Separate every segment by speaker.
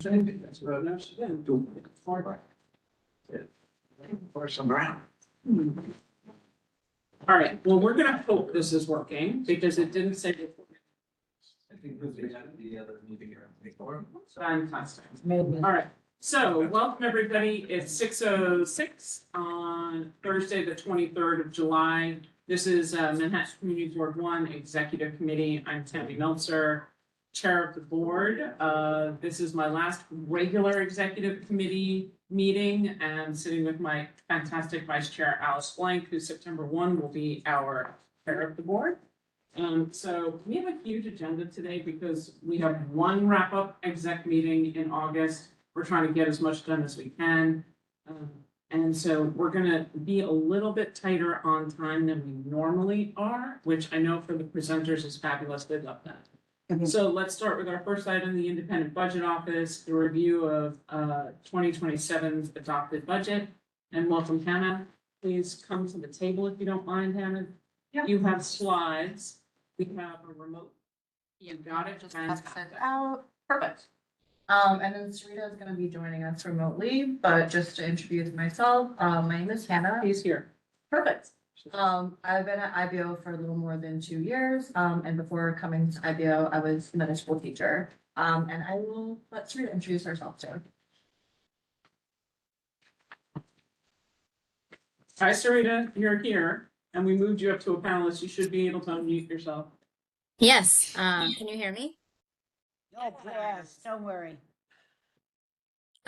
Speaker 1: That's what I've been doing. For some ground.
Speaker 2: All right, well, we're gonna hope this is working because it didn't say before.
Speaker 1: I think we had the other meeting here before.
Speaker 2: Fantastic. All right, so welcome everybody. It's 6:06 on Thursday, the 23rd of July. This is Manhattan Community Board 1 Executive Committee. I'm Tammy Meltzer, Chair of the Board. This is my last regular Executive Committee meeting, and sitting with my fantastic Vice Chair Alice Blank, who September 1 will be our Chair of the Board. So we have a huge agenda today because we have one wrap-up exec meeting in August. We're trying to get as much done as we can. And so we're gonna be a little bit tighter on time than we normally are, which I know for the presenters is fabulous. They love that. So let's start with our first item, the Independent Budget Office, the review of 2027's adopted budget. And welcome, Hannah. Please come to the table if you don't mind, Hannah.
Speaker 3: Yeah.
Speaker 2: You have slides. We have a remote. You got it.
Speaker 3: Just pass it out. Perfect. And then Sarita is going to be joining us remotely, but just to introduce myself, my name is Hannah.
Speaker 2: He's here.
Speaker 3: Perfect. I've been at IBO for a little more than 2 years. And before coming to IBO, I was a middle school teacher. And I will let Sarita introduce herself too.
Speaker 2: Hi, Sarita, you're here, and we moved you up to a panelist. You should be able to unmute yourself.
Speaker 4: Yes, can you hear me?
Speaker 5: Yes, don't worry.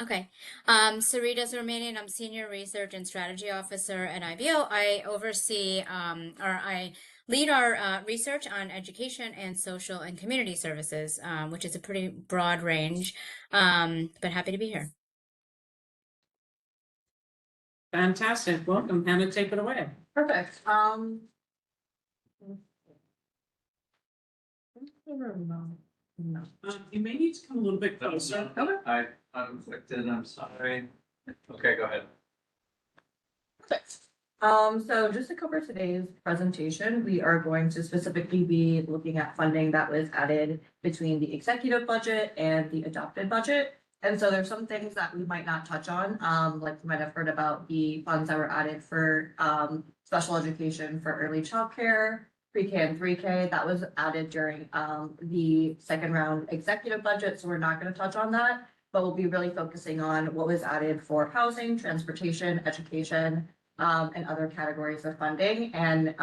Speaker 4: Okay. Sarita Zermanian, I'm Senior Research and Strategy Officer at IBO. I oversee, or I lead our research on education and social and community services, which is a pretty broad range, but happy to be here.
Speaker 2: Fantastic. Welcome, Hannah. Take it away.
Speaker 3: Perfect. No.
Speaker 2: You may need to come a little bit closer.
Speaker 3: Okay.
Speaker 1: I'm conflicted, I'm sorry. Okay, go ahead.
Speaker 3: Perfect. So just to cover today's presentation, we are going to specifically be looking at funding that was added between the executive budget and the adopted budget. And so there's some things that we might not touch on, like you might have heard about the funds that were added for special education for early childcare, pre-K and 3K. That was added during the second round executive budget, so we're not going to touch on that. But we'll be really focusing on what was added for housing, transportation, education, and other categories of funding. And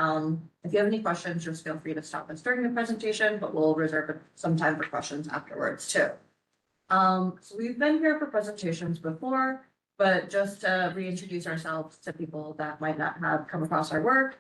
Speaker 3: if you have any questions, just feel free to stop us during the presentation, but we'll reserve some time for questions afterwards too. So we've been here for presentations before, but just to reintroduce ourselves to people that might not have come across our work.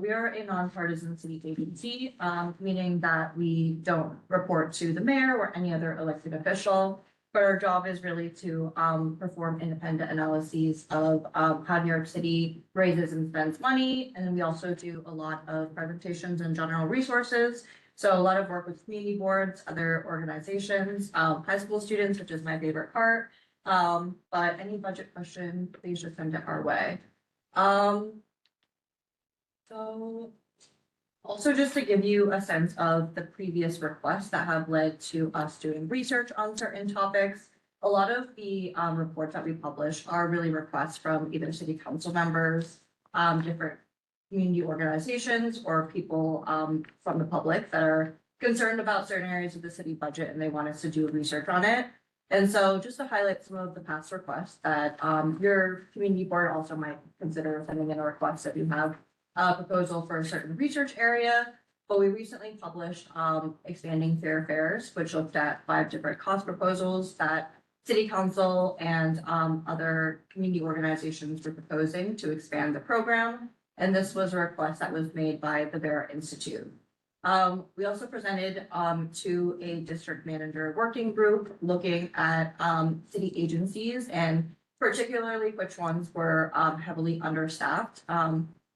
Speaker 3: We are a nonpartisan city agency, meaning that we don't report to the mayor or any other elected official. But our job is really to perform independent analyses of how New York City raises and spends money. And then we also do a lot of presentations and general resources. So a lot of work with community boards, other organizations, high school students, which is my favorite part. But any budget question, please just send it our way. So also just to give you a sense of the previous requests that have led to us doing research on certain topics. A lot of the reports that we publish are really requests from either city council members, different community organizations, or people from the public that are concerned about certain areas of the city budget and they want us to do research on it. And so just to highlight some of the past requests that your community board also might consider sending in a request if you have a proposal for a certain research area. But we recently published expanding fair fares, which looked at 5 different cost proposals that city council and other community organizations were proposing to expand the program. And this was a request that was made by the Vera Institute. We also presented to a district manager working group looking at city agencies and particularly which ones were heavily understaffed.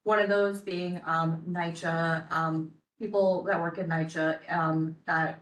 Speaker 3: One of those being NYCHA, people that work in NYCHA that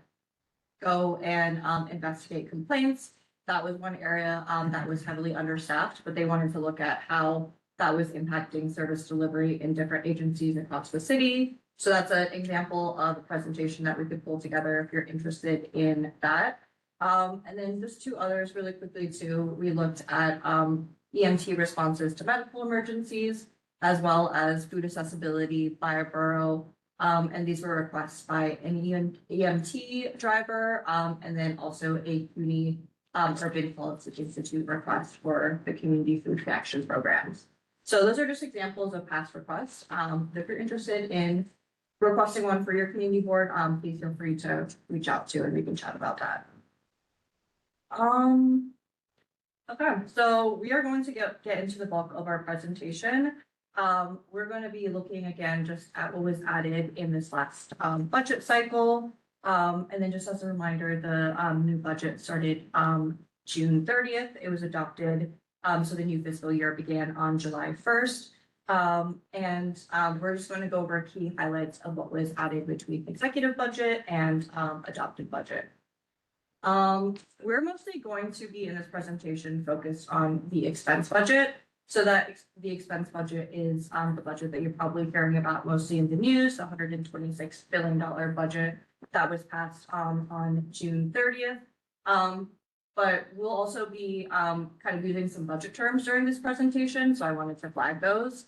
Speaker 3: go and investigate complaints. That was one area that was heavily understaffed, but they wanted to look at how that was impacting service delivery in different agencies across the city. So that's an example of a presentation that we could pull together if you're interested in that. And then just two others really quickly too. We looked at EMT responses to medical emergencies as well as food accessibility by a borough. And these were requests by an EMT driver, and then also a CUNY Urban Policy Institute request for the Community Food Connection programs. So those are just examples of past requests. If you're interested in requesting one for your community board, please feel free to reach out to and we can chat about that. Okay, so we are going to get into the bulk of our presentation. We're going to be looking again just at what was added in this last budget cycle. And then just as a reminder, the new budget started June 30th. It was adopted. So the new fiscal year began on July 1st. We're just going to go over key highlights of what was added between executive budget and adopted budget. We're mostly going to be in this presentation focused on the expense budget. So that the expense budget is the budget that you're probably hearing about mostly in the news, the $126 billion budget that was passed on June 30th. But we'll also be kind of using some budget terms during this presentation, so I wanted to flag those.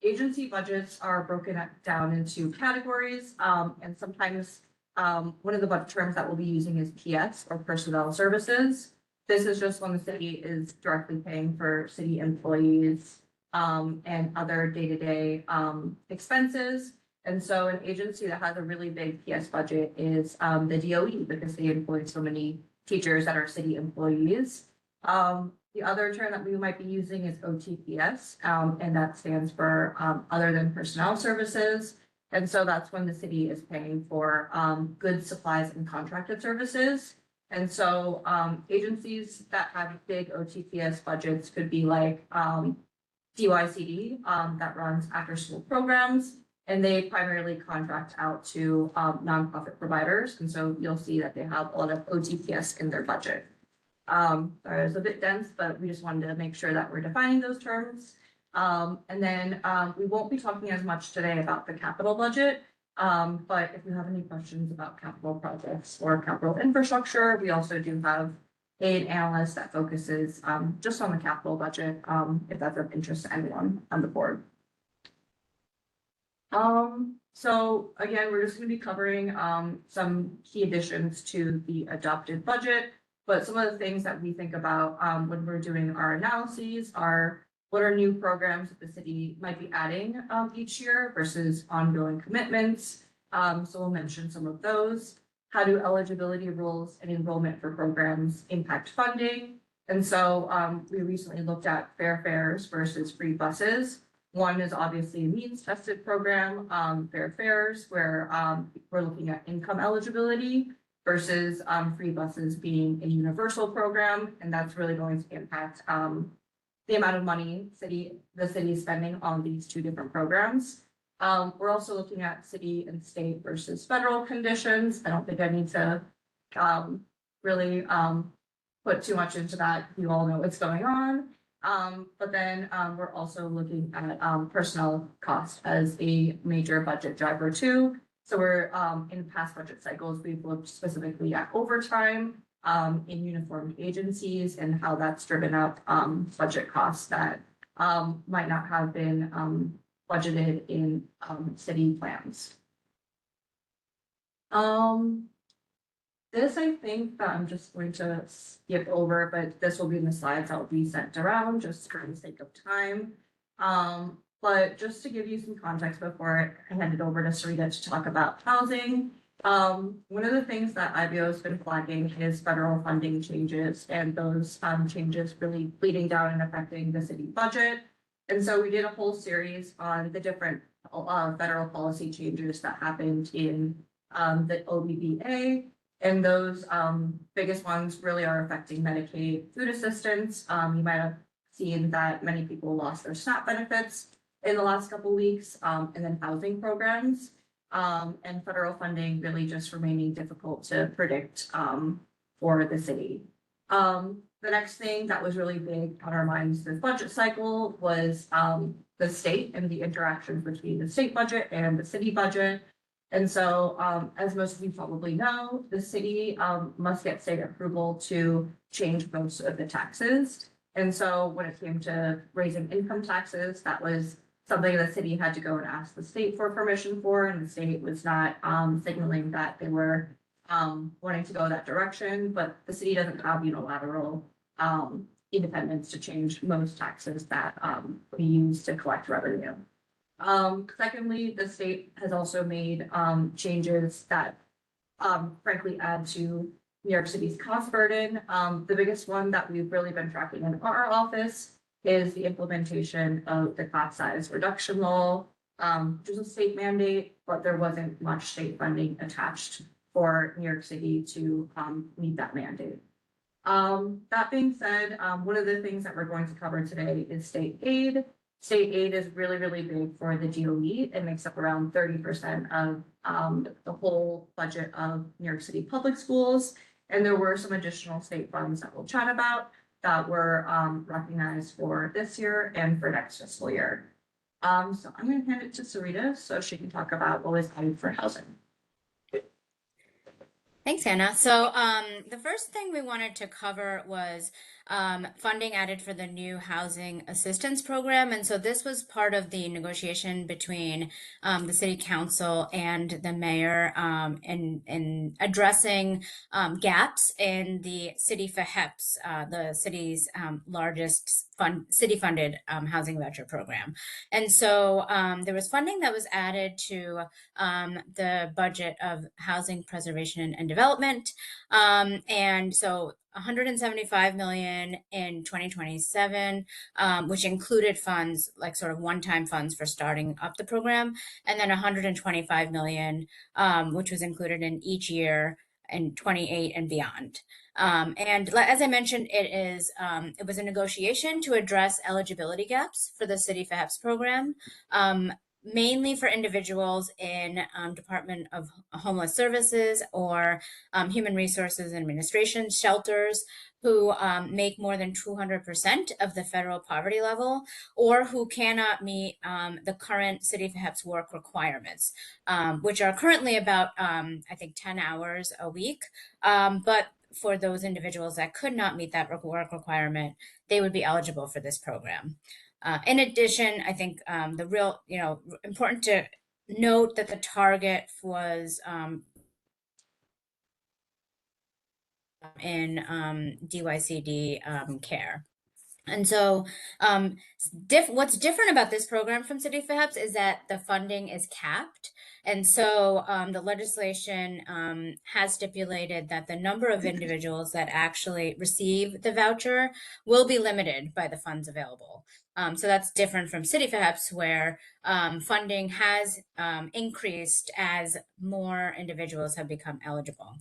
Speaker 3: Agency budgets are broken down into categories, and sometimes one of the budget terms that we'll be using is PS, or personnel services. This is just when the city is directly paying for city employees and other day-to-day expenses. And so an agency that has a really big PS budget is the DOE, because they employ so many teachers that are city employees. The other term that we might be using is OTPS, and that stands for other than personnel services. And so that's when the city is paying for goods, supplies, and contracted services. And so agencies that have big OTPS budgets could be like DYCD that runs after school programs, and they primarily contract out to nonprofit providers. And so you'll see that they have a lot of OTPS in their budget. Sorry, it was a bit dense, but we just wanted to make sure that we're defining those terms. And then we won't be talking as much today about the capital budget. But if you have any questions about capital projects or capital infrastructure, we also do have an analyst that focuses just on the capital budget, if that's of interest to anyone on the board. So again, we're just going to be covering some key additions to the adopted budget, but some of the things that we think about when we're doing our analyses are what are new programs that the city might be adding each year versus ongoing commitments. So we'll mention some of those. How do eligibility rules and enrollment for programs impact funding? And so we recently looked at fair fares versus free buses. One is obviously a means tested program, fair fares, where we're looking at income eligibility versus free buses being a universal program. And that's really going to impact the amount of money the city is spending on these two different programs. We're also looking at city and state versus federal conditions. I don't think I need to really put too much into that. You all know what's going on. But then we're also looking at personnel cost as a major budget driver too. So we're in past budget cycles, we've looked specifically at overtime in uniformed agencies and how that's driven up budget costs that might not have been budgeted in city plans. This I think that I'm just going to skip over, but this will be in the slides that will be sent around just for the sake of time. But just to give you some context before I hand it over to Sarita to talk about housing. One of the things that IBO has been flagging is federal funding changes, and those changes really bleeding down and affecting the city budget. And so we did a whole series on the different federal policy changes that happened in the OBBA. And those biggest ones really are affecting Medicaid food assistance. You might have seen that many people lost their SNAP benefits in the last couple of weeks, and then housing programs. And federal funding really just remaining difficult to predict for the city. The next thing that was really big on our minds this budget cycle was the state and the interactions between the state budget and the city budget. And so, as most of you probably know, the city, must get state approval to change most of the taxes. And so when it came to raising income taxes, that was something the city had to go and ask the state for permission for, and the state was not, signaling that they were, wanting to go that direction, but the city doesn't have unilateral, independence to change most taxes that, we use to collect revenue. Secondly, the state has also made, changes that, frankly add to New York City's cost burden. The biggest one that we've really been tracking in our office is the implementation of the class size reduction law, which is a state mandate, but there wasn't much state funding attached for New York City to, meet that mandate. That being said, one of the things that we're going to cover today is state aid. State aid is really, really big for the DOE. It makes up around 30% of the whole budget of New York City public schools. And there were some additional state funds that we'll chat about that were recognized for this year and for next fiscal year. So I'm going to hand it to Sarita so she can talk about what was added for housing.
Speaker 4: Thanks, Hannah. So the first thing we wanted to cover was funding added for the new housing assistance program. And so this was part of the negotiation between the city council and the mayor in addressing gaps in the city FHEPS, the city's largest city-funded housing voucher program. And so there was funding that was added to the budget of housing preservation and development. And so 175 million in 2027, which included funds like sort of one-time funds for starting up the program, and then 125 million, which was included in each year in 28 and beyond. And as I mentioned, it was a negotiation to address eligibility gaps for the City FHEPS program, mainly for individuals in Department of Homeless Services or Human Resources Administration shelters who make more than 200% of the federal poverty level, or who cannot meet the current City FHEPS work requirements, which are currently about, I think, 10 hours a week. But for those individuals that could not meet that work requirement, they would be eligible for this program. In addition, I think the real, important to note that the target was in DYCD care. And so what's different about this program from City FHEPS is that the funding is capped. And so the legislation has stipulated that the number of individuals that actually receive the voucher will be limited by the funds available. So that's different from City FHEPS, where funding has increased as more individuals have become eligible.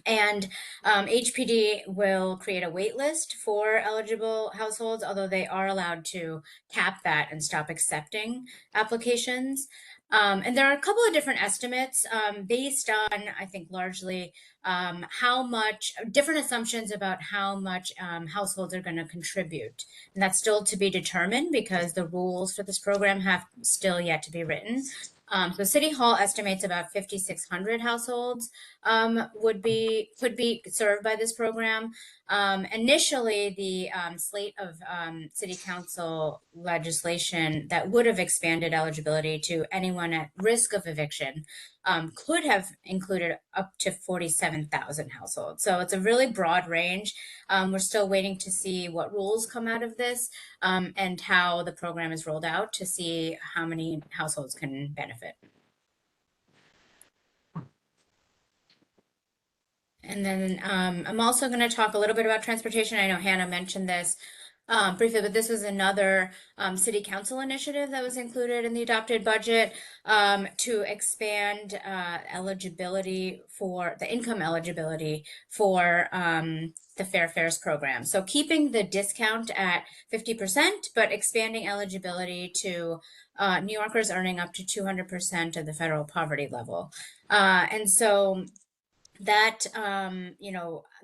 Speaker 4: And HPD will create a wait list for eligible households, although they are allowed to cap that and stop accepting applications. And there are a couple of different estimates based on, I think, largely how much different assumptions about how much households are going to contribute. And that's still to be determined because the rules for this program have still yet to be written. So City Hall estimates about 5,600 households could be served by this program. Initially, the slate of City Council legislation that would have expanded eligibility to anyone at risk of eviction could have included up to 47,000 households. So it's a really broad range. We're still waiting to see what rules come out of this and how the program is rolled out to see how many households can benefit. And then I'm also going to talk a little bit about transportation. I know Hannah mentioned this briefly, but this was another city council initiative that was included in the adopted budget to expand eligibility for the income eligibility for the Fair Fares program. So keeping the discount at 50%, but expanding eligibility to New Yorkers earning up to 200% of the federal poverty level. And so that,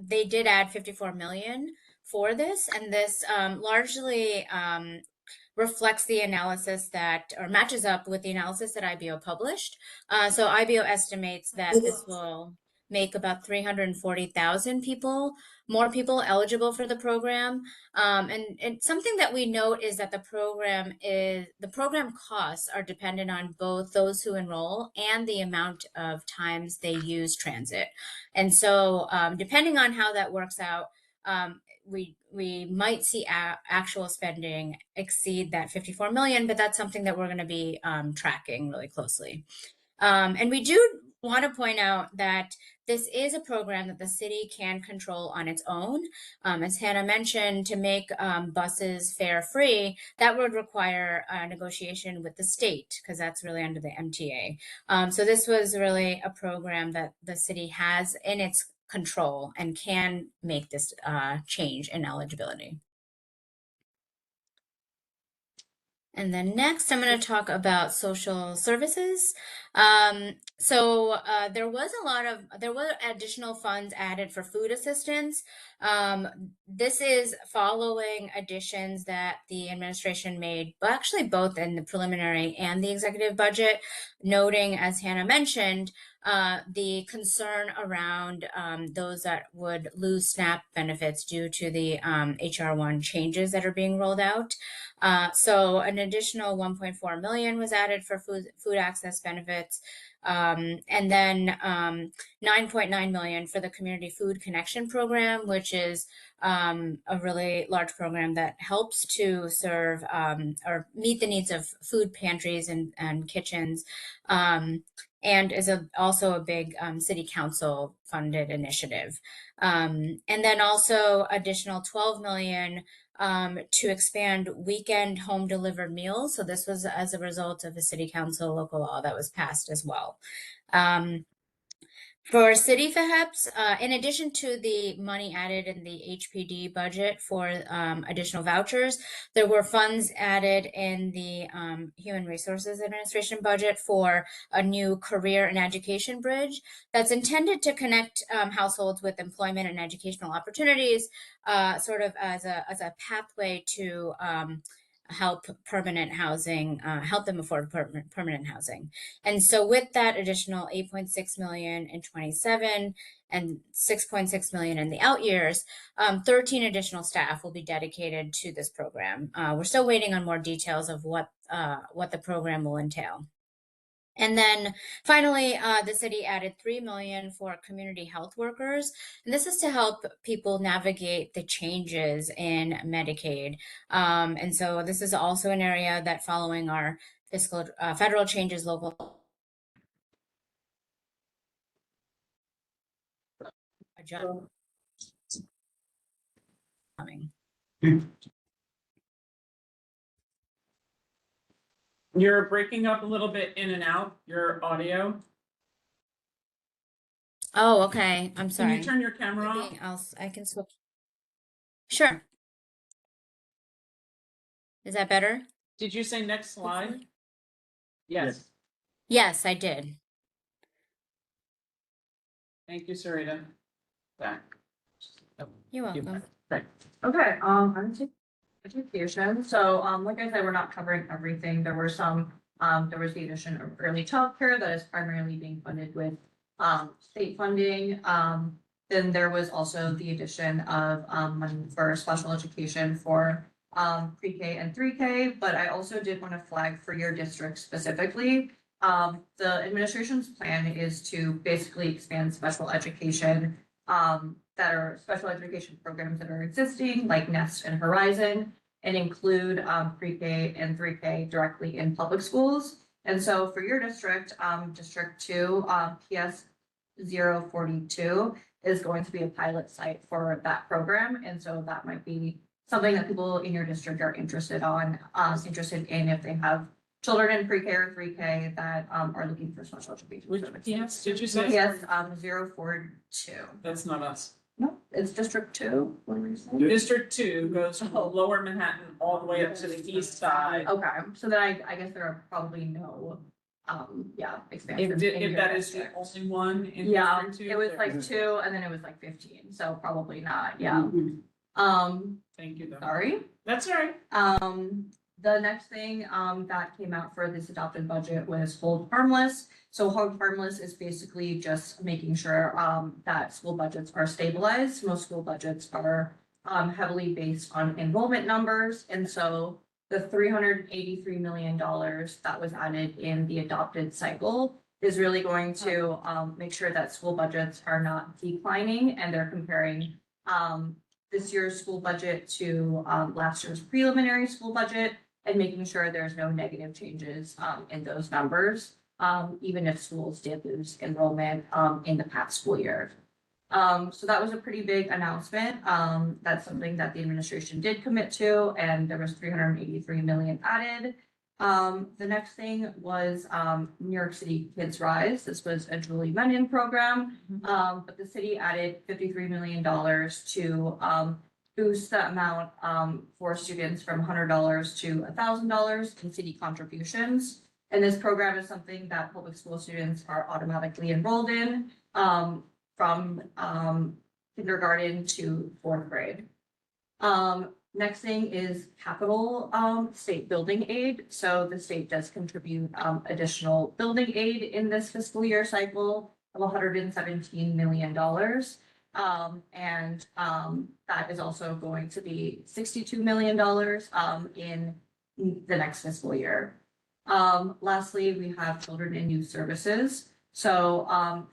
Speaker 4: they did add 54 million for this, and this largely reflects the analysis that, or matches up with the analysis that IBO published. So IBO estimates that this will make about 340,000 more people eligible for the program. And something that we note is that the program costs are dependent on both those who enroll and the amount of times they use transit. And so depending on how that works out, we might see actual spending exceed that 54 million, but that's something that we're going to be tracking really closely. And we do want to point out that this is a program that the city can control on its own. As Hannah mentioned, to make buses fare free, that would require a negotiation with the state, because that's really under the MTA. So this was really a program that the city has in its control and can make this change in eligibility. And then next, I'm going to talk about social services. So there were additional funds added for food assistance. This is following additions that the administration made, but actually both in the preliminary and the executive budget, noting, as Hannah mentioned, the concern around those that would lose SNAP benefits due to the HR1 changes that are being rolled out. So an additional 1.4 million was added for food access benefits, and then 9.9 million for the Community Food Connection Program, which is a really large program that helps to serve or meet the needs of food pantries and kitchens, and is also a big city council funded initiative. And then also additional 12 million to expand weekend home delivered meals. So this was as a result of a city council local law that was passed as well. For city FHEPS, in addition to the money added in the HPD budget for additional vouchers, there were funds added in the Human Resources Administration budget for a new career and education bridge that's intended to connect households with employment and educational opportunities, sort of as a pathway to help permanent housing, help them afford permanent housing. And so with that additional 8.6 million in 27 and 6.6 million in the out years, 13 additional staff will be dedicated to this program. We're still waiting on more details of what the program will entail. And then finally, the city added 3 million for community health workers. And this is to help people navigate the changes in Medicaid. And so this is also an area that, following our fiscal federal changes, local adjustment coming.
Speaker 2: You're breaking up a little bit in and out, your audio.
Speaker 4: Oh, okay. I'm sorry.
Speaker 2: Can you turn your camera off?
Speaker 4: Maybe I can switch. Sure. Is that better?
Speaker 2: Did you say next slide?
Speaker 4: Hopefully.
Speaker 2: Yes.
Speaker 4: Yes, I did.
Speaker 2: Thank you, Sarita. Back.
Speaker 4: You're welcome.
Speaker 3: Okay, I'm taking education. So, like I said, we're not covering everything. There were some, there was the addition of early childcare that is primarily being funded with, state funding. Then there was also the addition of, money for special education for, pre-K and 3K, but I also did want to flag for your district specifically. The administration's plan is to basically expand special education, that are special education programs that are existing, like Nest and Horizon, and include pre-K and 3K directly in public schools. And so for your district, District 2, PS 042 is going to be a pilot site for that program. And so that might be something that people in your district are interested in if they have children in pre-K or 3K that are looking for special education.
Speaker 2: Which PS did you say?
Speaker 3: PS 042.
Speaker 2: That's not us.
Speaker 3: No, it's District 2. What were you saying?
Speaker 2: District 2 goes from lower Manhattan all the way up to the east side.
Speaker 3: Okay, so then I guess there are probably no, expansions. in
Speaker 2: If
Speaker 3: your
Speaker 2: that is the
Speaker 3: district.
Speaker 2: only one in
Speaker 3: Yeah,
Speaker 2: District 2.
Speaker 3: it was
Speaker 2: there
Speaker 3: like
Speaker 2: is-
Speaker 3: 2 and then it was like 15, so probably not, yeah.
Speaker 2: Thank you, though.
Speaker 3: Sorry.
Speaker 2: That's all right.
Speaker 3: The next thing that came out for this adopted budget was hold harmless. So hold harmless is basically just making sure that school budgets are stabilized. Most school budgets are heavily based on enrollment numbers, and so the $383 million that was added in the adopted cycle is really going to make sure that school budgets are not declining, and they're comparing this year's school budget to last year's preliminary school budget, and making sure there's no negative changes in those numbers, even if schools did lose enrollment in the past school year. So that was a pretty big announcement. That's something that the administration did commit to, and there was 383 million added. The next thing was New York City Kids Rise. This was a Julie Menon program, but the city added $53 million to boost the amount for students from $100 to $1,000 in city contributions. And this program is something that public school students are automatically enrolled in from kindergarten to 4th grade. Next thing is capital state building aid. So the state does contribute additional building aid in this fiscal year cycle of $117 million. And that is also going to be $62 million in the next fiscal year. Lastly, we have Children and Youth Services. So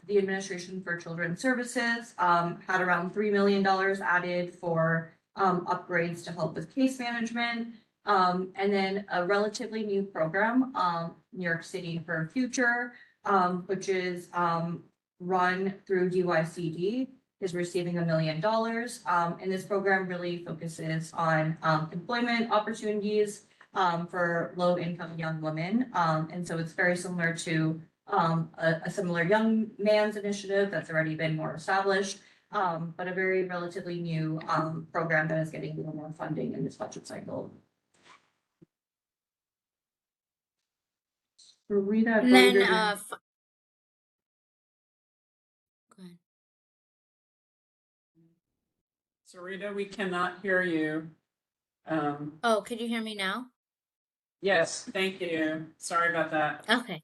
Speaker 3: the Administration for Children's Services had around $3 million added for upgrades to help with case management. And then a relatively new program, New York City for Future, which is run through DYCD, is receiving $1 million. And this program really focuses on employment opportunities for low-income young women. And so it's very similar to a similar young man's initiative that's already been more established, but a very relatively new program that is getting a little more funding in this budget cycle. Rita,
Speaker 4: And then, go ahead.
Speaker 2: Sarita, we cannot hear you.
Speaker 4: Oh, could you hear me now?
Speaker 2: Yes, thank you. Sorry about that.
Speaker 4: Okay.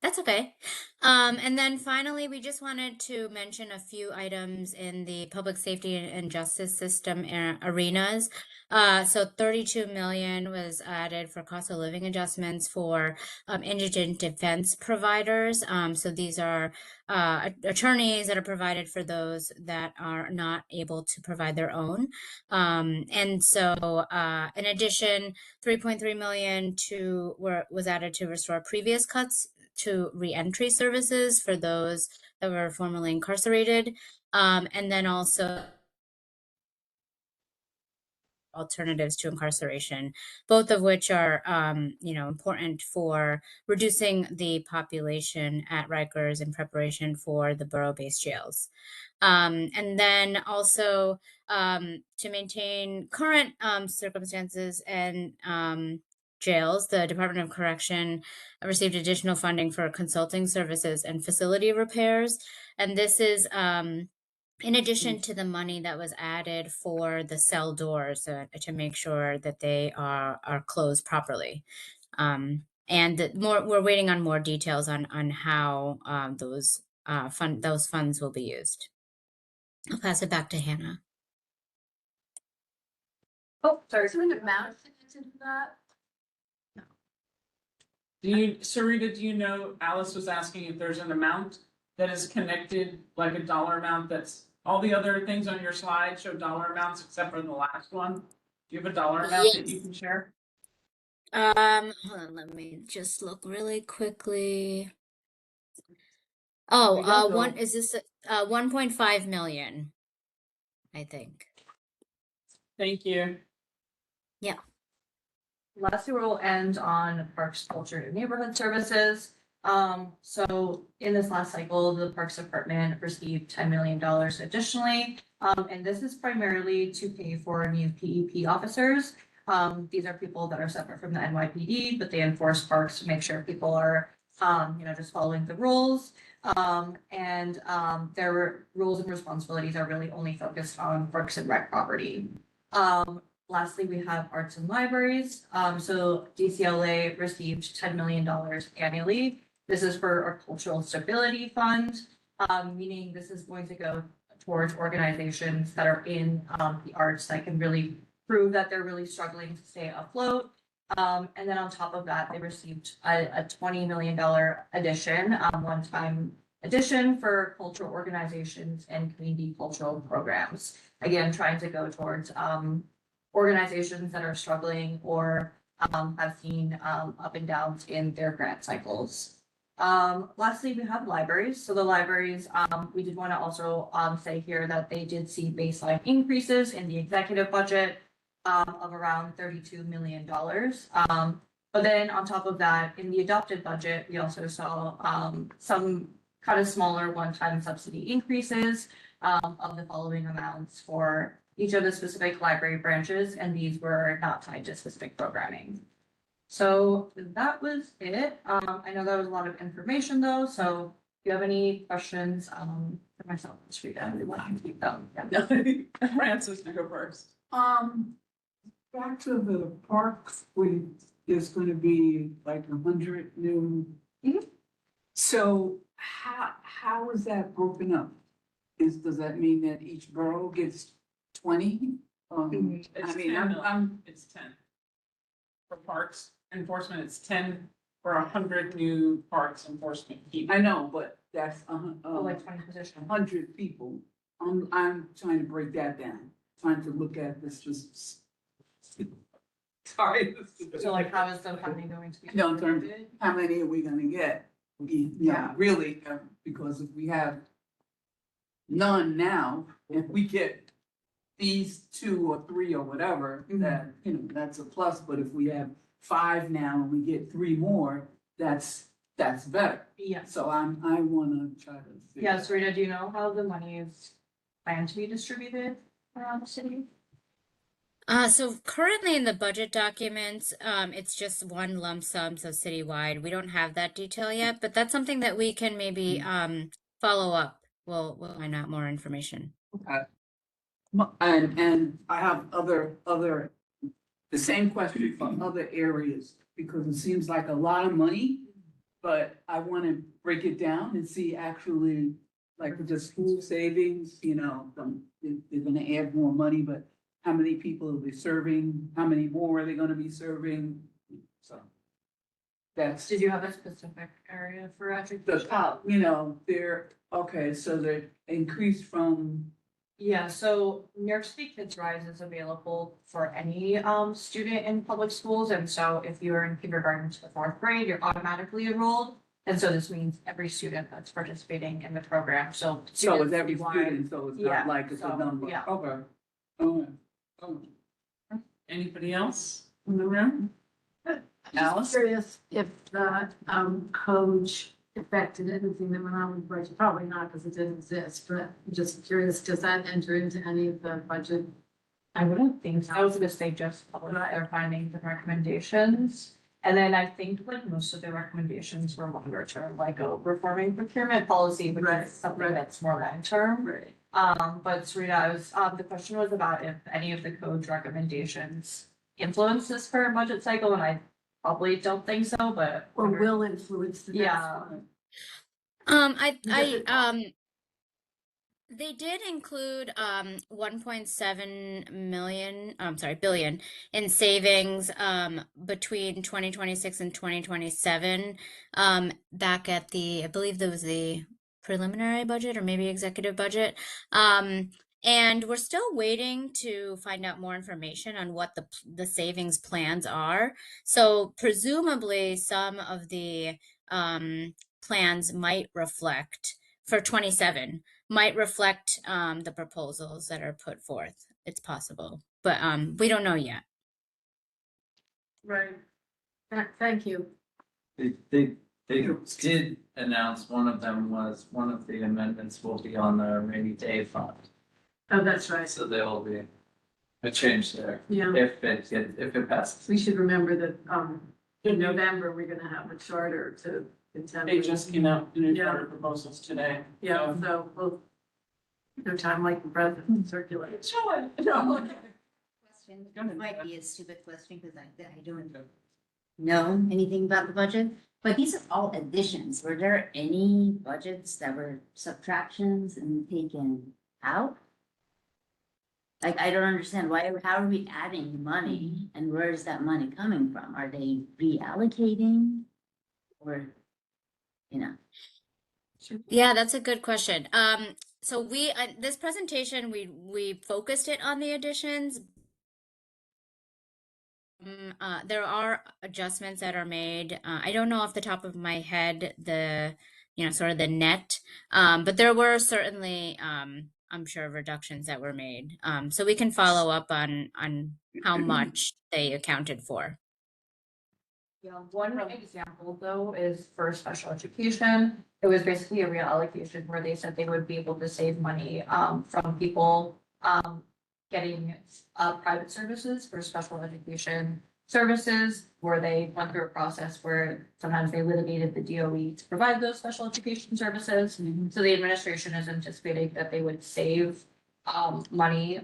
Speaker 4: That's okay. And then finally, we just wanted to mention a few items in the public safety and justice system arenas. So 32 million was added for cost of living adjustments for indigent defense providers. So these are attorneys that are provided for those that are not able to provide their own. And so in addition, 3.3 million was added to restore previous cuts to reentry services for those that were formerly incarcerated, and then also alternatives to incarceration, both of which are, important for reducing the population at Rikers in preparation for the borough-based jails. And then also to maintain current circumstances and jails, the Department of Correction received additional funding for consulting services and facility repairs. And this is in addition to the money that was added for the cell doors to make sure that they are closed properly. And we're waiting on more details on how those funds will be used. I'll pass it back to Hannah.
Speaker 3: Oh, sorry.
Speaker 6: Is there an amount to that?
Speaker 2: Sarita, do you know, Alice was asking if there's an amount that is connected, like a dollar amount that's, all the other things on your slide show dollar amounts except for the last one. Do you have a dollar amount that you can share?
Speaker 4: Hold on, let me just look really quickly. Oh, 1.5 million, I think.
Speaker 2: Thank you.
Speaker 4: Yeah.
Speaker 3: Lastly, we'll end on Parks, Culture, and Neighborhood Services. So in this last cycle, the Parks Department received $10 million additionally. And this is primarily to pay for new PEP officers. These are people that are separate from the NYPD, but they enforce parks to make sure people are, just following the rules. And their rules and responsibilities are really only focused on Parks and Rec property. lastly, we have arts and libraries. So DCLA received $10 million annually. This is for our cultural stability fund, meaning this is going to go towards organizations that are in the arts that can really prove that they're really struggling to stay afloat. And then on top of that, they received a $20 million addition, one-time addition for cultural organizations and community cultural programs. Again, trying to go towards organizations that are struggling or have seen up and downs in their grant cycles. Lastly, we have libraries. So the libraries, we did want to also say here that they did see baseline increases in the executive budget of around $32 million. But then on top of that, in the adopted budget, we also saw some kind of smaller one-time subsidy increases of the following amounts for each of the specific library branches, and these were not tied to specific programming. So that was it. I know that was a lot of information though, so if you have any questions, for myself, I'll read them. We want to keep them. Yeah.
Speaker 2: Francis, you go first.
Speaker 7: Back to the parks, there's gonna be like 100 new.
Speaker 3: Mhm.
Speaker 7: So how is that broken up? Does that mean that each borough gets 20?
Speaker 2: It's
Speaker 7: I mean,
Speaker 2: 10
Speaker 7: I'm,
Speaker 2: It's 10. For parks enforcement, it's 10 for 100 new parks enforcement people.
Speaker 7: I know, but that's
Speaker 3: Oh, like 20 positions.
Speaker 7: 100 people. I'm trying to break that down, trying to look at this just. Sorry.
Speaker 3: So like, how is the funding going to be?
Speaker 7: No, in terms of
Speaker 3: distributed?
Speaker 7: how many are we gonna get? Yeah, really, because if we have none now, if we get these 2 or 3 or whatever, that, that's a plus, but if we have 5 now and we get 3 more, that's better.
Speaker 3: Yes.
Speaker 7: So I wanna try to. figure
Speaker 3: Yes, Rita, do you know how the money is planned to be distributed around the city?
Speaker 4: So currently in the budget documents, it's just one lump sum, so citywide. We don't have that detail yet, but that's something that we can maybe follow up. We'll find out more information.
Speaker 7: And I have the same question for other areas, because it seems like a lot of money, but I wanna break it down and see actually, like with the school savings, they're gonna add more money, but how many people are they serving? How many more are they gonna be serving? So that's
Speaker 3: Did you have a specific area for
Speaker 7: the
Speaker 3: education?
Speaker 7: top, so they're increased from.
Speaker 3: Yeah, so New York City Kids Rise is available for any student in public schools, and so if you're in kindergarten to the 4th grade, you're automatically enrolled. And so this means every student that's participating in the program, so.
Speaker 7: So it's
Speaker 3: students
Speaker 7: every
Speaker 3: citywide-
Speaker 7: student, so it's
Speaker 3: Yeah,
Speaker 7: not like it's a
Speaker 3: so,
Speaker 7: number.
Speaker 3: yeah.
Speaker 7: Okay. Okay.
Speaker 2: Anybody else in the room? Alice?
Speaker 5: Just curious if the coach affected anything that went on with budget, probably not because it didn't exist, but I'm just curious, does that enter into any of the budget?
Speaker 3: I wouldn't think so. I was gonna say just publish their findings and recommendations. And then I think like most of the recommendations were longer term, like reforming procurement policy, which
Speaker 5: Right,
Speaker 3: is something
Speaker 5: right.
Speaker 3: that's more long term.
Speaker 5: Right.
Speaker 3: But Sarita, the question was about if any of the code's recommendations influence this current budget cycle, and I probably don't think so, but.
Speaker 5: Or will influence the next
Speaker 3: Yeah.
Speaker 5: one?
Speaker 4: They did include 1.7 billion in savings between 2026 and 2027 back at I believe there was the preliminary budget or maybe executive budget. And we're still waiting to find out more information on what the savings plans are. So presumably some of the plans might reflect for 27 might reflect the proposals that are put forth. It's possible, but we don't know yet.
Speaker 5: Right. Thank you.
Speaker 1: They did announce one of them was, one of the amendments will be on the rainy day fund.
Speaker 5: Oh, that's right.
Speaker 1: So there will be a change there
Speaker 5: Yeah.
Speaker 1: if it passes.
Speaker 5: We should remember that, in November, we're gonna have a charter to contend.
Speaker 2: They
Speaker 5: with.
Speaker 2: just came out with new
Speaker 5: Yeah.
Speaker 2: charter proposals today.
Speaker 5: Yeah, so we'll, no time like the present circulate.
Speaker 2: Sure.
Speaker 8: question.
Speaker 2: Go ahead.
Speaker 8: It might be a stupid question because I don't know anything about the budget, but these are all additions. Were there any budgets that were subtractions and taken out? Like, I don't understand why, how are we adding money and where is that money coming from? Are they reallocating? Or, you know?
Speaker 4: Yeah, that's a good question. So this presentation, we focused it on the additions. There are adjustments that are made. I don't know off the top of my head sort of the net, but there were certainly, I'm sure, reductions that were made. So we can follow up on how much they accounted for.
Speaker 3: Yeah, one example though is for special education. It was basically a reallocation where they said they would be able to save money from people getting private services for special education services, where they went through a process where sometimes they litigated the DOE to provide those special education services. So the administration is anticipating that they would save money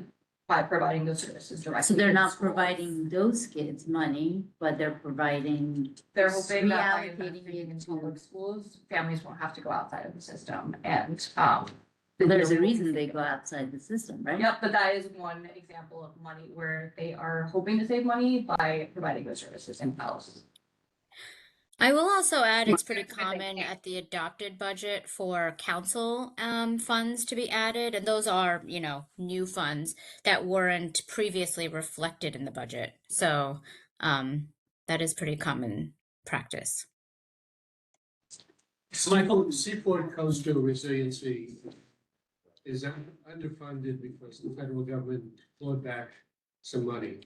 Speaker 3: by providing those services directly.
Speaker 8: So they're
Speaker 3: to
Speaker 8: not
Speaker 3: schools.
Speaker 8: providing those kids money, but they're providing.
Speaker 3: They're hoping that by
Speaker 8: reallocating
Speaker 3: investing in
Speaker 8: it
Speaker 3: public
Speaker 8: to.
Speaker 3: schools, families won't have to go outside of the system and
Speaker 8: There's a reason they go outside the system, right?
Speaker 3: Yep, but that is one example of money where they are hoping to save money by providing those services in-house.
Speaker 4: I will also add it's pretty common at the adopted budget for council funds to be added, and those are, new funds that weren't previously reflected in the budget. So that is pretty common practice.
Speaker 2: Michael?
Speaker 9: Seaport Coastal Resiliency is underfunded because the federal government clawed back some money.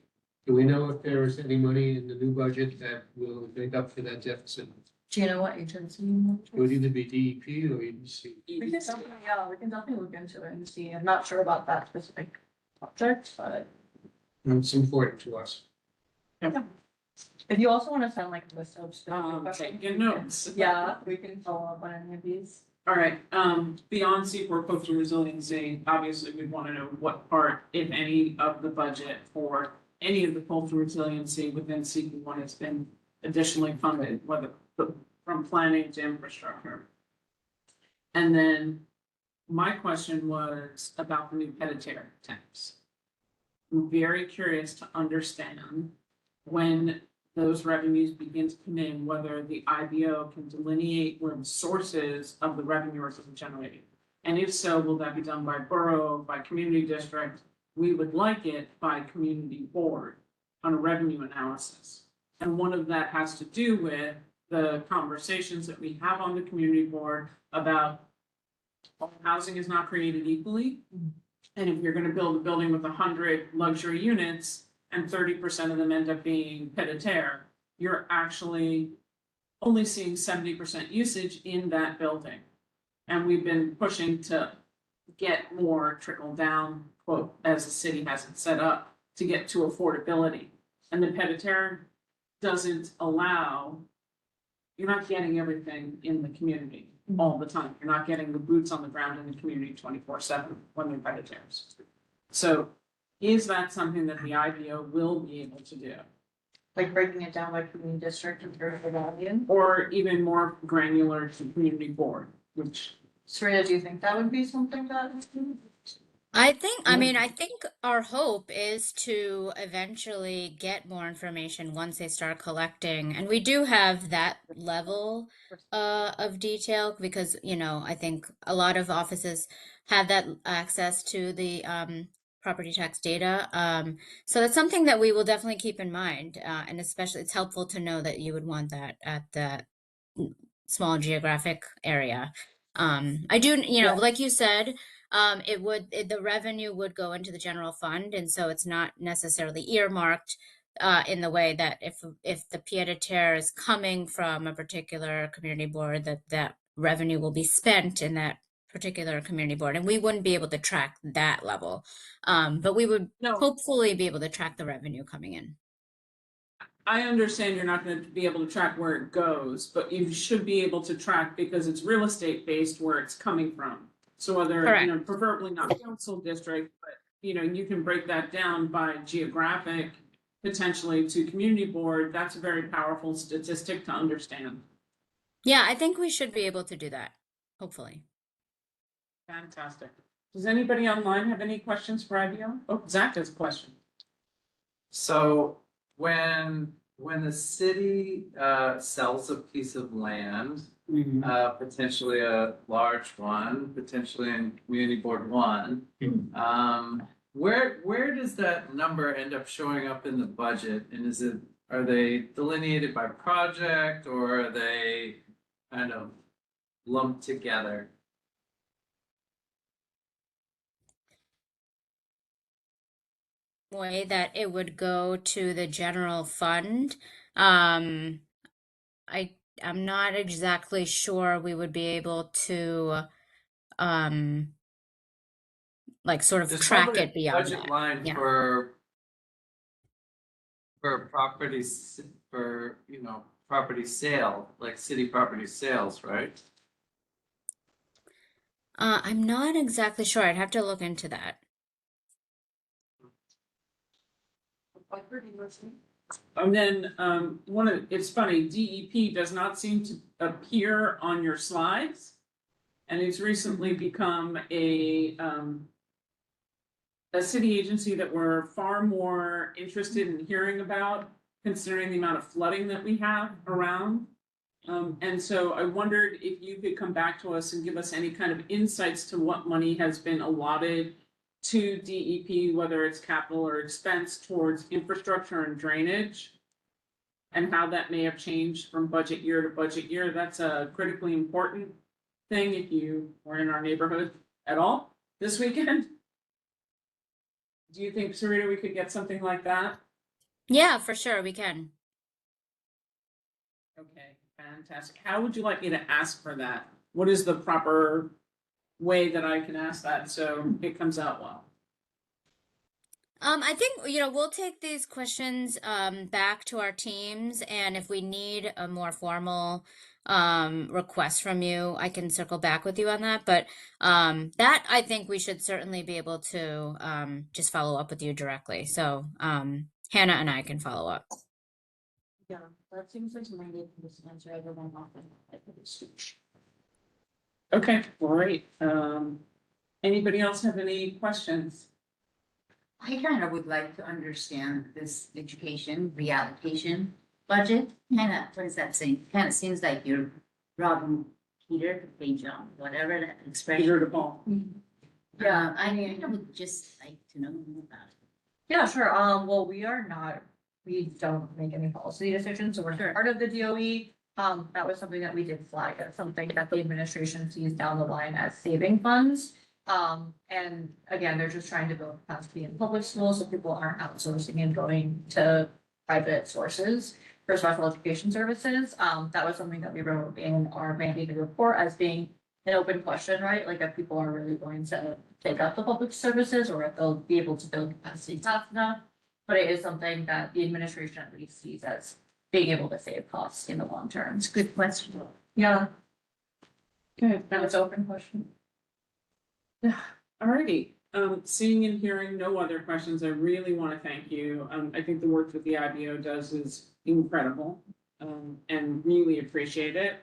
Speaker 9: Do we know if there is any money in the new budget that will make up for that deficit?
Speaker 3: Do you know what agency?
Speaker 9: It would either be DEP or EDC.
Speaker 3: We can definitely look into it and see. I'm not sure about that specific project, but
Speaker 9: It's important to us.
Speaker 3: if you also want to send like a list of specific questions,
Speaker 2: Taking notes.
Speaker 3: yeah, we can follow up on any of these.
Speaker 2: All right, beyond Seaport Coastal Resiliency, obviously we'd want to know what part, if any, of the budget for any of the coastal resiliency within CP1 has been additionally funded, whether from planning to infrastructure. And then my question was about the new Peditaire tanks. I'm very curious to understand when those revenues begin to come in, whether the IBO can delineate where the sources of the revenue are generated. And if so, will that be done by borough, by community district? We would like it by community board on a revenue analysis. And one of that has to do with the conversations that we have on the community board about housing is not created equally. And if you're gonna build a building with 100 luxury units, and 30% of them end up being Peditaire, you're actually only seeing 70% usage in that building. And we've been pushing to get more trickle down, quote, as the city has it set up, to get to affordability. And the Peditaire doesn't allow, you're not getting everything in the community all the time. You're not getting the boots on the ground in the community 24/7 when they're Peditaires. So is that something that the IBO will be able to do?
Speaker 3: Like breaking it down by community district and through the volume.
Speaker 2: Or even more granular to community board, which.
Speaker 3: Serena, do you think that would be something that?
Speaker 4: I think our hope is to eventually get more information once they start collecting. And we do have that level of detail because, I think a lot of offices have that access to the property tax data. So that's something that we will definitely keep in mind. And especially it's helpful to know that you would want that at the small geographic area. I do, like you said, the revenue would go into the general fund. And so it's not necessarily earmarked in the way that if the pied-à-terre is coming from a particular community board, that revenue will be spent in that particular community board, and we wouldn't be able to track that level. But we would hopefully be able to track the revenue coming in.
Speaker 2: I understand you're not going to be able to track where it goes, but you should be able to track because it's real estate based where it's coming from. So whether,
Speaker 4: Correct.
Speaker 2: preferably not council district, but you can break that down by geographic, potentially to community board, that's a very powerful statistic to understand.
Speaker 4: Yeah, I think we should be able to do that, hopefully.
Speaker 2: Fantastic. Does anybody online have any questions for IBO? Oh, Zach has a question.
Speaker 1: So when the city sells a piece of land, potentially a large one, potentially in Community Board 1, where does that number end up showing up in the budget? And are they delineated by project, or are they kind of lumped together?
Speaker 4: Way that it would go to the general fund. I'm not exactly sure we would be able to like sort of
Speaker 1: There's
Speaker 4: track
Speaker 1: probably a
Speaker 4: it beyond
Speaker 1: budget
Speaker 4: that.
Speaker 1: line
Speaker 4: Yeah.
Speaker 1: for properties, for, property sale, like city property sales, right?
Speaker 4: I'm not exactly sure. I'd have to look into that.
Speaker 2: And then, it's funny, DEP does not seem to appear on your slides. And it's recently become a city agency that we're far more interested in hearing about, considering the amount of flooding that we have around. And so I wondered if you could come back to us and give us any kind of insights to what money has been allotted to DEP, whether it's capital or expense, towards infrastructure and drainage, and how that may have changed from budget year to budget year. That's a critically important thing if you were in our neighborhood at all this weekend. Do you think, Sarita, we could get something like that?
Speaker 4: Yeah, for sure, we can.
Speaker 2: Okay, fantastic. How would you like me to ask for that? What is the proper way that I can ask that so it comes out well?
Speaker 4: I think, we'll take these questions back to our teams, and if we need a more formal request from you, I can circle back with you on that. But that I think we should certainly be able to just follow up with you directly. So Hannah and I can follow up.
Speaker 3: Yeah, that seems like my need for this answer, I don't know.
Speaker 2: Okay, great. Anybody else have any questions?
Speaker 8: I kind of would like to understand this education reallocation budget. Kind of, what does that say? Kind of seems like you're robbing Peter to pay John, whatever that expression.
Speaker 2: Peter to Paul.
Speaker 8: Yeah, I would just like to know more about it.
Speaker 3: Yeah, sure. Well, we don't make any policy decisions, so we're part of the DOE. That was something that we did flag as something that the administration sees down the line as saving funds. And again, they're just trying to build capacity in public schools so people aren't outsourcing and going to private sources for special education services. That was something that we wrote in our mandated report as being an open question, right? Like if people are really going to take up the public services or if they'll be able to build capacity fast enough. But it is something that the administration at least sees as being able to save costs in the long term.
Speaker 8: It's a good question.
Speaker 3: Yeah,
Speaker 2: Good.
Speaker 3: that was an open question.
Speaker 2: Alrighty, seeing and hearing no other questions, I really want to thank you. I think the work that the IBO does is incredible, and really appreciate it.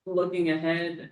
Speaker 2: Looking ahead,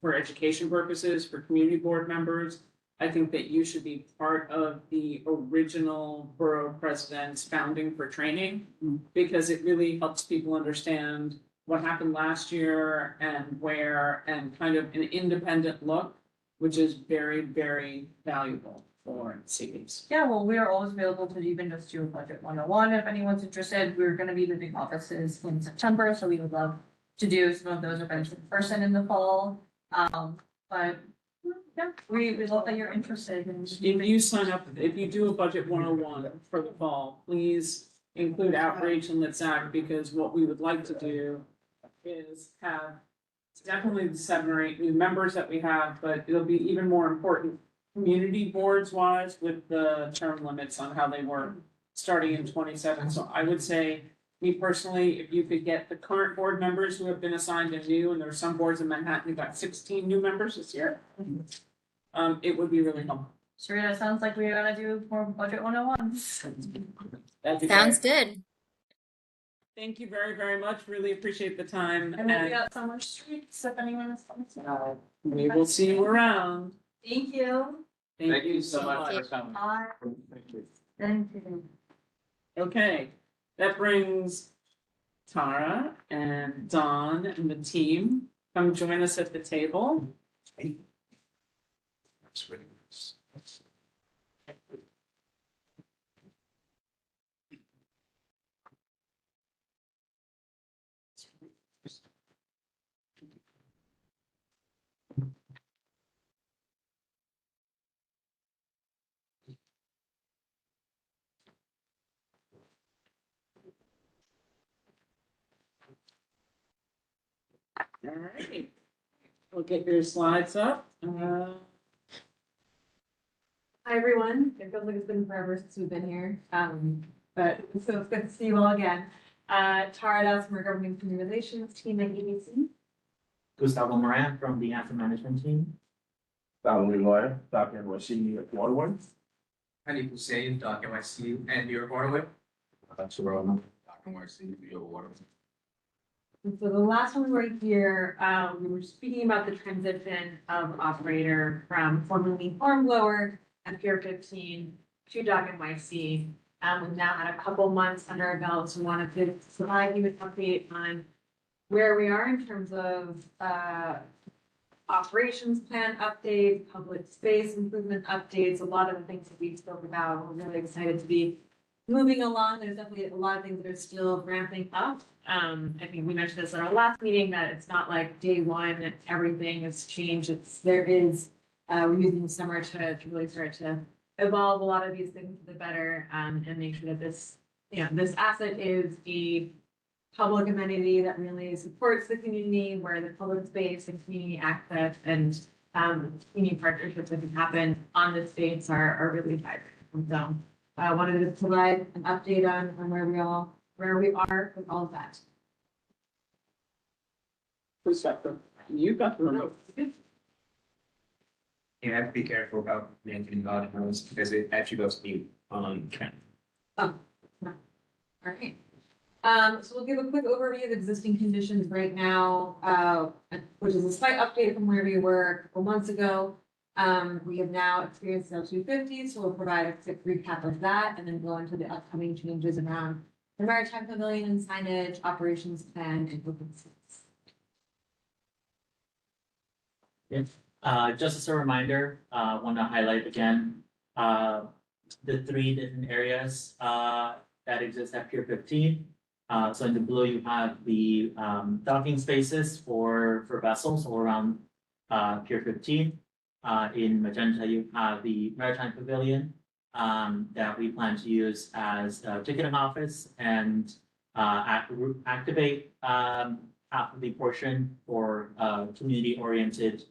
Speaker 2: for education purposes, for community board members, I think that you should be part of the original borough president's founding for training, because it really helps people understand what happened last year and where, and kind of an independent look, which is very, very valuable for cities.
Speaker 3: Yeah, well, we are always available to even just do a budget 101 if anyone's interested. We're gonna be moving offices in September, so we would love to do some of those events in person in the fall. But yeah, we love that you're interested in.
Speaker 2: If you sign up, if you do a budget 101 for the fall, please include outreach and let Zach, because what we would like to do is have definitely the 7 or 8 new members that we have, but it'll be even more important community boards wise with the term limits on how they work starting in 27. So I would say, me personally, if you could get the current board members who have been assigned and new, and there are some boards in Manhattan who got 16 new members this year. it would be really helpful.
Speaker 3: Sarita, sounds like we're gonna do more budget 101s.
Speaker 2: That'd be
Speaker 4: Sounds
Speaker 2: great.
Speaker 4: good.
Speaker 2: Thank you very, very much. Really appreciate the time.
Speaker 3: And we'll be at Summer Streets if anyone is.
Speaker 2: We will see you around.
Speaker 3: Thank you.
Speaker 1: Thank you so much
Speaker 4: much.
Speaker 1: for coming.
Speaker 8: Thank you.
Speaker 2: Okay, that brings Tara and Dawn and the team. Come join us at the table. All right. We'll get your slides up.
Speaker 10: Hi, everyone. It feels like it's been forever since we've been here. But so it's good to see you all again. Tara Dowd from our Government Community Relations team at EDC.
Speaker 11: Gustavo Moran from the asset management team.
Speaker 12: Valerie Lawyer, Dr. NYC at Waterway.
Speaker 1: Honey Hussein, Doc NYC, and your Waterway.
Speaker 12: That's around Dr. NYC, via Waterway.
Speaker 10: And so the last one we were here, we were speaking about the transition of operator from formerly Hornblower and Pier 15 to Doc NYC. We've now had a couple months under our belts and wanted to provide you with an update on where we are in terms of operations plan updates, public space improvement updates, a lot of the things that we spoke about. We're really excited to be moving along. There's definitely a lot of things that are still ramping up. I think we mentioned this at our last meeting, that it's not like day one that everything has changed. We're using the summer to really start to evolve a lot of these things for the better, and make sure that this asset is a public amenity that really supports the community, where the public space and community access and community partnerships that can happen on this space are really vibrant. And so I wanted to provide an update on where we are with all of that.
Speaker 2: Perspective. You got the remote.
Speaker 11: You have to be careful about making volume noise because it actually goes mute on camera.
Speaker 10: All right. So we'll give a quick overview of existing conditions right now, which is a slight update from where we were a couple months ago. We have now experienced L250, so we'll provide a quick recap of that and then go into the upcoming changes around the Maritime Pavilion and signage, operations plan, and open space.
Speaker 11: Just as a reminder, want to highlight again, the three different areas, that exist at Pier 15. So in the blue, you have the, docking spaces for vessels all around, Pier 15. In magenta, you have the Maritime Pavilion, that we plan to use as a ticketing office and, activate, half of the portion for, community-oriented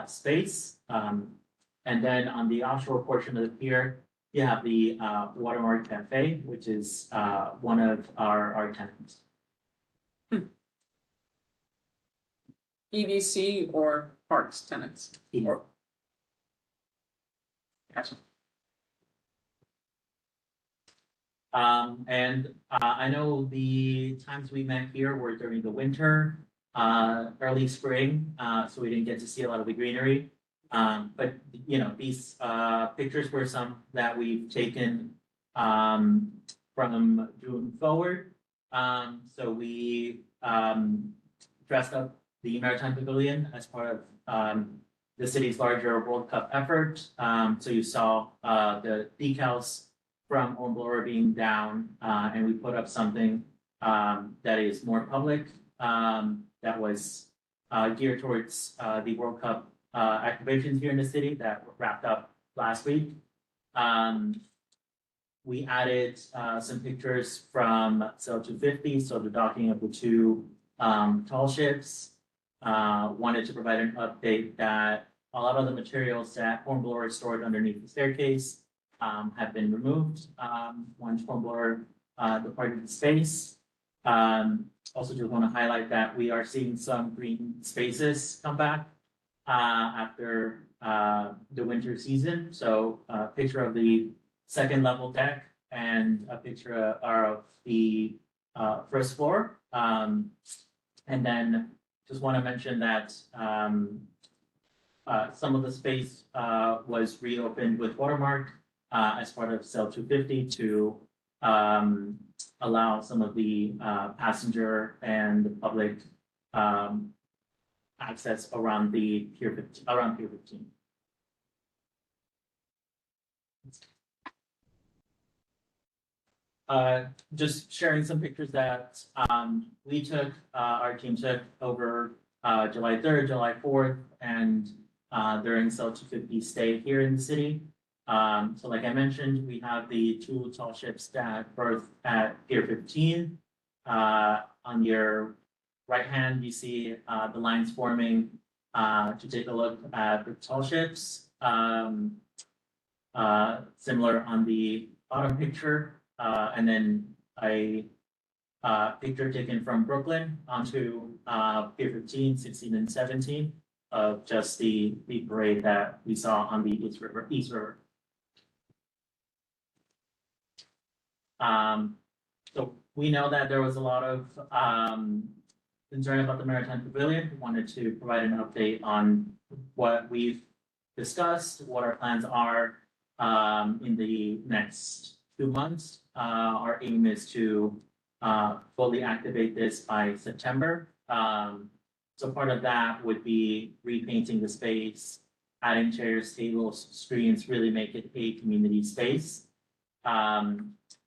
Speaker 11: space. And then on the offshore portion of the pier, you have the Watermark Cafe, which is one of our tenants.
Speaker 2: EDC or parks tenants?
Speaker 11: Yeah.
Speaker 2: Or- Gotcha.
Speaker 11: And I know the times we met here were during the winter, early spring, so we didn't get to see a lot of the greenery. But you know, these pictures were some that we've taken from June forward. So we dressed up the Maritime Pavilion as part of the city's larger World Cup effort. So you saw the decals from Hornblower being down, and we put up something that is more public, that was geared towards the World Cup activations here in the city that wrapped up last week. We added some pictures from Sail 250, so the docking of the two tall ships. Wanted to provide an update that a lot of the materials that Hornblower stored underneath the staircase have been removed once Hornblower departed the space. Also just want to highlight that we are seeing some green spaces come back after the winter season. So a picture of the second level deck and a picture of the first floor. And then just want to mention that some of the space was reopened with Watermark as part of Cell 250 to allow some of the passenger and the public access around the Pier 15, around Pier 15. Just sharing some pictures that we took, our team took over July 3rd, July 4th, and during Cell 250 stay here in the city. So like I mentioned, we have the two tall ships that berth at Pier 15. On your right hand, you see the lines forming to take a look at the tall ships. Similar on the bottom picture. And then a picture taken from Brooklyn onto Pier 15, 16, and 17 of just the parade that we saw on the East River. So we know that there was a lot of concern about the Maritime Pavilion. We wanted to provide an update on what we've discussed, what our plans are in the next 2 months. Our aim is to fully activate this by September. So part of that would be repainting the space, adding chairs, tables, screens, really make it a community space.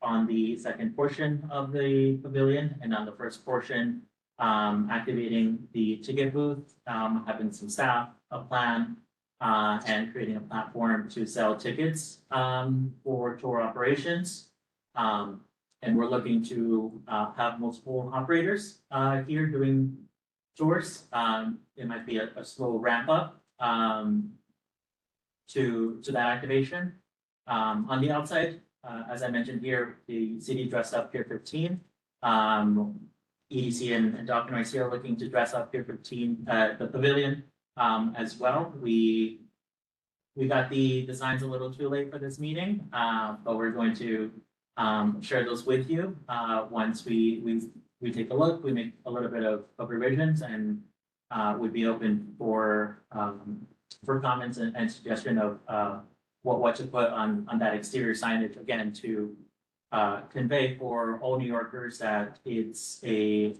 Speaker 11: On the second portion of the pavilion and on the first portion, activating the ticket booth, having some staff, a plan, and creating a platform to sell tickets for tour operations. And we're looking to have multiple operators here doing tours. It might be a slow ramp up to that activation. On the outside, as I mentioned here, the city dressed up Pier 15. EDC and Dock and IC are looking to dress up Pier 15, the pavilion as well. We got the designs a little too late for this meeting, but we're going to share those with you once we take a look. We make a little bit of revisions and would be open for comments and suggestion of what to put on that exterior signage again to convey for all New Yorkers that it's a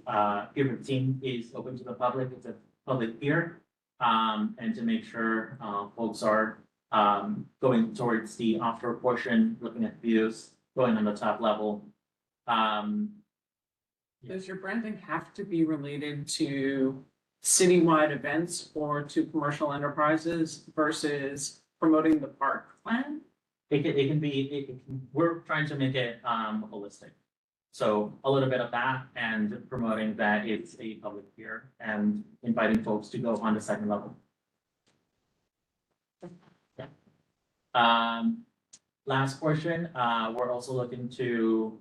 Speaker 11: Pier 15 is open to the public. It's a public pier, and to make sure folks are going towards the offshore portion, looking at views, going on the top level.
Speaker 2: Does your branding have to be related to citywide events or to commercial enterprises versus promoting the park plan?
Speaker 11: We're trying to make it holistic. So a little bit of that and promoting that it's a public pier and inviting folks to go on the second level. Last portion, we're also looking to,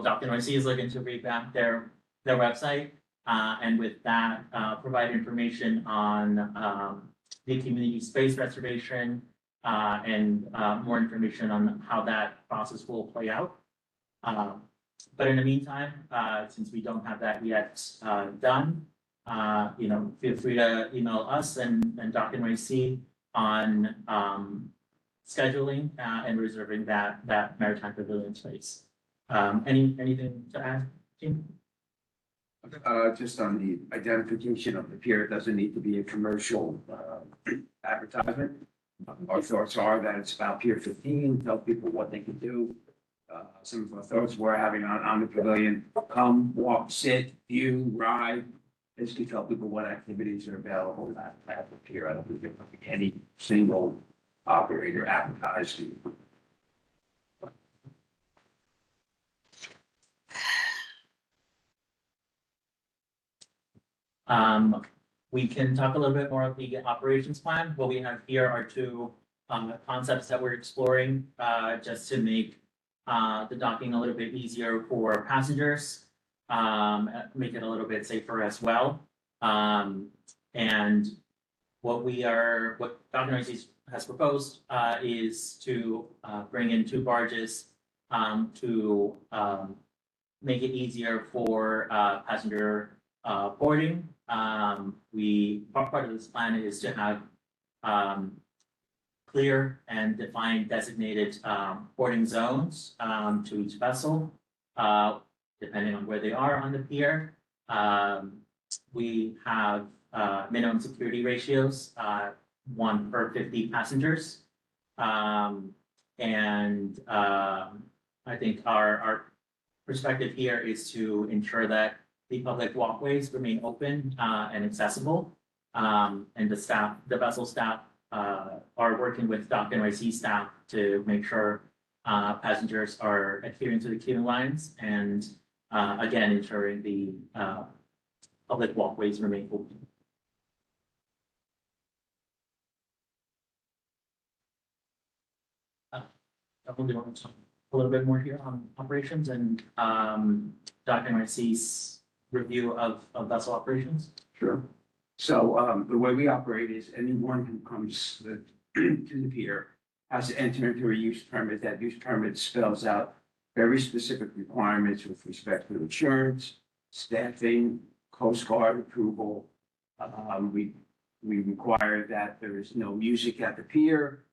Speaker 11: Dock and IC is looking to revamp their website. And with that, provide information on the community space reservation and more information on how that process will play out. But in the meantime, since we don't have that yet done, feel free to email us and Dock and IC on scheduling and reserving that Maritime Pavilion space. Anything to add, Gene?
Speaker 13: Just on the identification of the pier, it doesn't need to be a commercial advertisement. Our thoughts are that it's about Pier 15, tell people what they can do. Some of our thoughts we're having on the pavilion, come, walk, sit, view, ride. Basically tell people what activities are available at the pier. I don't think there'll be any single operator advertising.
Speaker 11: We can talk a little bit more of the operations plan. What we have here are two concepts that we're exploring just to make the docking a little bit easier for passengers, make it a little bit safer as well. And what Dr. Narcisse has proposed, is to, bring in 2 barges, to, make it easier for, passenger, boarding. Part of this plan is to have, clear and defined designated, boarding zones, to each vessel, depending on where they are on the pier. We have minimum security ratios, 1 per 50 passengers. I think our perspective here is to ensure that the public walkways remain open and accessible. And the vessel staff are working with Dock NYC staff to make sure passengers are adhering to the queuing lines and again, ensuring the public walkways remain open. Definitely want to talk a little bit more here on operations and Dr. NYC's review of vessel operations.
Speaker 13: Sure. So, the way we operate is anyone who comes to the pier has to enter into a use permit. That use permit spells out very specific requirements with respect to insurance, staffing, Coast Guard approval. We require that there is no music at the pier.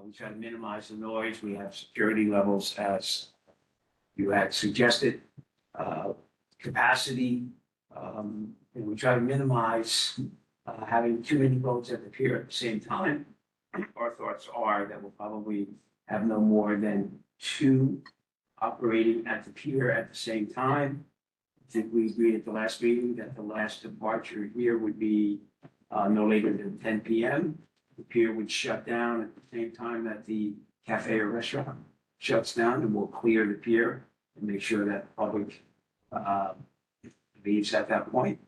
Speaker 13: We try to minimize the noise. We have security levels as you had suggested, capacity. And we try to minimize having too many boats at the pier at the same time. Our thoughts are that we'll probably have no more than 2 operating at the pier at the same time. I think we agreed at the last meeting that the last departure here would be no later than 10 p.m. The pier would shut down at the same time that the cafe or restaurant shuts down, and we'll clear the pier and make sure that the public leaves at that point.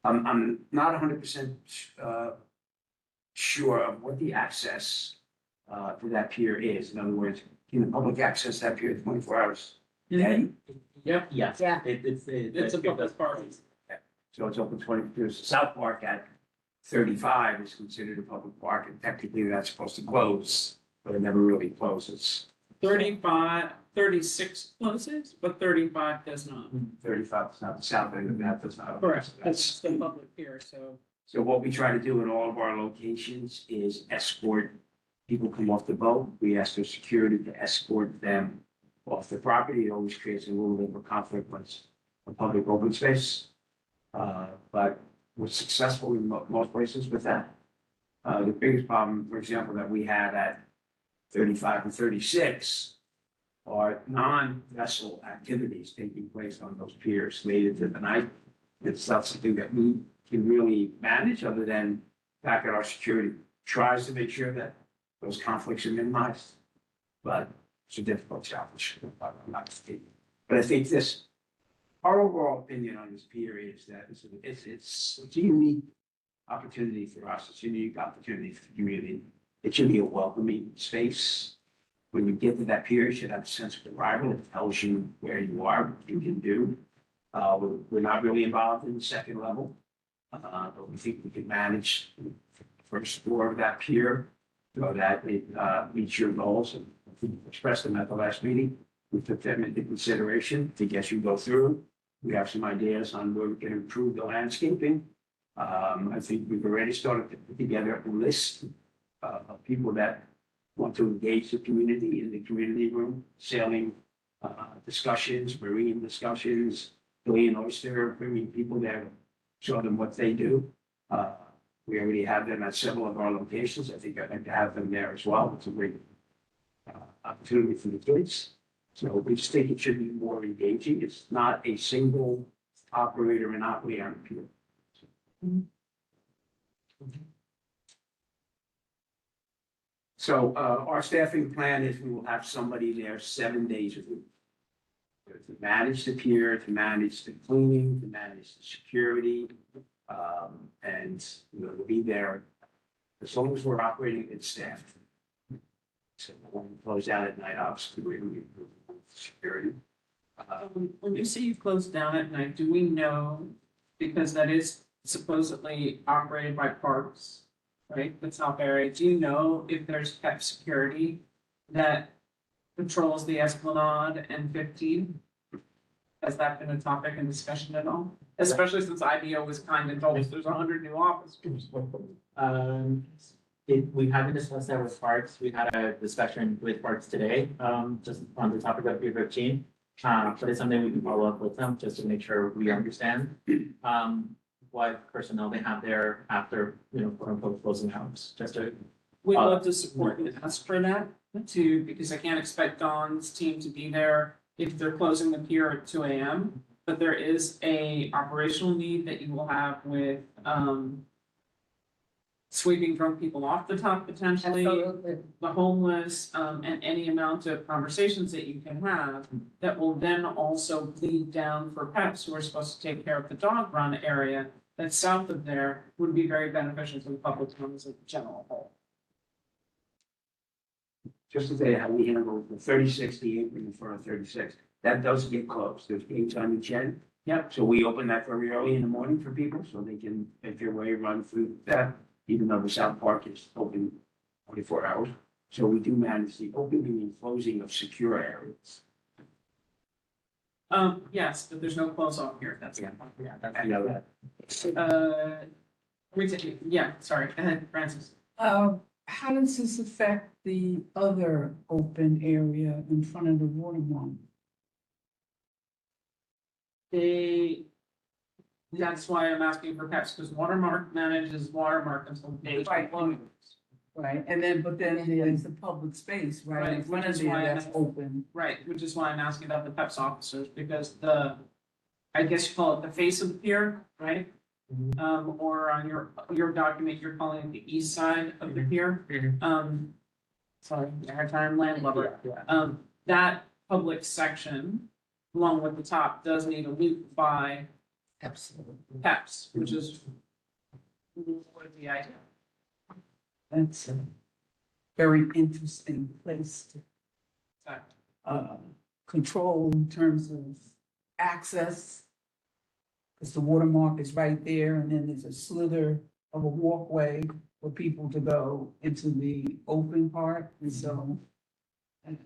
Speaker 13: I'm not 100% sure of what the access to that pier is. In other words, can the public access that pier 24 hours a day?
Speaker 2: Yep.
Speaker 11: Yes.
Speaker 3: Yeah.
Speaker 2: It's a public park.
Speaker 13: So it's open 24 hours. South Park at 35 is considered a public park, and technically that's supposed to close, but it never really closes.
Speaker 2: 36 closes, but 35 does not.
Speaker 13: 35 is not the south end of that, that's not.
Speaker 2: Correct, that's the public pier, so.
Speaker 13: So what we try to do in all of our locations is escort people come off the boat. We ask their security to escort them off the property. It always creates a little bit of a conflict when it's a public open space. But we're successful in most places with that. The biggest problem, for example, that we had at 35 and 36 are non-vessel activities taking place on those piers late into the night. It's not something that we can really manage, other than the fact that our security tries to make sure that those conflicts are minimized. But it's a difficult challenge. But I think our overall opinion on this pier is that it's a unique opportunity for us. It's a unique opportunity for the community. It should be a welcoming space. When you get to that pier, you should have a sense of arrival. It tells you where you are, what you can do. We're not really involved in the second level, but we think we can manage the first floor of that pier so that it meets your goals. And we expressed them at the last meeting. We took them into consideration. I think as you go through, we have some ideas on where we can improve the landscaping. I think we've already started to put together a list of people that want to engage the community in the community room, sailing discussions, marine discussions, Billy and Oyster, bringing people there, show them what they do. We already have them at several of our locations. I think I'd like to have them there as well. It's a great opportunity for the kids. So we just think it should be more engaging. It's not a single operator monopoly on the pier. So our staffing plan is we will have somebody there 7 days a week to manage the pier, to manage the cleaning, to manage the security, and to be there as long as we're operating it's staffed. So when we close down at night, obviously we improve security.
Speaker 2: When you say you close down at night, do we know, because that is supposedly operated by parks, right, the top area, do you know if there's pep security that patrols the Esplanade and 15? Has that been a topic in discussion at all? Especially since IBO was kind and told us there's 100 new officers.
Speaker 11: We haven't discussed that with Parks. We had a discussion with Parks today, just on the topic of Pier 15. But it's something we can follow up with them just to make sure we understand, what personnel they have there after, quote unquote, closing hours, just to.
Speaker 2: We'd love to support and ask for that too, because I can't expect Dawn's team to be there if they're closing the pier at 2 AM. But there is a operational need that you will have with, sweeping drunk people off the top potentially,
Speaker 3: Absolutely.
Speaker 2: the homeless, and any amount of conversations that you can have that will then also bleed down for peps who are supposed to take care of the dog run area that's south of there would be very beneficial to the public as a general whole.
Speaker 13: Just to say how we handle the 36, the apron in front of 36, that does get closed, there's gates on each end.
Speaker 2: Yep.
Speaker 13: So we open that very early in the morning for people, so they can, if they're way run through that, even though the South Park is open 24 hours. So we do manage the opening and closing of secure areas.
Speaker 2: Yes, but there's no close off here, that's.
Speaker 13: I know that.
Speaker 2: Sorry, go ahead, Francis.
Speaker 7: How does this affect the other open area in front of the watermark?
Speaker 2: That's why I'm asking for peps, because Watermark manages Watermark until day
Speaker 7: Right.
Speaker 2: 21.
Speaker 7: Right, and then, but then there's the public space, right, in
Speaker 2: Right,
Speaker 7: front
Speaker 2: which
Speaker 7: of
Speaker 2: is
Speaker 7: there
Speaker 2: why
Speaker 7: that's
Speaker 2: I-
Speaker 7: open.
Speaker 2: Right, which is why I'm asking about the peps officers, because I guess you call it the face of the pier, right? Or on your document, you're calling it the east side of the pier. Sorry, maritime landlubber. That public section, along with the top, does need a loop by
Speaker 7: Absolutely.
Speaker 2: peps, which is what is the idea?
Speaker 7: That's a very interesting place to control in terms of access. Because the watermark is right there, and then there's a slither of a walkway for people to go into the open part, and so. And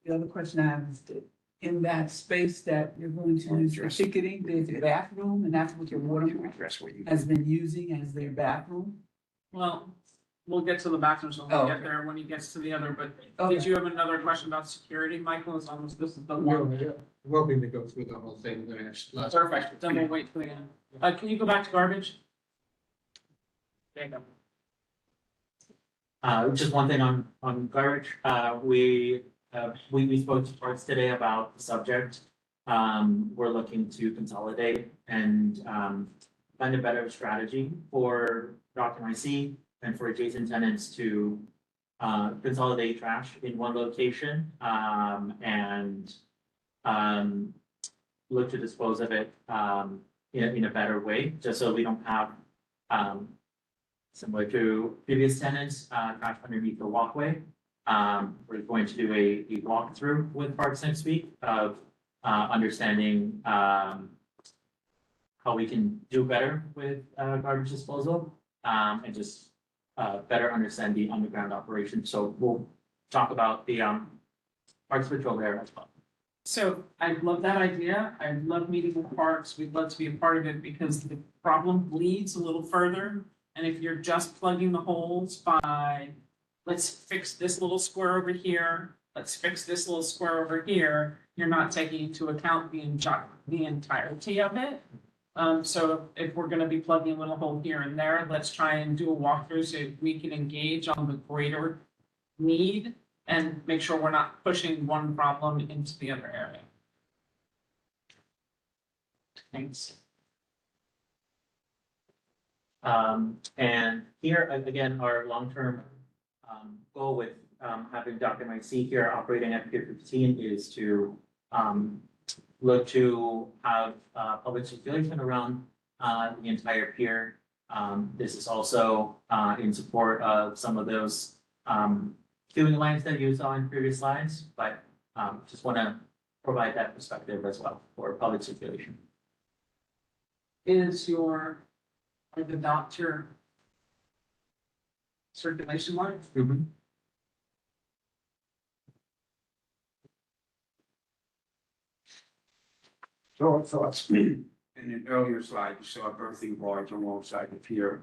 Speaker 7: the other question I have is that in that space that you're going to use for ticketing, there's a bathroom, and that's what your watermark has been using as their bathroom?
Speaker 2: Well, we'll get to the bathrooms when we
Speaker 7: Oh,
Speaker 2: get
Speaker 7: okay.
Speaker 2: there, when he gets to the other, but
Speaker 7: Okay.
Speaker 2: did you have another question about security, Michael? As long as this is the
Speaker 9: No,
Speaker 2: one.
Speaker 9: yeah, welcome to go through the whole thing last.
Speaker 2: Perfect, then we'll wait till the end. Can you go back to garbage? There you go.
Speaker 11: Just one thing on garbage, we spoke to Parks today about the subject. We're looking to consolidate and, find a better strategy for Dr. IC and for adjacent tenants to, consolidate trash in one location, and, look to dispose of it, in a better way, just so we don't have, similar to previous tenants, trash underneath the walkway. We're going to do a walkthrough with Parks next week of understanding how we can do better with garbage disposal, and just better understand the underground operation. So we'll talk about the Parks Patrol there as well.
Speaker 2: So I love that idea. I love meeting with Parks. We'd love to be a part of it because the problem bleeds a little further. And if you're just plugging the holes by, let's fix this little square over here, let's fix this little square over here, you're not taking into account the entirety of it. So if we're gonna be plugging a little hole here and there, let's try and do a walkthrough so we can engage on the greater need and make sure we're not pushing one problem into the other area. Thanks.
Speaker 11: And here, again, our long-term goal with having Dr. Mike C here operating at Pier 15 is to look to have public circulation around the entire pier. This is also in support of some of those queuing lines that you saw in previous slides, but just want to provide that perspective as well for public circulation.
Speaker 2: Are the doctor circulation line.
Speaker 13: So our thoughts, in an earlier slide, you saw a berthing barge alongside the pier.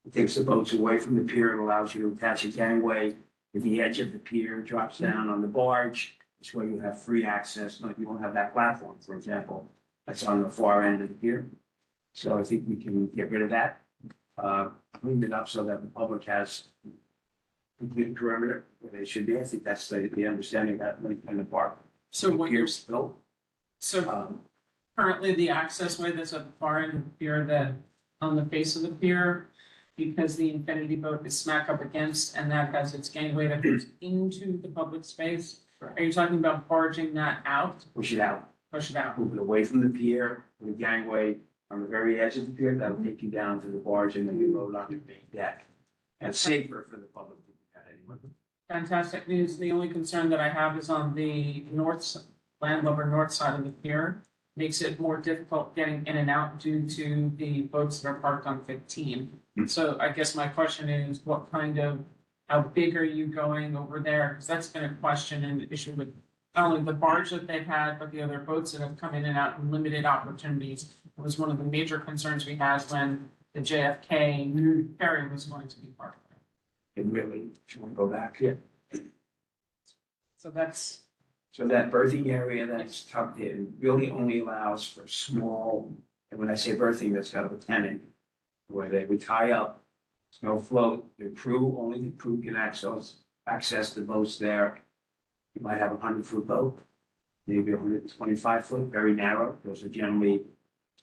Speaker 13: It takes the boats away from the pier and allows you to attach a gangway to the edge of the pier, drops down on the barge. This way you have free access, like you won't have that platform, for example, that's on the far end of the pier. So I think we can get rid of that, clean it up so that the public has complete perimeter where they should be. I think that's the understanding that in the park.
Speaker 2: So what you're,
Speaker 13: Piers built.
Speaker 2: so currently the access way that's at the far end of the pier that on the face of the pier, because the infinity boat is smack up against and that has its gangway that goes into the public space. Are you talking about barging that out?
Speaker 13: Push it out.
Speaker 2: Push it out?
Speaker 13: Move it away from the pier, the gangway on the very edge of the pier, that'll take you down to the barge and then you load on the main deck. And safer for the public to do that anyway.
Speaker 2: Fantastic news. The only concern that I have is on the landlubber north side of the pier. Makes it more difficult getting in and out due to the boats that are parked on 15. So I guess my question is, how big are you going over there? Because that's been a question and issue with not only the barge that they've had, but the other boats that have come in and out in limited opportunities. It was one of the major concerns we had when the JFK ferry was going to be parked there.
Speaker 13: It really, if you want to go back. Yeah.
Speaker 2: So that's,
Speaker 13: So that berthing area that's tucked in really only allows for small, and when I say berthing, that's kind of a tenant, where they would tie up, there's no float, only the crew can access the boats there. You might have 100-foot boat, maybe 125-foot, very narrow, those are generally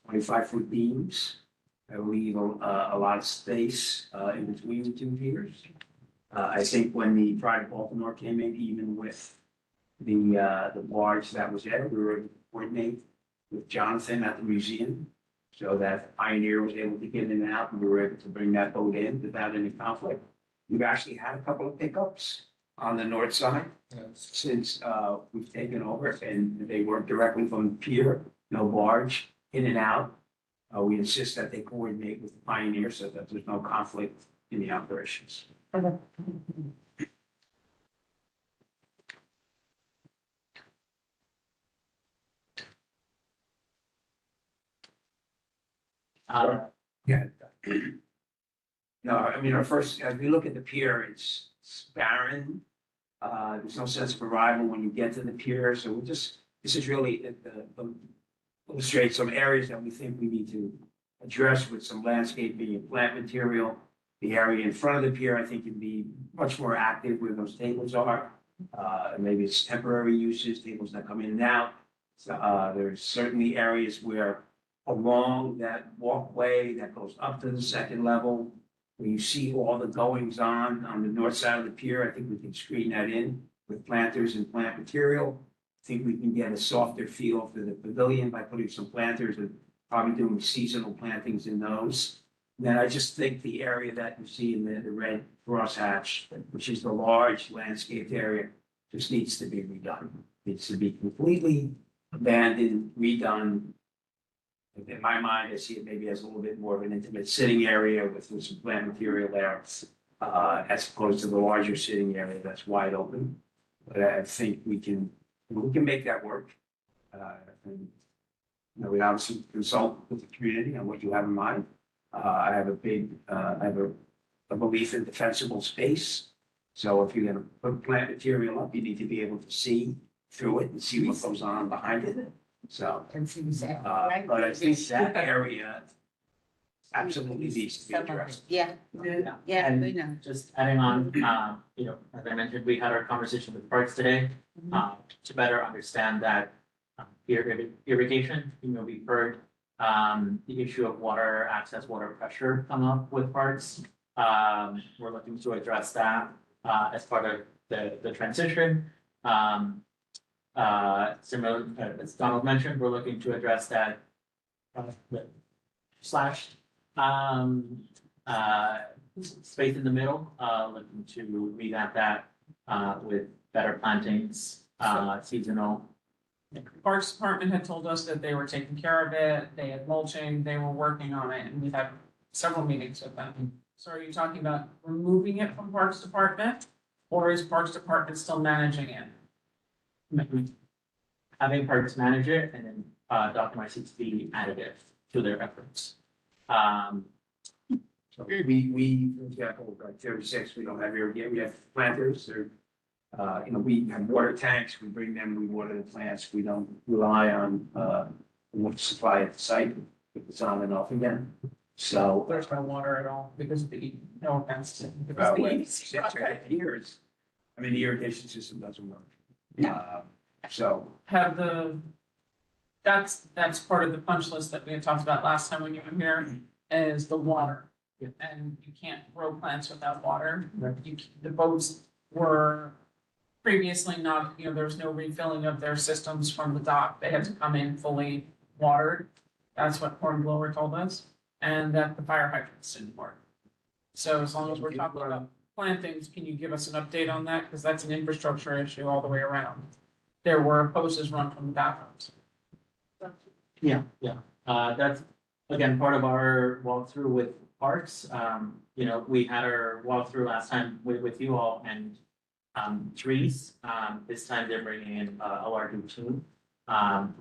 Speaker 13: 25-foot beams. That leave a lot of space in between the two piers. I think when the Pride of Baltimore came in, even with the barge that was there, we were able to coordinate with Jonathan at the museum so that Pioneer was able to get in and out and we were able to bring that boat in without any conflict. We've actually had a couple of pickups on the north side since we've taken over and they work directly from the pier, no barge, in and out. We insist that they coordinate with the Pioneer so that there's no conflict in the operations. Yeah. No, I mean, as we look at the pier, it's barren. There's no sense of arrival when you get to the pier, so this is really illustrate some areas that we think we need to address with some landscaping and plant material. The area in front of the pier, I think, can be much more active where those tables are. Maybe it's temporary uses, tables that come in and out. So, there's certainly areas where along that walkway that goes up to the second level, where you see all the goings on the north side of the pier, I think we can screen that in with planters and plant material. I think we can get a softer feel for the pavilion by putting some planters and probably doing seasonal plantings in those. And then I just think the area that you see in the red crosshatch, which is the large landscaped area, just needs to be redone. Needs to be completely abandoned, redone. In my mind, I see it maybe as a little bit more of an intimate sitting area with some plant material there, as opposed to the larger sitting area that's wide open. But I think we can make that work. And, we obviously consult with the community on what you have in mind. I have a belief in defensible space. So if you're gonna put plant material up, you need to be able to see through it and see what goes on behind it. So, but I think that area absolutely needs to be addressed.
Speaker 8: Yeah, yeah, we know.
Speaker 11: And just adding on, as I mentioned, we had our conversation with Parks today, to better understand that irrigation, we've heard the issue of water access, water pressure come up with Parks. We're looking to address that as part of the transition. Similar, as Donald mentioned, we're looking to address that space in the middle, looking to revamp that with better plantings, seasonal.
Speaker 2: Parks Department had told us that they were taking care of it, they had mulching, they were working on it, and we had several meetings with them. So are you talking about removing it from Parks Department? Or is Parks Department still managing it?
Speaker 11: Having Parks manage it and then, Dr. Marcy to be additive to their efforts.
Speaker 13: So we, for example, like 36, we don't have irrigation, we have planters, or, we have water tanks, we bring them, we water the plants, we don't rely on, water supply at the site, if it's on and off again. So,
Speaker 2: There's no water at all because of the, no offense to.
Speaker 13: about when years, I mean, the irrigation system doesn't work. So,
Speaker 2: Have that's part of the punch list that we had talked about last time when you were here, is the water. And you can't grow plants without water. The boats were previously not, there was no refilling of their systems from the dock. They had to come in fully watered. That's what Hornblower told us, and that the fire hydrants didn't work. So as long as we're talking about plantings, can you give us an update on that? Because that's an infrastructure issue all the way around. There were hoses run from the bathrooms.
Speaker 11: Yeah, that's, again, part of our walkthrough with parks. We had our walkthrough last time with you all and, trees. This time they're bringing in a larger team.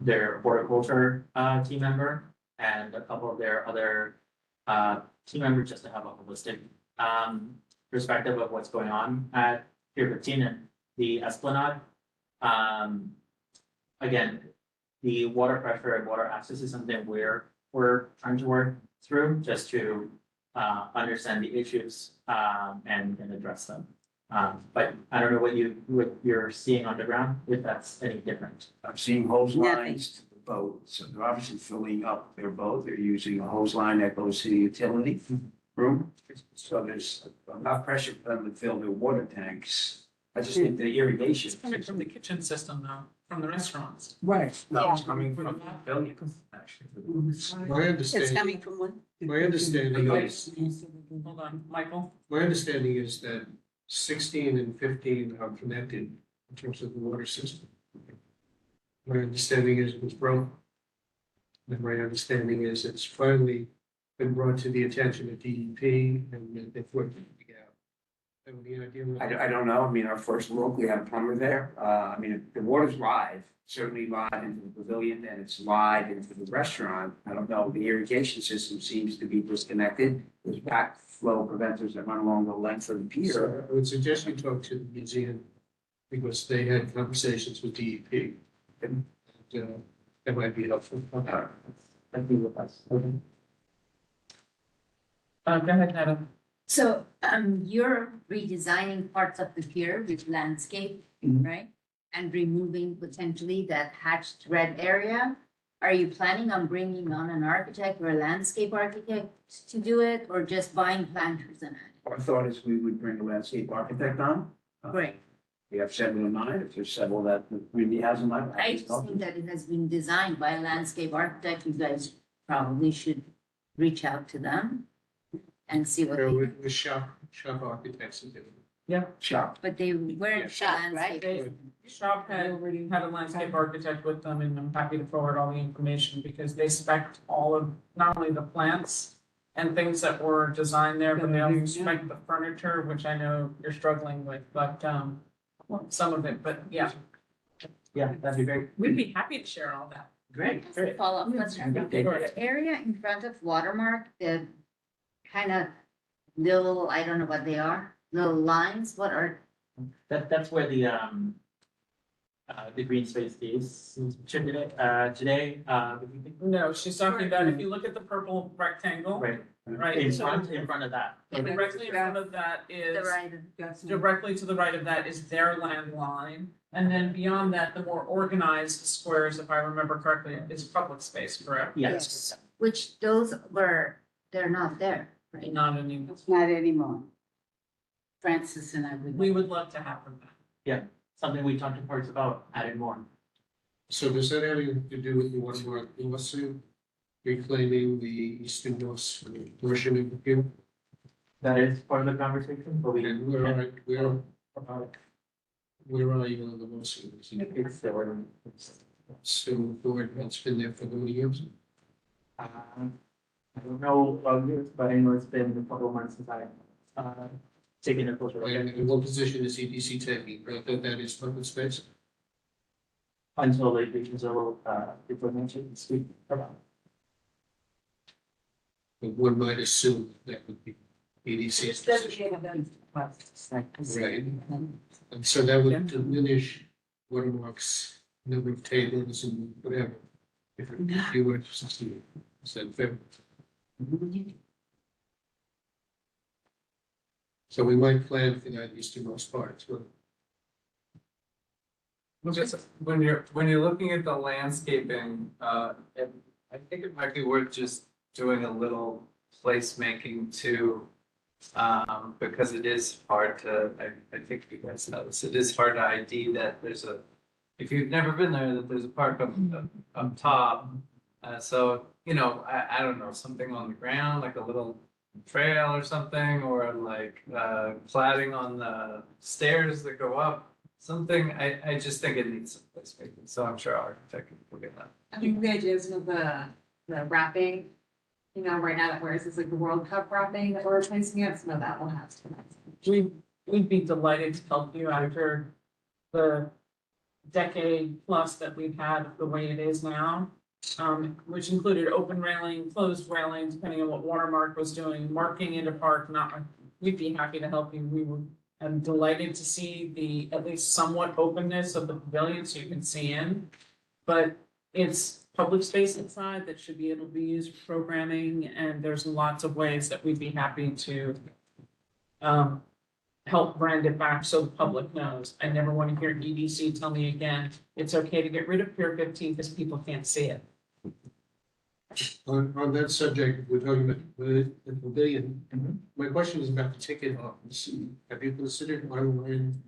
Speaker 11: Their horticulture, team member and a couple of their other, team members just to have a holistic, perspective of what's going on at Pier 15 and the Esplanade. Again, the water pressure and water access is something we're trying to work through just to understand the issues and address them. But I don't know what you're seeing on the ground, if that's any different.
Speaker 13: I'm seeing hose lines to the boat, so they're obviously filling up their boat, they're using a hose line that goes to the utility room. So there's enough pressure for them to fill their water tanks. I just think the irrigation.
Speaker 2: It's coming from the kitchen system though, from the restaurants.
Speaker 7: Right.
Speaker 13: No, it's coming from the pavilion, actually.
Speaker 9: My understanding,
Speaker 8: coming from one.
Speaker 9: my understanding is,
Speaker 2: Hold on, Michael.
Speaker 9: my understanding is that 16 and 15 are connected in terms of the water system. My understanding is it was broken. And my understanding is it's finally been brought to the attention of DEP and that they've worked it out. Have any idea? what-
Speaker 13: I don't know, I mean, our first look, we had a plumber there, I mean, the water's live, certainly live into the pavilion, and it's live into the restaurant. I don't know, the irrigation system seems to be disconnected, there's backflow preventers that run along the length of the pier.
Speaker 9: So I would suggest you talk to the museum because they had conversations with DEP. And that might be helpful.
Speaker 11: That'd be with us. Okay.
Speaker 2: Go ahead, Netta.
Speaker 8: So, you're redesigning parts of the pier with landscape, right? And removing potentially that hatched red area. Are you planning on bringing on an architect or a landscape architect to do it, or just buying planters and?
Speaker 13: Our thought is we would bring a landscape architect on.
Speaker 8: Great.
Speaker 13: We have several in mind, if there's several that really hasn't.
Speaker 8: I just think that it has been designed by a landscape architect. You guys probably should reach out to them and see what
Speaker 9: There
Speaker 8: they,
Speaker 9: were shop architects and different.
Speaker 13: Shop.
Speaker 8: but they weren't shop, right?
Speaker 2: They, Shop had a landscape architect with them, and I'm happy to forward all the information because they spec'd all of, not only the plants and things that were designed there, but they also spec'd the furniture, which I know you're struggling with, but, some of it, but yeah,
Speaker 11: Yeah, that'd be great.
Speaker 2: we'd be happy to share all that.
Speaker 11: Great, great.
Speaker 8: Follow-up question. The area in front of Watermark, the kind of little, I don't know what they are, little lines, what are,
Speaker 11: That's where the green space is today,
Speaker 2: No, she's talking about, if you look at the purple rectangle,
Speaker 11: right,
Speaker 2: right?
Speaker 11: in
Speaker 2: so
Speaker 11: front of that.
Speaker 2: Directly in front of that
Speaker 8: the
Speaker 2: is,
Speaker 8: right,
Speaker 2: directly to the right of that is their land line. And then beyond that, the more organized squares, if I remember correctly, is public space, correct?
Speaker 11: Yes.
Speaker 8: which those were, they're not there, right?
Speaker 2: Not anymore.
Speaker 5: Not anymore. Francis and I would.
Speaker 2: We would love to have them back.
Speaker 11: Something we talked to parts about, adding more.
Speaker 9: So does that have anything to do with the Watermark lawsuit reclaiming the eastern north portion of the pier?
Speaker 11: That is part of the conversation, but we.
Speaker 9: And where are you on the lawsuit? Is it
Speaker 11: It's there.
Speaker 9: still forward? It's been there for many years.
Speaker 11: I don't know, but I know it's been a couple of months since I, taken a closer look at it.
Speaker 9: And what position is EDC taking, right, that is public space?
Speaker 11: Until lately, until, people mentioned speak about.
Speaker 9: But one might assume that would be EDC's position. Right, and so that would diminish Watermark's number of tables and whatever. If you were to succeed, is that fair? So we might plan for that easternmost part, but
Speaker 1: Just when you're looking at the landscaping, I think it might be worth just doing a little placemaking too. Because it is hard to, I think you guys know this, it is hard to ID that there's a, if you've never been there, that there's a park up top. So, you know, I don't know, something on the ground, like a little trail or something, or like, cladding on the stairs that go up. Something, I just think it needs some placemaking, so I'm sure our architect will get that.
Speaker 10: I think the idea is with the wrapping, you know, right now that wears is like the World Cup wrapping that we're replacing it, some of that will have to.
Speaker 2: We'd be delighted to help you after the decade plus that we've had the way it is now. Which included open railing, closed railing, depending on what Watermark was doing, marking into park, we'd be happy to help you. We would, I'm delighted to see the, at least somewhat openness of the pavilion so you can see in. But it's public space inside that should be able to be used for programming, and there's lots of ways that we'd be happy to help brand it back so the public knows. I never want to hear EDC tell me again, it's okay to get rid of Pier 15 because people can't see it.
Speaker 9: on that subject, we're talking about the pavilion. My question is about the ticket office. Have you considered online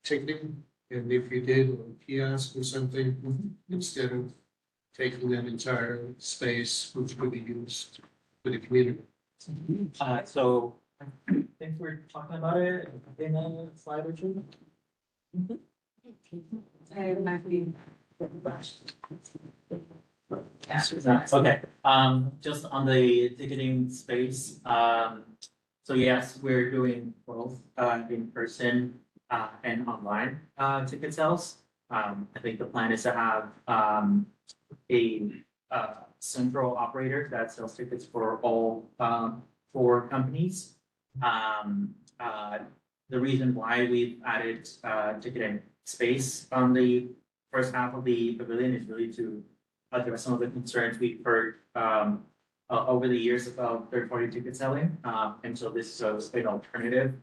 Speaker 9: ticketing? And if you did, or a kiosk or something, instead of taking that entire space, which could be used for the community?
Speaker 11: So I think we're talking about it in a slide or two. Okay, just on the ticketing space, so yes, we're doing both, in person, and online, ticket sales. I think the plan is to have, a central operator that sells tickets for all, four companies. The reason why we've added, ticketing space on the first half of the pavilion is really to address some of the concerns we've heard over the years about third-party ticket selling. And so this is an alternative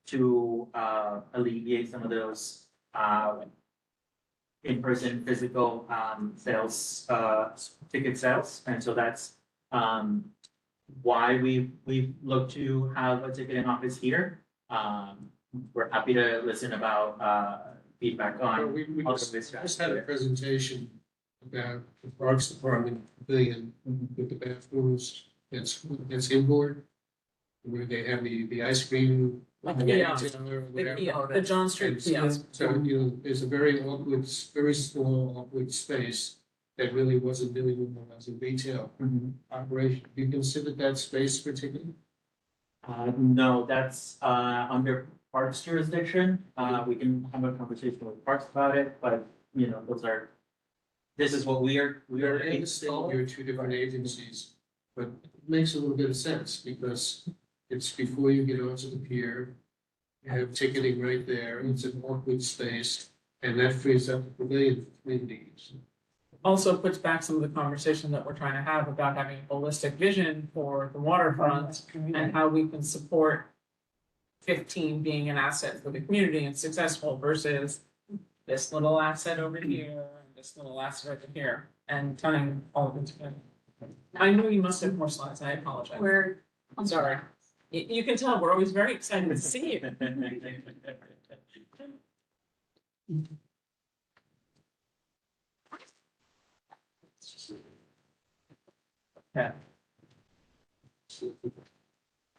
Speaker 11: to alleviate some of those in-person physical sales, ticket sales. And so that's why we look to have a ticketing office here. We're happy to listen about feedback on.
Speaker 9: We
Speaker 11: other
Speaker 9: just
Speaker 11: ways
Speaker 9: had a presentation about the Parks Department pavilion with the bathrooms, that's inboard. Where they have the ice cream.
Speaker 2: The John Street kiosk.
Speaker 9: So, you know, there's a very awkward, very small awkward space that really wasn't doing well as a retail operation. Do you consider that space for ticketing?
Speaker 11: No, that's under Parks jurisdiction. We can have a conversation with Parks about it, but you know, this is what we are.
Speaker 9: I understand you're two different agencies, but it makes a little bit of sense because it's before you get onto the pier. You have ticketing right there, it's an awkward space, and that frees up the pavilion for community use.
Speaker 2: Also puts back some of the conversation that we're trying to have about having a holistic vision for the waterfront and how we can support 15 being an asset for the community and successful versus this little asset over here, and this little asset over here, and tying all of it together. I know you must have more slides, I apologize. I'm sorry. You can tell, we're always very excited to see you.
Speaker 11: Yeah.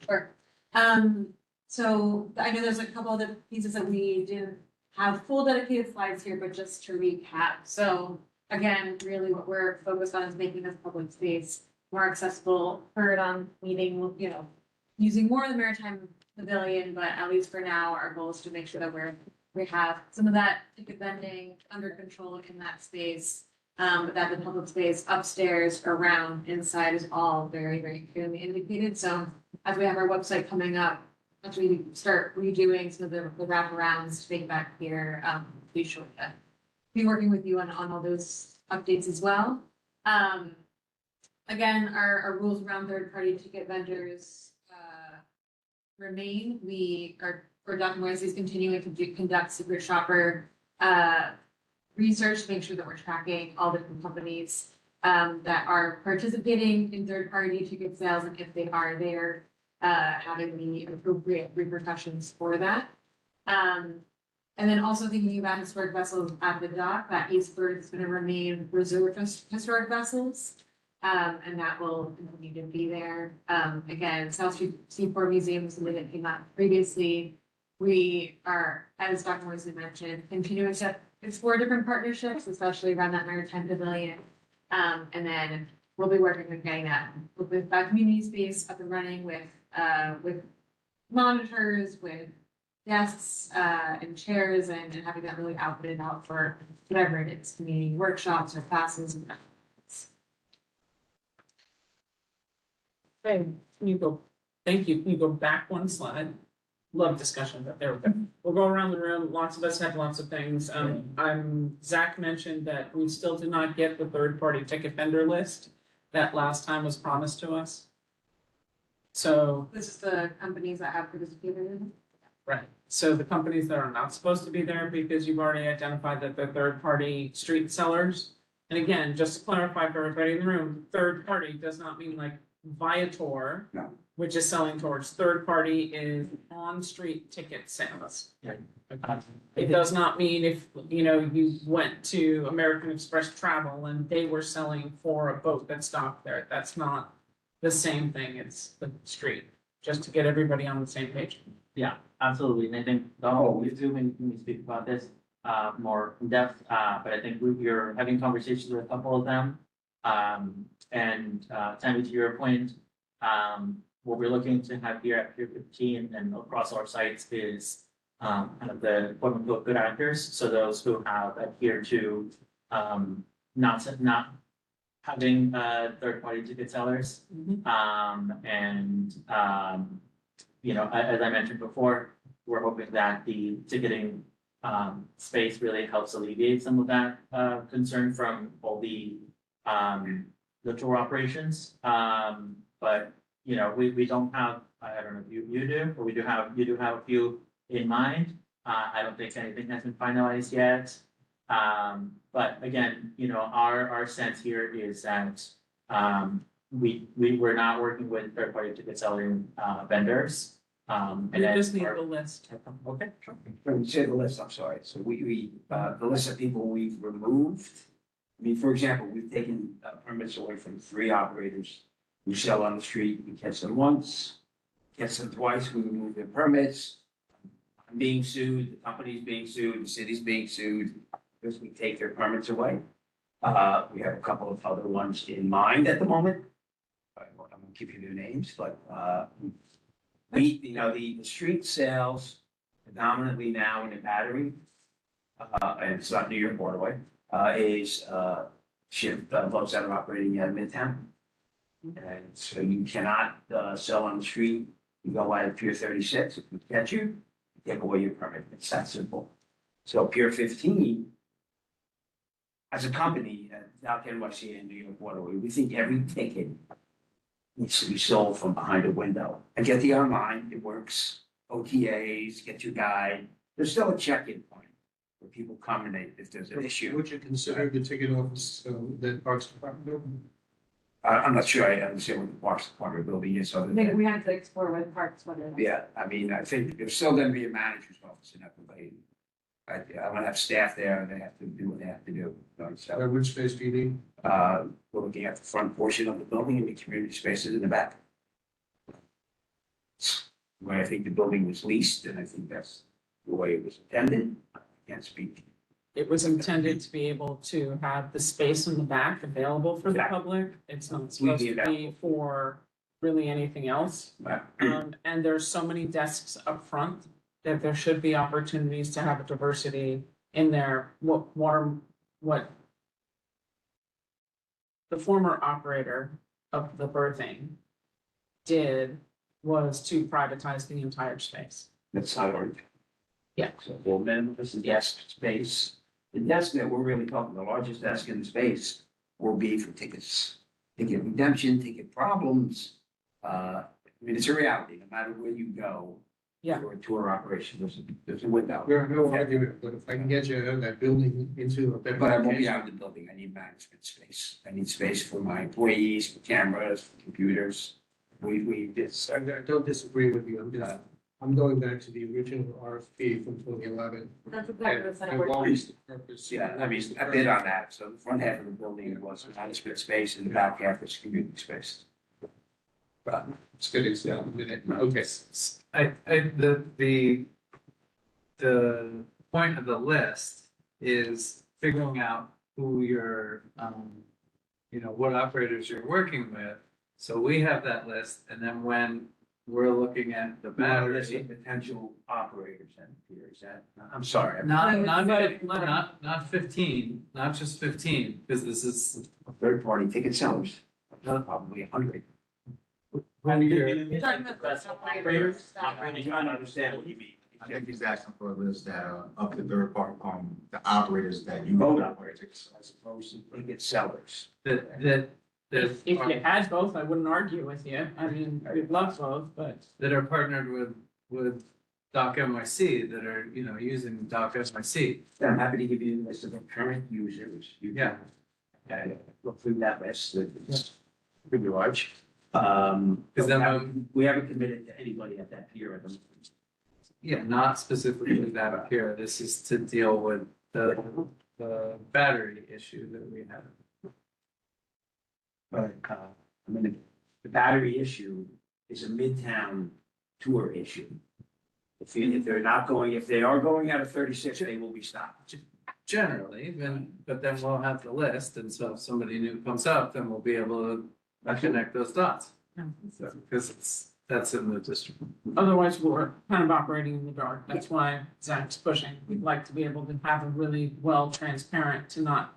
Speaker 10: Sure. So I know there's a couple other pieces that we didn't have full dedicated slides here, but just to recap, so again, really what we're focused on is making this public space more accessible, heard on meeting, you know, using more of the Maritime Pavilion, but at least for now, our goal is to make sure that we have some of that ticket vending under control in that space. But that the public space upstairs, around, inside is all very, very clearly indicated. So as we have our website coming up, as we start redoing some of the wraparounds to make back here, be sure to be working with you on all those updates as well. Again, our rules around third-party ticket vendors, remain. Dr. Moise is continuing to conduct secret shopper, research to make sure that we're tracking all the companies, that are participating in third-party ticket sales, and if they are there, having the appropriate repercussions for that. And then also thinking about historic vessels at the dock, that East Bird is gonna remain reserved historic vessels. And that will continue to be there. Again, South Street Seaport Museum is something that came out previously. We are, as Dr. Moise mentioned, continuing to explore different partnerships, especially around that Maritime Pavilion. And then we'll be working on getting that with that community space up and running with monitors, with desks, and chairs, and having that really outfitted out for whatever it is, community workshops or classes and that.
Speaker 2: Okay, thank you, can you go back one slide? Love discussion, but there we go. We'll go around the room, lots of us have lots of things. Zach mentioned that we still did not get the third-party ticket vendor list that last time was promised to us. So,
Speaker 10: This is the companies that have participated in it.
Speaker 2: right, so the companies that are not supposed to be there because you've already identified that they're third-party street sellers. And again, just to clarify for everybody in the room, third party does not mean like Viator.
Speaker 13: No.
Speaker 2: Which is selling towards third party is on-street ticket sales.
Speaker 11: Yeah.
Speaker 2: It does not mean if, you know, you went to American Express Travel and they were selling for a boat that's docked there. That's not the same thing. It's the street, just to get everybody on the same page.
Speaker 11: Yeah, absolutely, and I think we do when we speak about this more in depth, but I think we're having conversations with a couple of them. And Tammy, to your point, what we're looking to have here at Pier 15 and across our sites is kind of the quote unquote good actors. So those who have adhered to not having third party ticket sellers. You know, as I mentioned before, we're hoping that the ticketing space really helps alleviate some of that concern from all the tour operations. But you know, we don't have, I don't know if you do, but you do have a few in mind. I don't think anything has been finalized yet. But again, you know, our sense here is that we're not working with third party ticket selling vendors. And
Speaker 2: We
Speaker 11: then
Speaker 2: just need
Speaker 11: our-
Speaker 2: the list.
Speaker 11: Okay, sure.
Speaker 13: When you say the list, I'm sorry, so the list of people we've removed. I mean, for example, we've taken permits away from 3 operators who sell on the street. We catch them once, catch them twice, we remove their permits. I'm being sued, the company's being sued, the city's being sued, because we take their permits away. We have a couple of other ones in mind at the moment. I won't give you their names, but you know, the street sales predominantly now in the Battery, and it's not New York Waterway, is boats that are operating out of Midtown. And so you cannot sell on the street. You go out of Pier 36, if we catch you, take away your permit. It's that simple. So Pier 15, as a company, Dock NYC and New York Waterway, we think every ticket needs to be sold from behind a window. And get the online, it works. OTAs, get your guide. There's still a check-in point where people come and if there's an issue.
Speaker 9: Would you consider the ticket office, that Parks Department?
Speaker 13: I'm not sure I understand what the Parks Department building is, other
Speaker 10: I think
Speaker 13: than,
Speaker 10: we have to explore with parks whether.
Speaker 13: yeah, I mean, I think there's still gonna be a manager's office in that pavilion. I'm gonna have staff there, and they have to do what they have to do. So,
Speaker 9: Which space do you need?
Speaker 13: we're looking at the front portion of the building and the community spaces in the back. Where I think the building was leased, and I think that's the way it was intended. I can't speak.
Speaker 2: it was intended to be able to have the space in the back available for the
Speaker 13: Exactly.
Speaker 2: public. It's not
Speaker 13: We
Speaker 2: supposed
Speaker 13: need
Speaker 2: to be for really anything else.
Speaker 13: Right.
Speaker 2: And there's so many desks up front that there should be opportunities to have a diversity in there. What the former operator of the birthing did was to privatize the entire space.
Speaker 13: That's not our.
Speaker 2: Yeah.
Speaker 13: So, well, then, this is desk space. The desk that we're really talking, the largest desk in the space will be for tickets, ticket redemption, ticket problems. I mean, it's a reality, no matter where you go.
Speaker 2: Yeah.
Speaker 13: For a tour operation, there's a window.
Speaker 9: There are no argument, but if I can get you out of that building into a better
Speaker 13: But I won't be
Speaker 9: location.
Speaker 13: out of the building. I need management space. I need space for my employees, for cameras, for computers. It's,
Speaker 9: I don't disagree with you, I'm going back to the original RFP from 2011.
Speaker 10: That's exactly the
Speaker 9: And
Speaker 10: same.
Speaker 9: I lost the purpose.
Speaker 13: yeah, I mean, I bid on that. So the front half of the building was management space and the back half was community space.
Speaker 9: But it's good example, okay.
Speaker 1: The point of the list is figuring out who you're, what operators you're working with. So we have that list, and then when we're looking at the
Speaker 13: List
Speaker 1: battery.
Speaker 13: of potential operators and peers that, I'm sorry.
Speaker 1: Not 15, not just 15, because this is.
Speaker 13: Third party ticket sellers, probably 100.
Speaker 11: Operators,
Speaker 13: I'm trying to understand what you mean.
Speaker 14: I think he's asking for a list that of the third part, the operators that you.
Speaker 13: Boat operators as opposed to ticket sellers.
Speaker 1: That
Speaker 2: If you had both, I wouldn't argue with you. I mean, we'd love both, but
Speaker 1: that are partnered with Doc NYC, that are, using Doc NYC.
Speaker 13: I'm happy to give you a list of the current users. You can, look through that list, it's pretty large.
Speaker 1: Because then
Speaker 13: we haven't committed to anybody at that pier at the moment.
Speaker 1: Yeah, not specifically that up here. This is to deal with the battery issue that we have.
Speaker 13: But, I mean, the battery issue is a midtown tour issue. If they are going out of 36, they will be stopped.
Speaker 1: Generally, but then we'll have the list, and so if somebody new comes up, then we'll be able to connect those dots. So, because that's in the district.
Speaker 2: otherwise we're kind of operating in the dark. That's why Zach's pushing. We'd like to be able to have a really well transparent to not.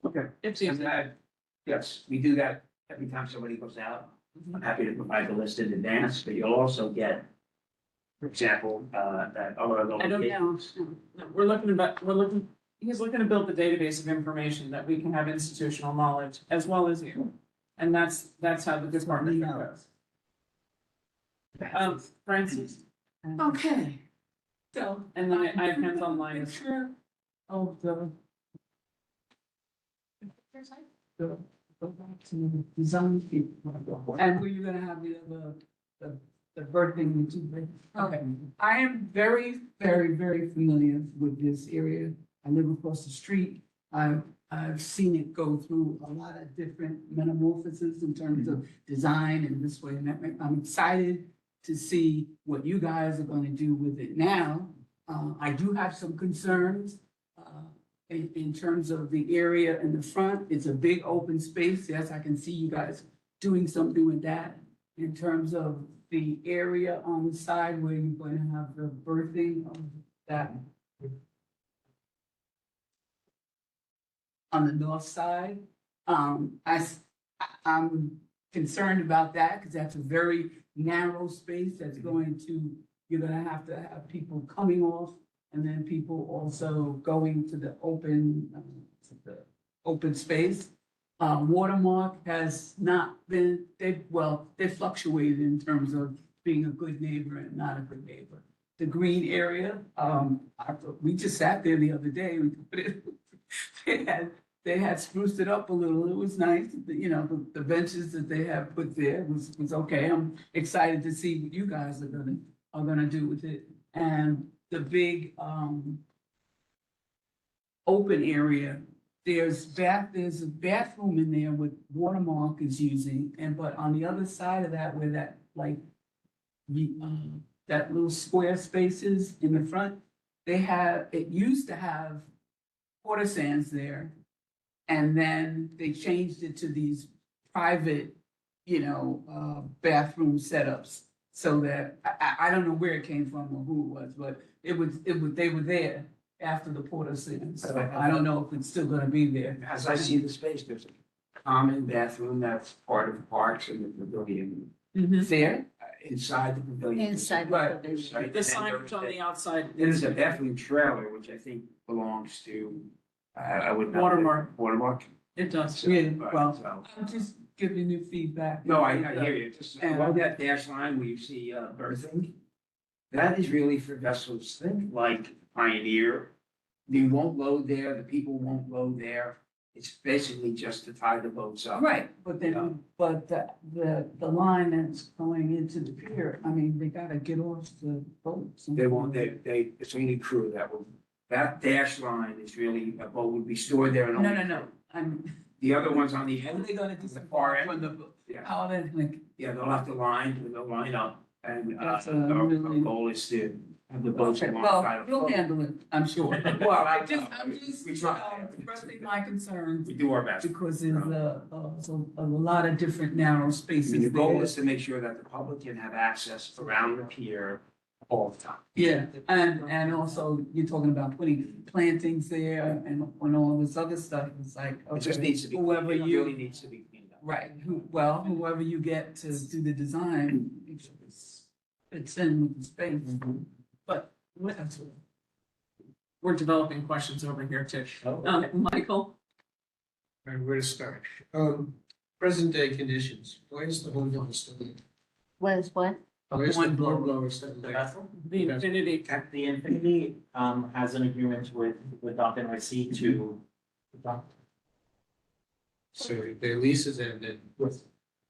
Speaker 13: Okay.
Speaker 2: It's
Speaker 13: And that, yes, we do that every time somebody goes out. I'm happy to provide the list in advance, but you'll also get, for example, that other
Speaker 2: I don't know.
Speaker 13: locations.
Speaker 2: No, he's looking to build the database of information that we can have institutional knowledge as well as you. And that's how the department goes. Francis.
Speaker 7: Okay. So.
Speaker 2: And then I have hands on line.
Speaker 7: Picture of the. Go back to the zone. And where you're gonna have the birthing and two. Okay, I am very, very, very familiar with this area. I live across the street. I've seen it go through a lot of different metamorphoses in terms of design and this way and that. I'm excited to see what you guys are gonna do with it now. I do have some concerns, in terms of the area in the front. It's a big open space. Yes, I can see you guys doing something with that. In terms of the area on the side where you're going to have the birthing of that. On the north side, I'm concerned about that because that's a very narrow space that's going to, you're gonna have to have people coming off and then people also going to the open space. Watermark has not been, they fluctuated in terms of being a good neighbor and not a good neighbor. The green area, we just sat there the other day, they had spruced it up a little, it was nice, the benches that they have put there was okay. I'm excited to see what you guys are gonna do with it. And the big, open area, there's a bathroom in there with Watermark is using, but on the other side of that, where that, that little square space is in the front, it used to have porta sands there. And then they changed it to these private, bathroom setups. So that, I don't know where it came from or who it was, but they were there after the porta sands. So I don't know if it's still gonna be there.
Speaker 13: As I see the space, there's a common bathroom that's part of parks and the pavilion,
Speaker 7: There?
Speaker 13: inside the pavilion.
Speaker 8: Inside.
Speaker 7: Right.
Speaker 13: Right,
Speaker 2: The
Speaker 13: and
Speaker 2: signage on the outside.
Speaker 13: There's a bathroom trailer, which I think belongs to, I would not.
Speaker 2: Watermark.
Speaker 13: Watermark.
Speaker 2: It does.
Speaker 7: Yeah,
Speaker 13: Right,
Speaker 7: well,
Speaker 13: so-
Speaker 7: I'm just giving you feedback.
Speaker 13: No, I hear you, just
Speaker 7: And-
Speaker 13: along that dash line where you see berthing. That is really for vessels, think like Pioneer. You won't load there, the people won't load there. It's basically just to tie the boats up.
Speaker 7: Right, but then, but the line that's going into the pier, I mean, they gotta get off the boats.
Speaker 13: They won't, it's only crew that will, that dash line is really, a boat would be stored there and.
Speaker 7: No,
Speaker 13: The other ones on the
Speaker 7: What are
Speaker 13: end,
Speaker 7: they gonna do?
Speaker 13: The far end?
Speaker 7: From the,
Speaker 13: Yeah.
Speaker 7: how are they, like,
Speaker 13: yeah, they'll have to they'll line up and,
Speaker 7: That's a
Speaker 13: our
Speaker 7: really-
Speaker 13: goal is to have the boats
Speaker 7: okay,
Speaker 13: alongside.
Speaker 7: well, you'll handle it, I'm sure.
Speaker 13: Well,
Speaker 7: I'm just
Speaker 13: we try.
Speaker 7: expressing my concerns
Speaker 13: We do our best.
Speaker 7: because there's a lot of different narrow
Speaker 13: I
Speaker 7: spaces
Speaker 13: mean, the goal
Speaker 7: there.
Speaker 13: is to make sure that the public can have access around the pier all the time.
Speaker 7: Yeah, and also you're talking about putting plantings there and all this other stuff, it's like,
Speaker 13: It just
Speaker 7: okay,
Speaker 13: needs to be,
Speaker 7: whoever
Speaker 13: it really
Speaker 7: you,
Speaker 13: needs to be cleaned up.
Speaker 7: right, whoever you get to do the design, make sure it's in with the space. But that's what.
Speaker 2: We're developing questions over here too. Michael?
Speaker 9: And where to start? Present day conditions, why is the horn blower still there?
Speaker 8: Was what?
Speaker 9: Why is the
Speaker 7: Horn blower.
Speaker 9: horn blower still
Speaker 11: The
Speaker 9: there?
Speaker 11: vessel?
Speaker 2: The Infinity.
Speaker 11: The Infinity, has an agreement with Dock NYC to.
Speaker 9: So their lease is ended,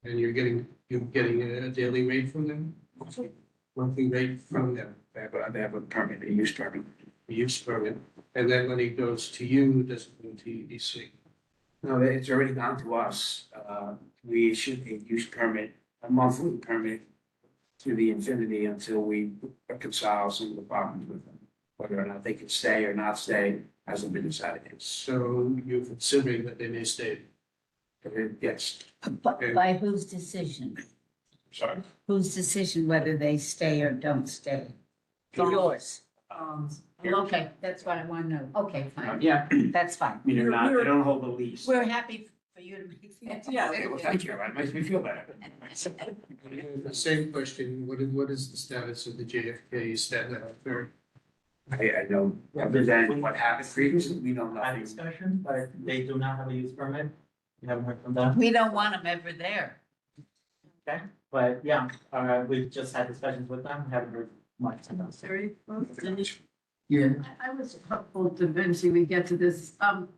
Speaker 9: and you're getting a daily rate from them? Monthly rate from them,
Speaker 13: They have a permit, a use permit.
Speaker 9: a use permit, and that money goes to you, doesn't go to EDC.
Speaker 13: No, it's already gone to us. We issued a use permit, a monthly permit to the Infinity until we reconcile some of the problems with them. Whether or not they can stay or not stay hasn't been decided yet.
Speaker 9: So you're considering that they may stay.
Speaker 13: Yes,
Speaker 8: By whose decision?
Speaker 13: sorry.
Speaker 8: Whose decision whether they stay or don't stay? Yours. Okay, that's what I want to know. Okay, fine.
Speaker 2: Yeah.
Speaker 8: That's fine.
Speaker 13: I mean, they're not, they don't hold the lease.
Speaker 8: We're happy for you to make that.
Speaker 2: Yeah.
Speaker 13: Hey, well, thank you, that makes me feel better.
Speaker 9: The same question, what is the status of the JFK Staten Island Ferry?
Speaker 13: I know, other than what happened previously, we know
Speaker 11: Had
Speaker 13: nothing.
Speaker 11: discussion, but they do not have a use permit. We haven't heard from them.
Speaker 8: We don't want them ever there.
Speaker 11: Okay, but yeah, we've just had discussions with them, haven't heard much from them.
Speaker 5: Very close.
Speaker 7: Yeah.
Speaker 5: I was hopeful to eventually we get to this, I'm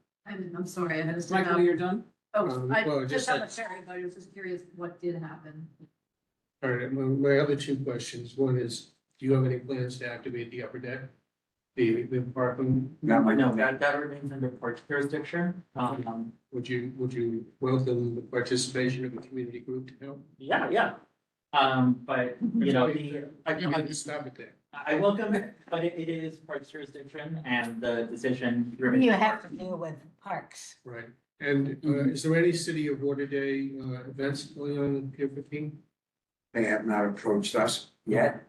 Speaker 5: sorry, I had to step
Speaker 2: Michael,
Speaker 5: out.
Speaker 2: you're done?
Speaker 5: Oh,
Speaker 9: well,
Speaker 5: I
Speaker 9: just
Speaker 5: just on the
Speaker 9: that-
Speaker 5: ferry, but I was just curious what did happen.
Speaker 9: All right, my other two questions, one is, do you have any plans to activate the upper deck? The parking,
Speaker 13: Not my,
Speaker 11: No, that remains under port jurisdiction.
Speaker 9: would you welcome the participation of a community group to help?
Speaker 11: Yeah. But, you know,
Speaker 9: You have to stop it there.
Speaker 11: I welcome it, but it is port jurisdiction and the decision. remains
Speaker 8: You
Speaker 11: with
Speaker 8: have
Speaker 11: Parks.
Speaker 8: to deal with parks.
Speaker 9: Right, and is there any City of Water Day events going on in Pier 15?
Speaker 13: they have not approached us yet,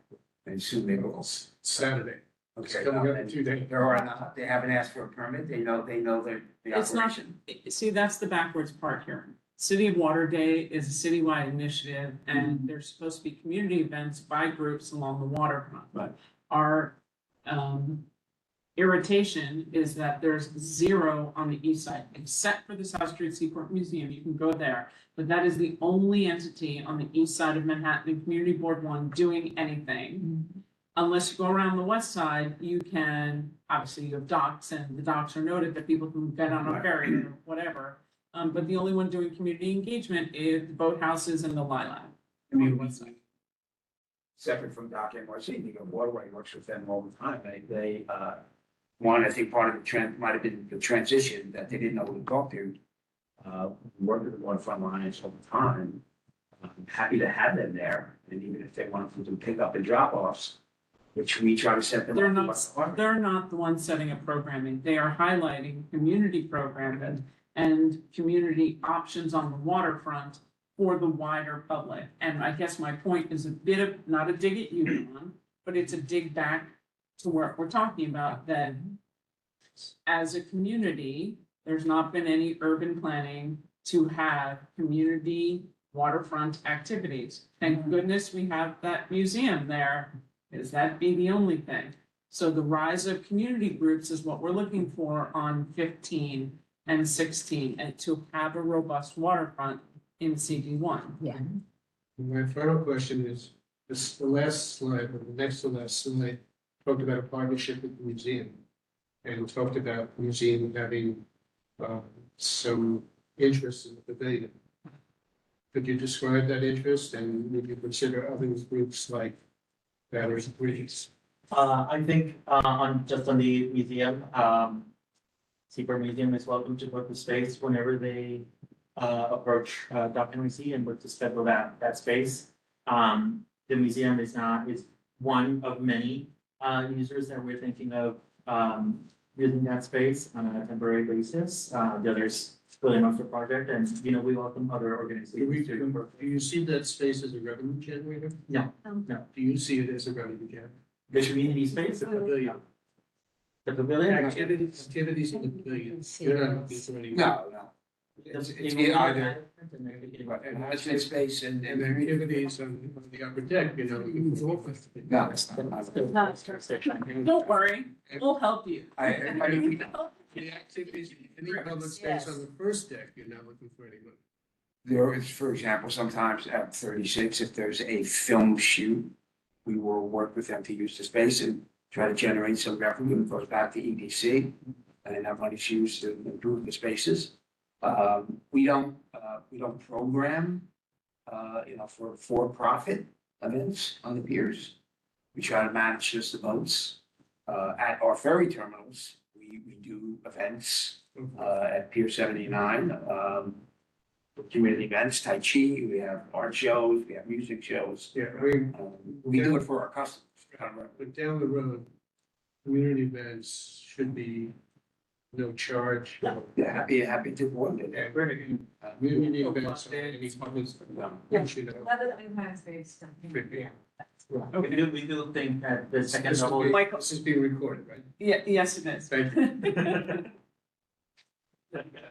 Speaker 13: and soon they will.
Speaker 9: Saturday. It's
Speaker 13: Okay,
Speaker 9: coming up in
Speaker 13: and
Speaker 9: 2 days.
Speaker 13: there are not, they haven't asked for a permit, they know the
Speaker 2: It's not,
Speaker 13: operation.
Speaker 2: see, that's the backwards part here. City of Water Day is a citywide initiative and there's supposed to be community events by groups along the waterfront. But our irritation is that there's zero on the east side, except for the South Street Seaport Museum. You can go there. But that is the only entity on the east side of Manhattan in Community Board One doing anything. Unless you go around the west side, you can, obviously you have docks and the docks are noted that people can get on a ferry or whatever. But the only one doing community engagement is the boathouses and the Lilac.
Speaker 13: I mean, separate from Dock NYC, the Waterway works with them all the time, one, I think part of the trend might have been the transition that they didn't know who to talk to. Work with the Waterfront Alliance all the time. I'm happy to have them there, and even if they want to do pickup and drop offs, which we try to set them up.
Speaker 2: They're not the ones setting up programming. They are highlighting community programming and community options on the waterfront for the wider public. And I guess my point is a bit of, not a dig at you, John, but it's a dig back to what we're talking about, that as a community, there's not been any urban planning to have community waterfront activities. Thank goodness we have that museum there, because that'd be the only thing. So the rise of community groups is what we're looking for on 15 and 16, and to have a robust waterfront in CD1.
Speaker 8: Yeah.
Speaker 9: My final question is, this, the last slide, or the next to last slide, talked about a partnership with the museum. And talked about the museum having, some interest in the pavilion. Could you describe that interest, and would you consider other groups like Battery Breeze?
Speaker 11: I think, on the museum, Seaboard Museum is welcome to book the space whenever they, approach, WNC and look to schedule that space. The museum is one of many, users that we're thinking of, using that space on a temporary basis. The others really master project, and, you know, we welcome other organizations to.
Speaker 9: Do you see that space as a revenue generator?
Speaker 11: No,
Speaker 9: No. Do you see it as a revenue generator?
Speaker 11: the community space,
Speaker 9: The pavilion.
Speaker 11: the pavilion.
Speaker 9: Activities in the pavilion. You're not looking for any.
Speaker 13: No.
Speaker 11: It's
Speaker 13: It's either management space and.
Speaker 9: And the activities on the upper deck, you know.
Speaker 13: No, it's not.
Speaker 2: Don't worry, we'll help you.
Speaker 9: The activities, any public space on the first deck, you're not looking for any money.
Speaker 13: There is, for example, sometimes at 36, if there's a film shoot, we will work with them to use the space and try to generate some revenue. It goes back to EDC, and then that money's used to improve the spaces. We don't program, for-profit events on the piers. We try to manage just the boats. At our ferry terminals, we do events, at Pier 79, community events, Tai Chi, we have art shows, we have music shows.
Speaker 9: Yeah,
Speaker 13: We do it for our customers.
Speaker 9: but down the road, community events should be no charge.
Speaker 13: Yeah, happy to coordinate.
Speaker 9: Yeah, community events, any public.
Speaker 10: Yeah.
Speaker 9: Should have.
Speaker 10: Other than kind of space.
Speaker 11: We do think that the second
Speaker 9: This
Speaker 11: level.
Speaker 9: is being recorded, right?
Speaker 2: Yeah, yes, it is.
Speaker 9: Thank you.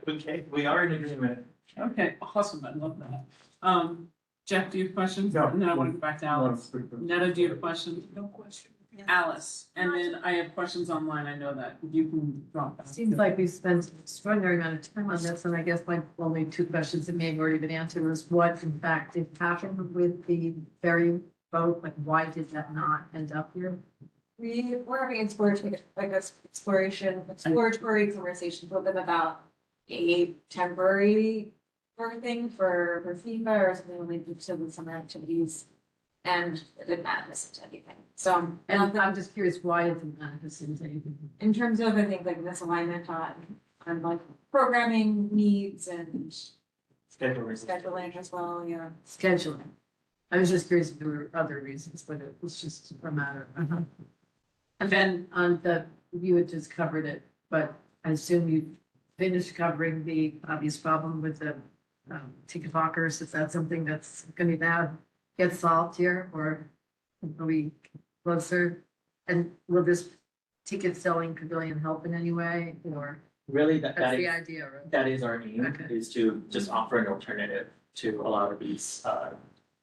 Speaker 11: Okay, we are in agreement.
Speaker 2: Okay, awesome, I love that. Jeff, do you have questions?
Speaker 11: No.
Speaker 2: And then I want to go back to Alice. Netta, do you have questions?
Speaker 3: No question.
Speaker 2: Alice, and then I have questions online, I know that, you can drop that.
Speaker 5: Seems like we've spent an extraordinary amount of time on this, and I guess my only two questions that may have already been answered was what in fact did happen with the ferry boat? Like, why did that not end up here?
Speaker 10: We were having exploratory conversations with them about a temporary thing for FEMA or something related to some activities. And it didn't manifest into anything. So,
Speaker 5: And I'm just curious, why it didn't manifest into anything?
Speaker 10: in terms of, I think, like misalignment on like programming needs and scheduling as well, yeah.
Speaker 5: Scheduling. I was just curious if there were other reasons, but it was just a matter. And then on the, you had just covered it, but I assume you finished covering the obvious problem with the ticket hawkers. Is that something that's gonna now get solved here, or are we closer? And will this ticket selling pavilion help in any way, or?
Speaker 11: Really, that
Speaker 5: That's the
Speaker 11: is,
Speaker 5: idea, right?
Speaker 11: that is our aim,
Speaker 5: Okay.
Speaker 11: is to just offer an alternative to a lot of these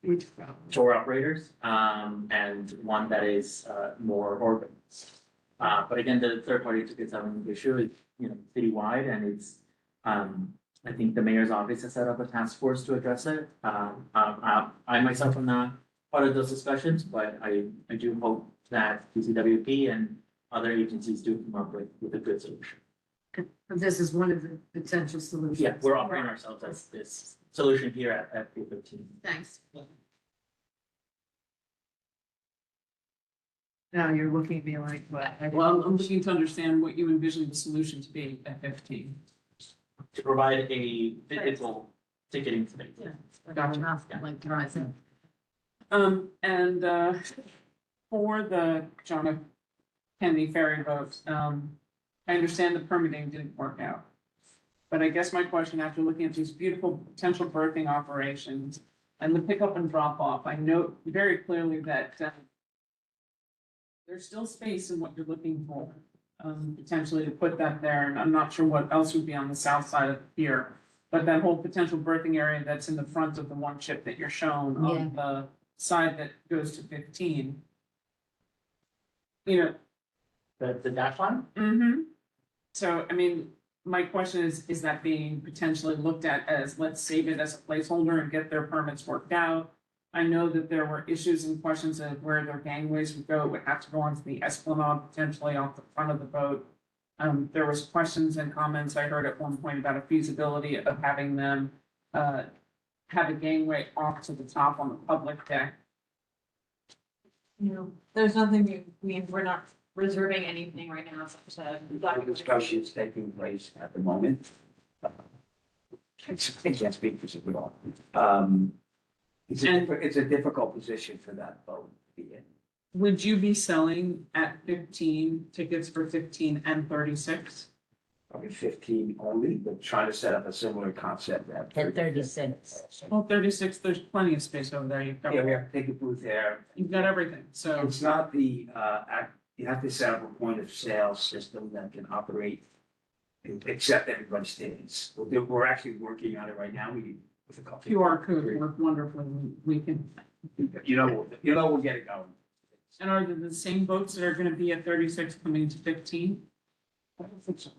Speaker 5: Huge problem.
Speaker 11: tour operators, and one that is more organized. But again, the third party ticket selling issue is, you know, citywide, and it's, I think the mayor's office has set up a task force to address it. I myself am not part of those discussions, but I do hope that PCWP and other agencies do come up with a good solution.
Speaker 5: But this is one of the potential solutions.
Speaker 11: Yeah, we're offering ourselves as this solution here at P15.
Speaker 5: Thanks. Now you're looking at me like, what?
Speaker 2: Well, I'm looking to understand what you envision the solution to be at 15.
Speaker 11: To provide a physical ticketing space.
Speaker 5: Gotcha. Like, horizon.
Speaker 2: And for the John F. Kennedy ferry boat, I understand the permitting didn't work out. But I guess my question, after looking at these beautiful potential berthing operations and the pickup and drop off, I note very clearly that there's still space in what you're looking for, potentially to put that there, and I'm not sure what else would be on the south side of the pier. But that whole potential berthing area that's in the front of the one ship that you're shown on the side that goes to 15. You know,
Speaker 11: The dash line?
Speaker 2: mm-hmm. So, I mean, my question is that being potentially looked at as, let's save it as a placeholder and get their permits worked out? I know that there were issues and questions of where their gangways would go, it would have to go onto the esplanade, potentially off the front of the boat. There was questions and comments I heard at one point about a feasibility of having them, have a gangway off to the top on the public deck.
Speaker 10: You know, there's nothing, we're not reserving anything right now, such as.
Speaker 13: Discussions taking place at the moment. I can't speak for super long. It's a difficult position for that boat to be in.
Speaker 2: Would you be selling at 15 tickets for 15 and 36?
Speaker 13: Probably 15 only, but trying to set up a similar concept at.
Speaker 8: At 36.
Speaker 2: Well, 36, there's plenty of space over there. You've got,
Speaker 13: Yeah, we have to take a booth there.
Speaker 2: you've got everything, so.
Speaker 13: It's not the, you have to set up a point of sale system that can operate and accept everybody's tickets. We're actually working on it right now. With a couple.
Speaker 2: QR code work wonderfully. We can,
Speaker 13: We'll get it going.
Speaker 2: and are there the same boats that are gonna be at 36 coming to 15?
Speaker 13: I don't think so.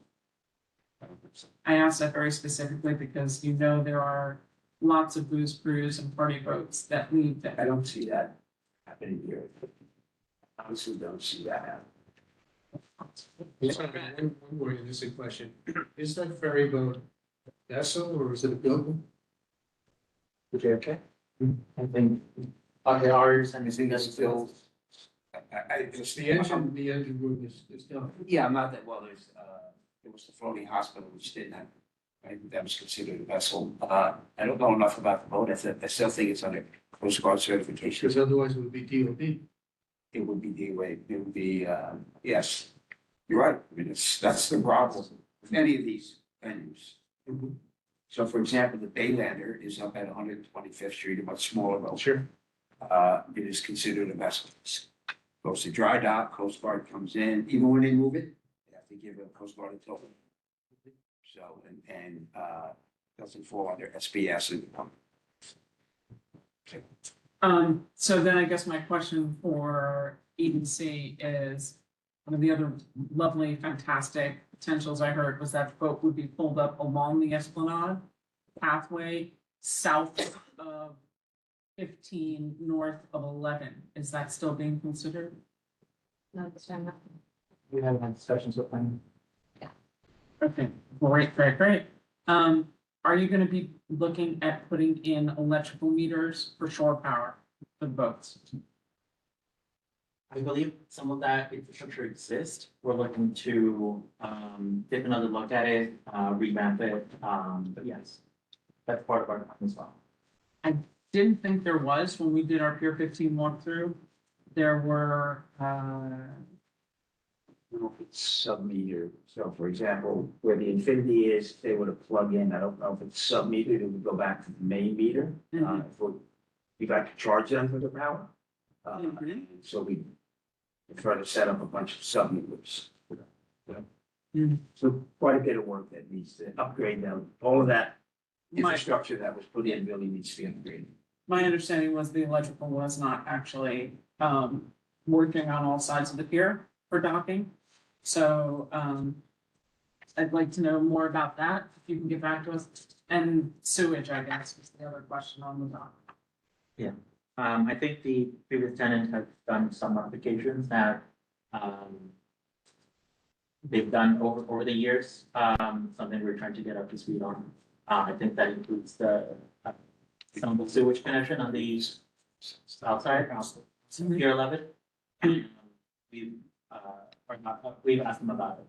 Speaker 2: I asked that very specifically because you know there are lots of booze cruise and party boats that leave
Speaker 13: I
Speaker 2: that.
Speaker 13: don't see that happening here. Honestly, don't see that happening.
Speaker 9: One more innocent question. Is that ferry boat a vessel or is it a building?
Speaker 13: Okay.
Speaker 11: I think, ours and
Speaker 13: I think it's still.
Speaker 9: It's the engine room is done.
Speaker 13: Yeah, I'm not that, well, there was the floating hospital, which didn't have, that was considered a vessel. I don't know enough about the boat. I still think it's under Coast Guard certification.
Speaker 9: Because otherwise it would be DOB.
Speaker 13: It would be it would be, yes, you're right. I mean, that's the problem with any of these venues. So for example, the Baylander is up at 125th Street, a much smaller boat.
Speaker 9: Sure.
Speaker 13: It is considered a vessel. Goes to dry dock, Coast Guard comes in, even when they move it, they have to give a Coast Guard a tow. So, and doesn't fall under SBS and.
Speaker 2: So then I guess my question for EDC is, one of the other lovely, fantastic potentials I heard was that boat would be pulled up along the Esplanade pathway south of 15, north of 11. Is that still being considered?
Speaker 10: No, this time not.
Speaker 11: we haven't had discussions with them.
Speaker 2: Okay, great. Are you gonna be looking at putting in electrical meters for shore power for the boats?
Speaker 11: I believe some of that infrastructure exists. We're looking to take another look at it, revamp it, but yes, that's part of our plan as well.
Speaker 2: Didn't think there was when we did our Pier 15 walkthrough. There were,
Speaker 13: I don't know if it's sub-meter, so for example, where the Infinity is, if they were to plug in, I don't know if it's sub-metered, it would go back to the main meter. We'd like to charge them for the power. So we try to set up a bunch of sub-meters. So quite a bit of work that needs to upgrade them, all of that infrastructure that was put in really needs to be upgraded.
Speaker 2: my understanding was the electrical was not actually, working on all sides of the pier for docking. So, I'd like to know more about that, if you can get back to us. And sewage, I guess, was the other question on the dock.
Speaker 11: I think the previous tenant has done some modifications that they've done over the years, something we're trying to get up to speed on. I think that includes some of the sewage connection on the outside, Pier 11. We've asked them about it.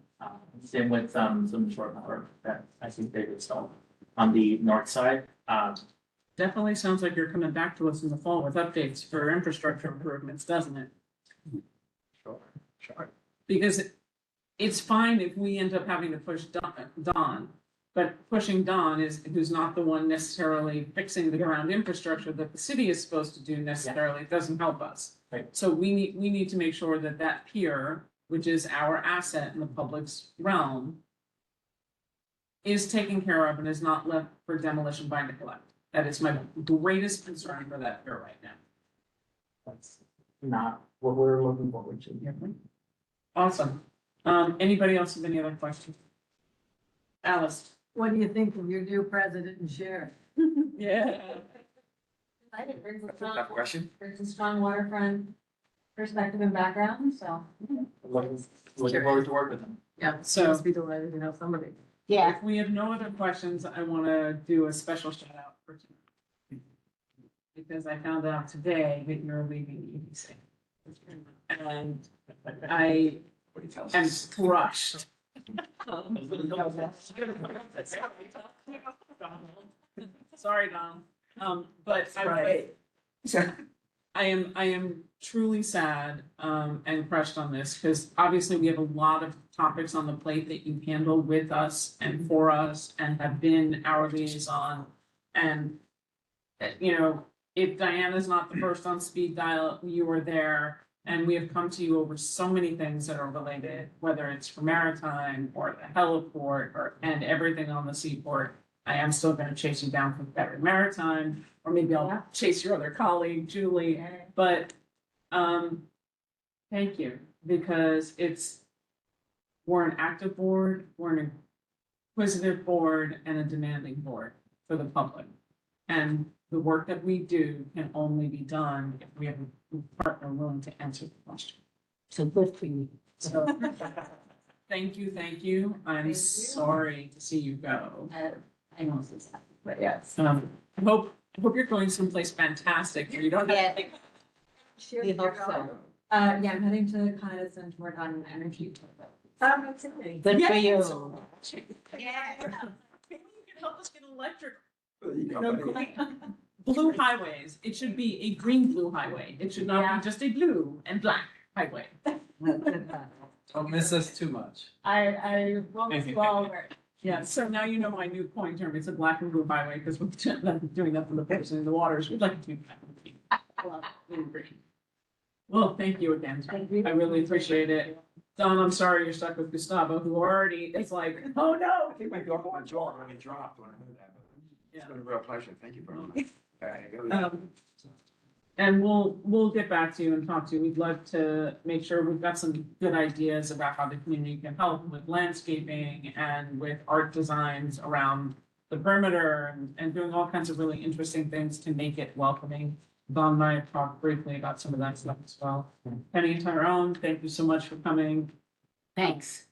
Speaker 11: Same with some shore power that I think they've installed on the north side.
Speaker 2: Definitely sounds like you're coming back to us in the fall with updates for infrastructure improvements, doesn't it?
Speaker 13: Sure.
Speaker 2: Because it's fine if we end up having to push Don, but pushing Don who's not the one necessarily fixing the ground infrastructure that the city is supposed to do necessarily, doesn't help us.
Speaker 11: Right.
Speaker 2: So we need to make sure that that pier, which is our asset in the public's realm, is taken care of and is not left for demolition by neglect. That is my greatest concern for that pier right now.
Speaker 11: That's not what we're looking forward to.
Speaker 2: Awesome. Anybody else have any other questions? Alice?
Speaker 5: What do you think of your new president and sheriff?
Speaker 2: Yeah.
Speaker 3: I think brings a
Speaker 13: Tough
Speaker 3: strong,
Speaker 13: question.
Speaker 3: brings a strong waterfront perspective and background, so.
Speaker 11: Looking forward to work with them.
Speaker 5: Yeah,
Speaker 2: So-
Speaker 5: must be delighted to have somebody.
Speaker 8: Yeah,
Speaker 2: If we have no other questions, I want to do a special shout out for tonight. Because I found out today that you're leaving EDC. And I
Speaker 13: What do you tell us?
Speaker 2: am crushed. Sorry, Don. But I am truly sad, and crushed on this, because obviously we have a lot of topics on the plate that you handle with us and for us and have been our liaison. And, you know, if Diana's not the first on speed dial, you were there. And we have come to you over so many things that are related, whether it's for maritime or the heliport and everything on the seaport. I am still gonna chase you down for better maritime, or maybe I'll chase your other colleague, Julie. But, thank you, because we're an active board, we're an inquisitive board, and a demanding board for the public. And the work that we do can only be done if we have a partner willing to answer the question.
Speaker 5: So good for you.
Speaker 2: So, thank you, thank you. I'm sorry to see you go.
Speaker 8: I know this is happening.
Speaker 2: But yes, I hope you're going someplace fantastic where you don't have to think.
Speaker 5: We hope so.
Speaker 3: Yeah, I'm heading to Coniston to work on energy.
Speaker 5: Good for you.
Speaker 2: Yeah. Maybe you can help us get electric.
Speaker 13: You know,
Speaker 2: No,
Speaker 13: buddy.
Speaker 2: blue highways. It should be a green blue highway. It should not be just a blue and black highway.
Speaker 1: Don't miss us too much.
Speaker 3: I won't swallow it.
Speaker 2: Yeah, so now you know my new coin term. It's a black and blue highway because we're doing that from the person in the waters. We'd like to do that. Well, thank you again. I really appreciate it. Don, I'm sorry you're stuck with Gustavo, who already is like, oh no.
Speaker 13: I think my jaw really dropped when I heard that, but it's been a real pleasure. Thank you very much.
Speaker 2: And we'll get back to you and talk to you. We'd love to make sure we've got some good ideas about how the community can help with landscaping and with art designs around the perimeter and doing all kinds of really interesting things to make it welcoming. Don and I have talked briefly about some of that stuff as well. Penny and Tyrone, thank you so much for coming.
Speaker 8: Thanks.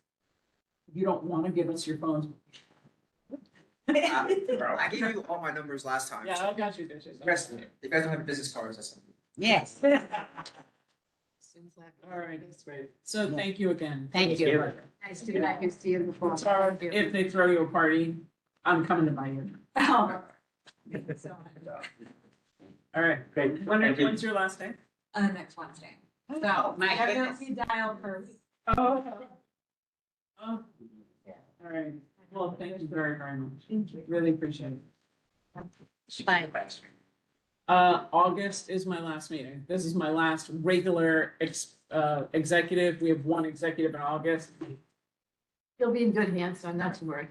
Speaker 2: If you don't want to give us your phones.
Speaker 15: I gave you all my numbers last time.
Speaker 2: Yeah, I got you.
Speaker 15: Rest of it. If you guys don't have business cards, that's something.
Speaker 8: Yes.
Speaker 2: All right, that's great. So thank you again.
Speaker 8: Thank you.
Speaker 5: Nice to meet you. See you before.
Speaker 2: Sorry, if they throw you a party, I'm coming to buy you.
Speaker 3: Oh.
Speaker 2: All right,
Speaker 11: Great.
Speaker 2: when's your last day?
Speaker 3: Next Wednesday. So,
Speaker 8: my
Speaker 3: I will
Speaker 8: goodness.
Speaker 3: be dialed first.
Speaker 2: Oh. All right, well, thank you very, very much.
Speaker 3: Thank you.
Speaker 2: Really appreciate it.
Speaker 8: Bye.
Speaker 2: August is my last meeting. This is my last regular executive. We have one executive in August.
Speaker 5: You'll be in good hands, so not to worry.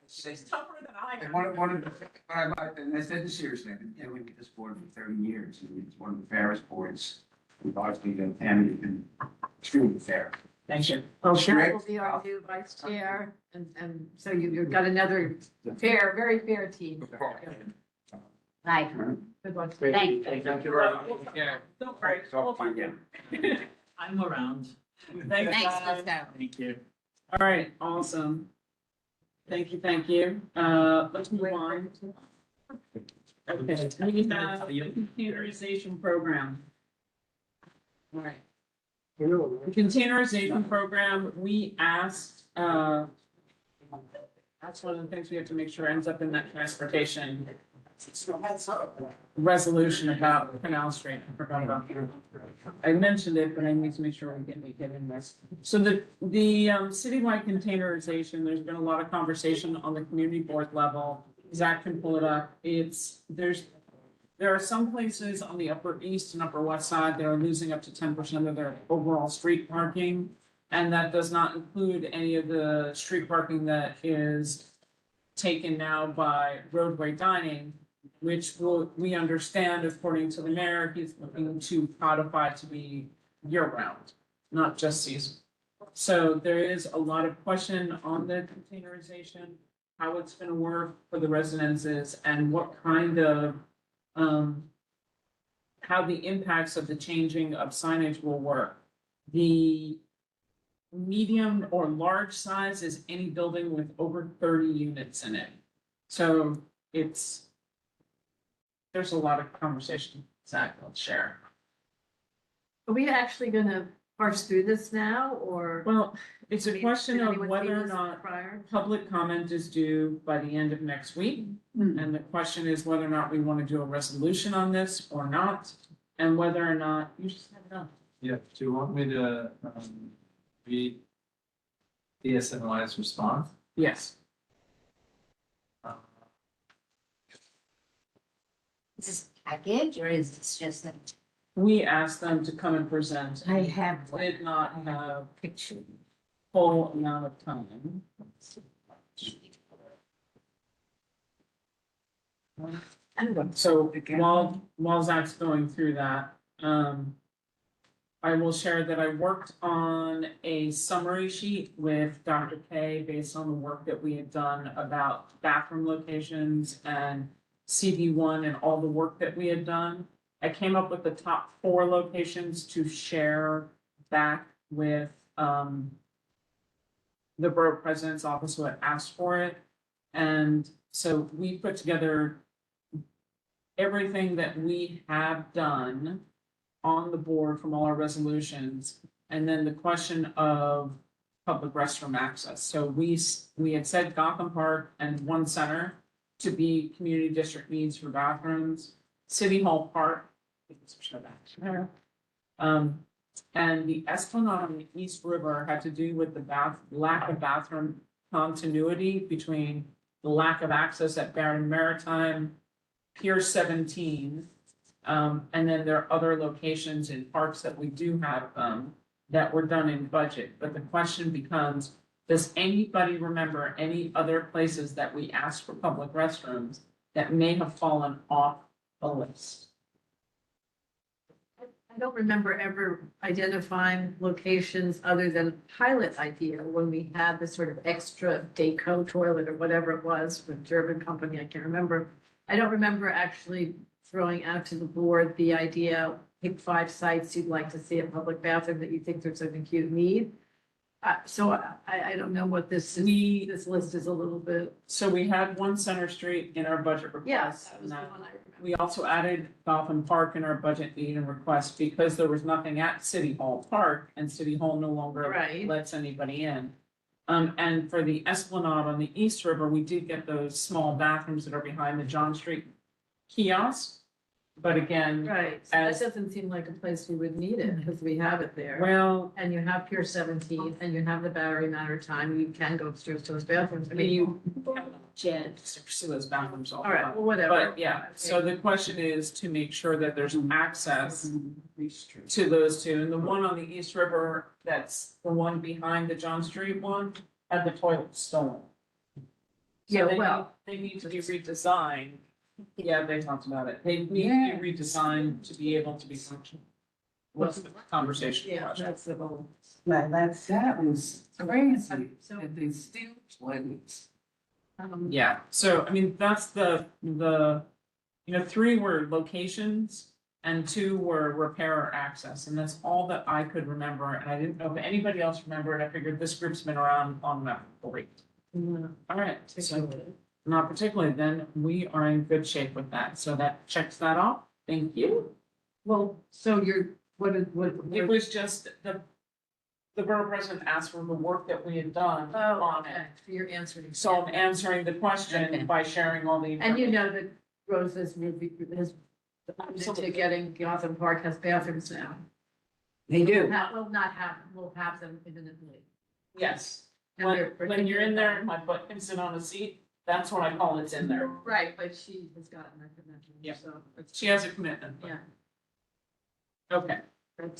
Speaker 2: She's tougher than I
Speaker 13: And
Speaker 2: am.
Speaker 13: one of the, and I said this seriously, I've been dealing with this board for 30 years, and it's one of the fairest boards. We've largely been, and it's been extremely fair.
Speaker 2: Thank you.
Speaker 5: Well,
Speaker 13: Sure.
Speaker 5: Sharon will be our new vice chair, and so you've got another fair, very fair team.
Speaker 8: Bye.
Speaker 5: Good luck.
Speaker 8: Thanks.
Speaker 11: Thank you very much.
Speaker 2: Yeah, don't worry.
Speaker 13: So, fine, yeah.
Speaker 11: I'm around.
Speaker 2: Thanks,
Speaker 8: Thanks,
Speaker 2: guys.
Speaker 8: let's go.
Speaker 11: Thank you.
Speaker 2: All right, awesome. Thank you, thank you. Let's move on. Okay, we have a containerization program. All right. The containerization program, we asked, that's one of the things we have to make sure ends up in that transportation resolution about Canal Street. I forgot about that. I mentioned it, but I need to make sure we get in this. So the citywide containerization, there's been a lot of conversation on the community board level. Zach can pull it up. There are some places on the Upper East and Upper West Side that are losing up to 10% of their overall street parking. And that does not include any of the street parking that is taken now by roadway dining, which we understand, according to the mayor, he's looking to codify to be year-round, not just seasonal. So there is a lot of question on the containerization, how it's gonna work for the residences, and what kind of, how the impacts of the changing of signage will work. The medium or large size is any building with over 30 units in it. So there's a lot of conversation, Zach, let's share.
Speaker 5: Are we actually gonna parse through this now, or?
Speaker 2: Well, it's a question
Speaker 5: Did
Speaker 2: of
Speaker 5: anyone see
Speaker 2: whether or
Speaker 5: this
Speaker 2: not
Speaker 5: prior?
Speaker 2: public comment is due by the end of next week. And the question is whether or not we want to do a resolution on this or not, and whether or not, you just have it up.
Speaker 1: Yeah, do you want me to, read DSNY's response?
Speaker 2: Yes.
Speaker 8: Is this package or is this just a
Speaker 2: We asked them to come and present.
Speaker 8: I have one.
Speaker 2: Did not have
Speaker 8: picture?
Speaker 2: full amount of time. So while Zach's going through that, I will share that I worked on a summary sheet with Dr. K based on the work that we had done about bathroom locations and CV1 and all the work that we had done. I came up with the top 4 locations to share back with the borough president's office who had asked for it. And so we put together everything that we have done on the board from all our resolutions, and then the question of public restroom access. So we had said Gotham Park and One Center to be community district needs for bathrooms. City Hall Park. And the Esplanade on the East River had to do with the lack of bathroom continuity between the lack of access at Barron Maritime, Pier 17, and then there are other locations in parks that we do have that were done in budget. But the question becomes, does anybody remember any other places that we asked for public restrooms that may have fallen off the list?
Speaker 5: I don't remember ever identifying locations other than pilot idea when we had the sort of extra Daco toilet or whatever it was from German company, I can't remember. I don't remember actually throwing out to the board the idea, pick 5 sites you'd like to see a public bathroom that you think there's an acute need. So I don't know what this is, this list is a little bit.
Speaker 2: So we had One Center Street in our budget request.
Speaker 5: Yes, that was the one I remember.
Speaker 2: We also added Gotham Park in our budget need and request because there was nothing at City Hall Park and City Hall no longer
Speaker 5: Right.
Speaker 2: lets anybody in. And for the Esplanade on the East River, we did get those small bathrooms that are behind the John Street kiosk. But again,
Speaker 5: Right, so that
Speaker 2: as,
Speaker 5: doesn't seem like a place we would need it because we have it there.
Speaker 2: well,
Speaker 5: And you have Pier 17 and you have the Battery Maritime, you can go upstairs to those bathrooms.
Speaker 2: I mean, you can't pursue those bathrooms all the
Speaker 5: All
Speaker 2: time.
Speaker 5: right, well, whatever.
Speaker 2: But yeah, so the question is to make sure that there's access to those two. And the one on the East River, that's the one behind the John Street one, had the toilet stolen.
Speaker 5: Yeah,
Speaker 2: So
Speaker 5: well.
Speaker 2: they need to be redesigned. Yeah, they talked about it. They need to be redesigned to be able to be functional. What's the conversation?
Speaker 5: Yeah, that's the whole.
Speaker 7: That was crazy,
Speaker 5: So-
Speaker 7: that they still toilets.
Speaker 2: Yeah, so I mean, that's the, 3 were locations and 2 were repair or access, and that's all that I could remember, and I didn't know if anybody else remembered. I figured this group's been around long enough. Great. All right, so not particularly, then we are in good shape with that, so that checks that off. Thank you.
Speaker 5: Well, so you're, what?
Speaker 2: It was just the borough president asked for the work that we had done
Speaker 5: Oh,
Speaker 2: on it.
Speaker 5: okay, so you're answering.
Speaker 2: So I'm answering the question by sharing all the.
Speaker 5: And you know that Rose is moving, is to getting Gotham Park has bathrooms now.
Speaker 7: They do.
Speaker 5: Will not have, we'll have them imminently.
Speaker 2: Yes,
Speaker 5: And
Speaker 2: when,
Speaker 5: they're-
Speaker 2: when you're in there, and my butt can sit on a seat, that's when I call it's in there.
Speaker 5: Right, but she has gotten that commitment,
Speaker 2: Yeah.
Speaker 5: so.
Speaker 2: She has a commitment.
Speaker 5: Yeah.
Speaker 2: Okay,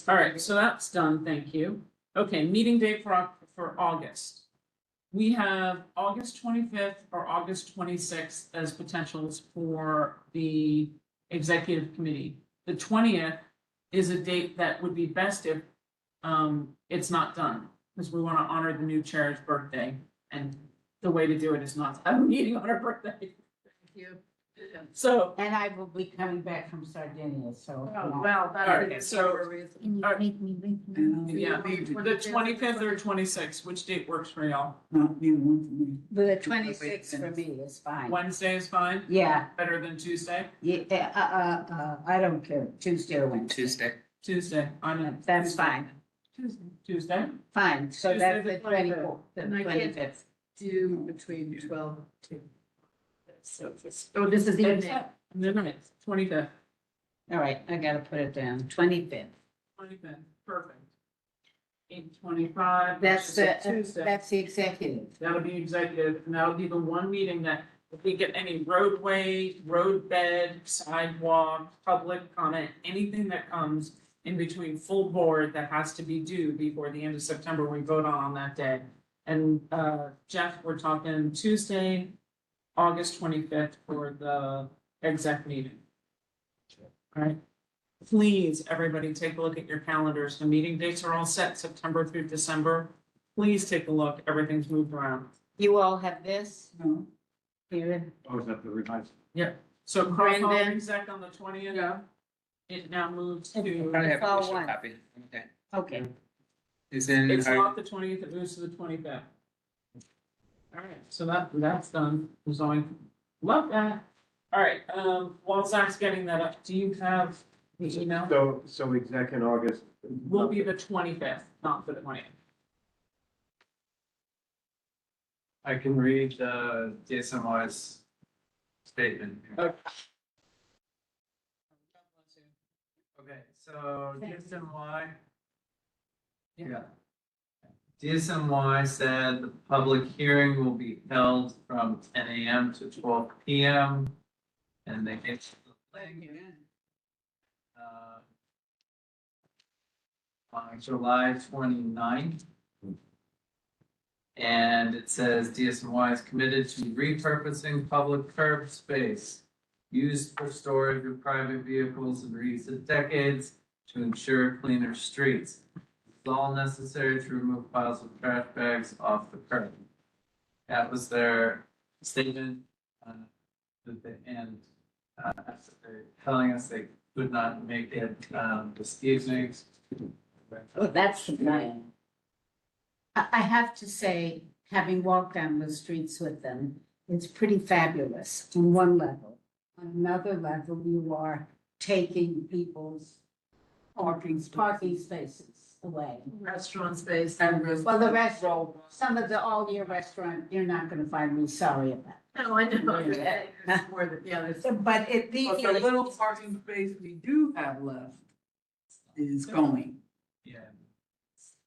Speaker 2: all right, so that's done, thank you. Okay, meeting date for August. We have August 25th or August 26th as potentials for the executive committee. The 20th is a date that would be best if it's not done, because we want to honor the new chair's birthday, and the way to do it is not to have a meeting on her birthday.
Speaker 5: Thank you.
Speaker 2: So,
Speaker 7: And I will be coming back from Sardinia, so.
Speaker 5: Oh, well,
Speaker 2: All right,
Speaker 5: that's
Speaker 2: so-
Speaker 5: a reason.
Speaker 8: Can you
Speaker 2: Alright.
Speaker 8: make me wait?
Speaker 2: yeah, the 25th or 26th, which date works for y'all?
Speaker 7: Not be one for me.
Speaker 5: The 26th for me is fine.
Speaker 2: Wednesday is fine,
Speaker 5: Yeah,
Speaker 2: better than Tuesday?
Speaker 5: yeah, I don't care, Tuesday or Wednesday.
Speaker 15: Tuesday.
Speaker 2: Tuesday, I'm in.
Speaker 5: That's fine,
Speaker 2: Tuesday?
Speaker 5: fine, so
Speaker 2: Tuesday
Speaker 5: that's
Speaker 2: the
Speaker 5: the
Speaker 2: 25th.
Speaker 5: 24th, the
Speaker 10: And I can't
Speaker 5: 25th.
Speaker 10: Do between 12 and 2.
Speaker 5: So this is the evening.
Speaker 2: No, 25th.
Speaker 5: All right, I gotta put it down, 25th.
Speaker 2: 25th, perfect. 8:25.
Speaker 5: That's
Speaker 2: which is
Speaker 5: the,
Speaker 2: Tuesday.
Speaker 5: that's the executive.
Speaker 2: That'll be executive, and that'll be the one meeting that if we get any roadway, roadbed, sidewalk, public comment, anything that comes in between full board that has to be due before the end of September, we vote on that day. And Jeff, we're talking Tuesday, August 25th for the exec meeting. All right. Please, everybody, take a look at your calendars. The meeting dates are all set, September through December. Please take a look. Everything's moved around.
Speaker 5: You all have this?
Speaker 7: No.
Speaker 5: Here,
Speaker 13: Oh, is that the revised?
Speaker 2: So cross off
Speaker 5: Brandon?
Speaker 2: exec on the 20th.
Speaker 5: Yeah.
Speaker 2: It now moves
Speaker 15: I
Speaker 2: to,
Speaker 15: probably have
Speaker 5: It's all
Speaker 15: a digital
Speaker 5: one.
Speaker 15: copy. Okay.
Speaker 5: okay.
Speaker 15: Is in,
Speaker 2: it's not the 20th, it moves to the 25th. All right, so that's done. Zoning. Love that. All right, while Zach's getting that up, do you have the email?
Speaker 12: So exec in August.
Speaker 2: Will be the 25th, not the 20th.
Speaker 1: I can read the DSNY's statement.
Speaker 2: Okay.
Speaker 1: Okay, so DSNY. Yeah. DSNY said the public hearing will be held from 10 a.m. to 12 p.m. And they gave the link, on July 29th. And it says DSNY is committed to repurposing public curb space used for storage of private vehicles in recent decades to ensure cleaner streets. It's all necessary to remove piles of trash bags off the curb. That was their statement, after they're telling us they could not make it, this evening.
Speaker 5: Oh, that's the plan. I have to say, having walked down the streets with them, it's pretty fabulous on one level. On another level, you are taking people's parking spaces away.
Speaker 10: Restaurant space.
Speaker 5: Well, the restaurant, some of the all-year restaurant, you're not gonna find me sorry about.
Speaker 10: No, I know. There's more than, yeah, there's.
Speaker 5: But it,
Speaker 7: But the little parking space we do have left is going
Speaker 1: Yeah.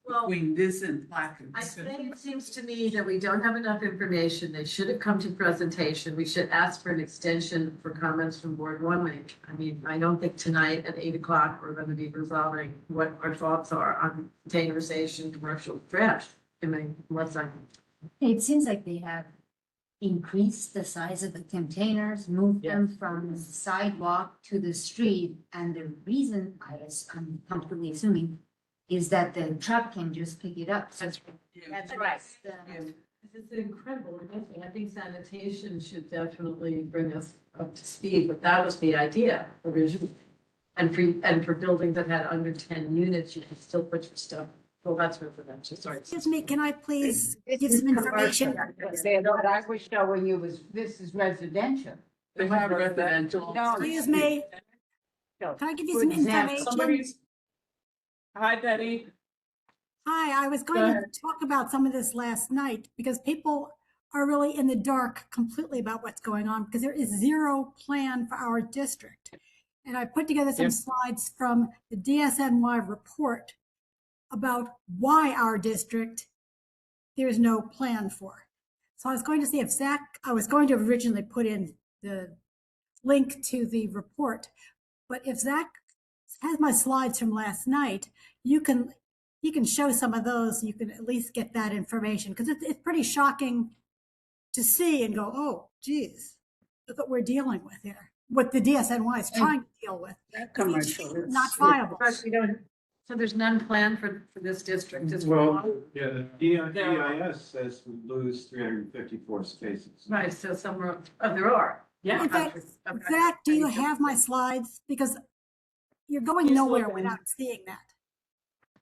Speaker 10: Well,
Speaker 7: between this and Plaquemines.
Speaker 10: I think it seems to me that we don't have enough information. They should have come to presentation. We should ask for an extension for comments from board 1 week. I mean, I don't think tonight at 8 o'clock, we're gonna be resolving what our thoughts are on containerization, commercial trash. I mean, unless I'm,
Speaker 8: It seems like they have increased the size of the containers, moved them from the sidewalk to the street. And the reason I'm comfortably assuming is that the truck can just pick it up. So
Speaker 5: That's right.
Speaker 10: it's incredible. I think sanitation should definitely bring us up to speed, but that was the idea originally. And for buildings that had under 10 units, you could still put your stuff. Well, that's residential, sorry.
Speaker 16: Excuse me, can I please
Speaker 5: This
Speaker 16: give
Speaker 5: is
Speaker 16: some information?
Speaker 5: commercial. What I was showing you was, this is residential.
Speaker 7: They have residential.
Speaker 5: No.
Speaker 16: Excuse me, can I give you some
Speaker 5: For example,
Speaker 16: information?
Speaker 2: Somebody's. Hi, Betty.
Speaker 16: Hi, I was
Speaker 2: Go
Speaker 16: going to
Speaker 2: ahead.
Speaker 16: talk about some of this last night because people are really in the dark completely about what's going on because there is zero plan for our district. And I put together some
Speaker 2: Yep.
Speaker 16: slides from the DSNY report about why our district there's no plan for. So I was going to see if I was going to originally put in the link to the report, but if Zach has my slides from last night, he can show some of those. You can at least get that information because it's pretty shocking to see and go, oh, geez, look what we're dealing with here. What the DSNY is trying to deal with.
Speaker 7: That commercial is
Speaker 16: Not viable.
Speaker 5: So there's none planned for this district as
Speaker 12: Well,
Speaker 5: well?
Speaker 12: yeah, EIS says we lose 354 spaces.
Speaker 5: Right, so somewhere, there are.
Speaker 2: Yeah.
Speaker 16: In fact, Zach, do you have my slides? Because you're going
Speaker 2: He's
Speaker 16: nowhere
Speaker 2: looking.
Speaker 16: without seeing that.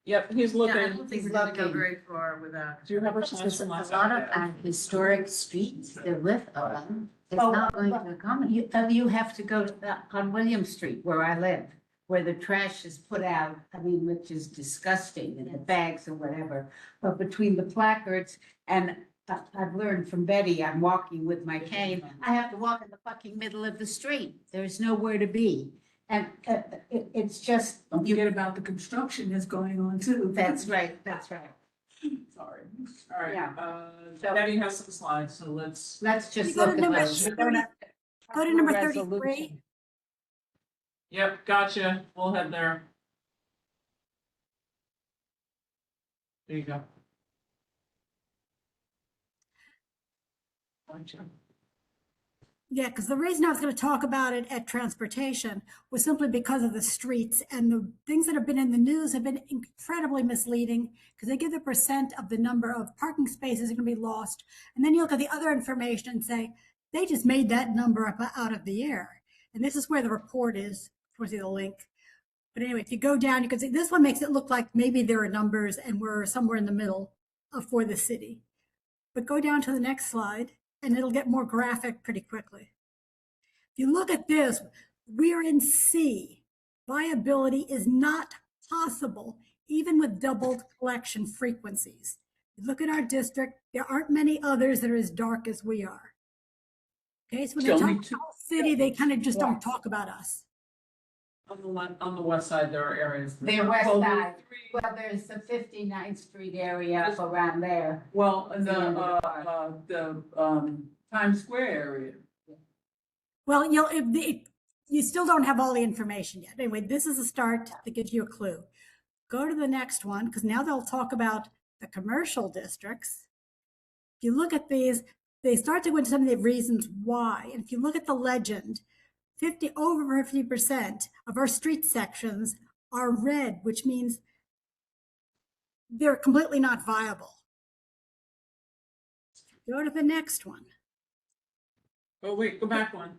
Speaker 2: Yep, he's
Speaker 5: Yeah, I
Speaker 2: looking.
Speaker 5: don't think we're gonna go very far without.
Speaker 2: Do you have our
Speaker 8: There's
Speaker 2: slides
Speaker 8: a
Speaker 2: from last
Speaker 8: lot
Speaker 2: time?
Speaker 8: of historic streets, the width of them is
Speaker 7: Oh,
Speaker 8: not going to accommodate.
Speaker 7: You have to go to, on William Street where I live, where the trash is put out, I mean, which is disgusting, and the bags or whatever. But between the placards and I've learned from Betty, I'm walking with my cane, I have to walk in the fucking middle of the street. There's nowhere to be. And it's just. Don't forget about the construction that's going on too. That's right, that's right.
Speaker 2: Sorry. All right,
Speaker 7: Yeah.
Speaker 2: Betty has some slides, so let's.
Speaker 7: Let's just
Speaker 16: Go to
Speaker 7: look at
Speaker 16: number
Speaker 7: those.
Speaker 16: 30 Go to number 33.
Speaker 2: Yep, gotcha. We'll head there. There you go. Gotcha.
Speaker 16: Yeah, because the reason I was going to talk about it at transportation was simply because of the streets and the things that have been in the news have been incredibly misleading because they give the percent of the number of parking spaces that are going to be lost. And then you look at the other information and say, they just made that number up out of the air. And this is where the report is, towards the link. But anyway, if you go down, you can see this one makes it look like maybe there are numbers and we're somewhere in the middle for the city. But go down to the next slide and it'll get more graphic pretty quickly. If you look at this, we're in C. Viability is not possible, even with doubled collection frequencies. You look at our district, there aren't many others that are as dark as we are. Okay, so when they talk about the whole city, they kind of just don't talk about us.
Speaker 2: On the west side, there are areas.
Speaker 7: The west side, well, there's the 59th Street area up around there.
Speaker 2: Well,
Speaker 7: the Times Square area.
Speaker 16: Well, you still don't have all the information yet. Anyway, this is a start that gives you a clue. Go to the next one, because now they'll talk about the commercial districts. If you look at these, they start to go into some of the reasons why. And if you look at the legend, over 50% of our street sections are red, which means they're completely not viable. Go to the next one.
Speaker 2: Oh, wait, go back one.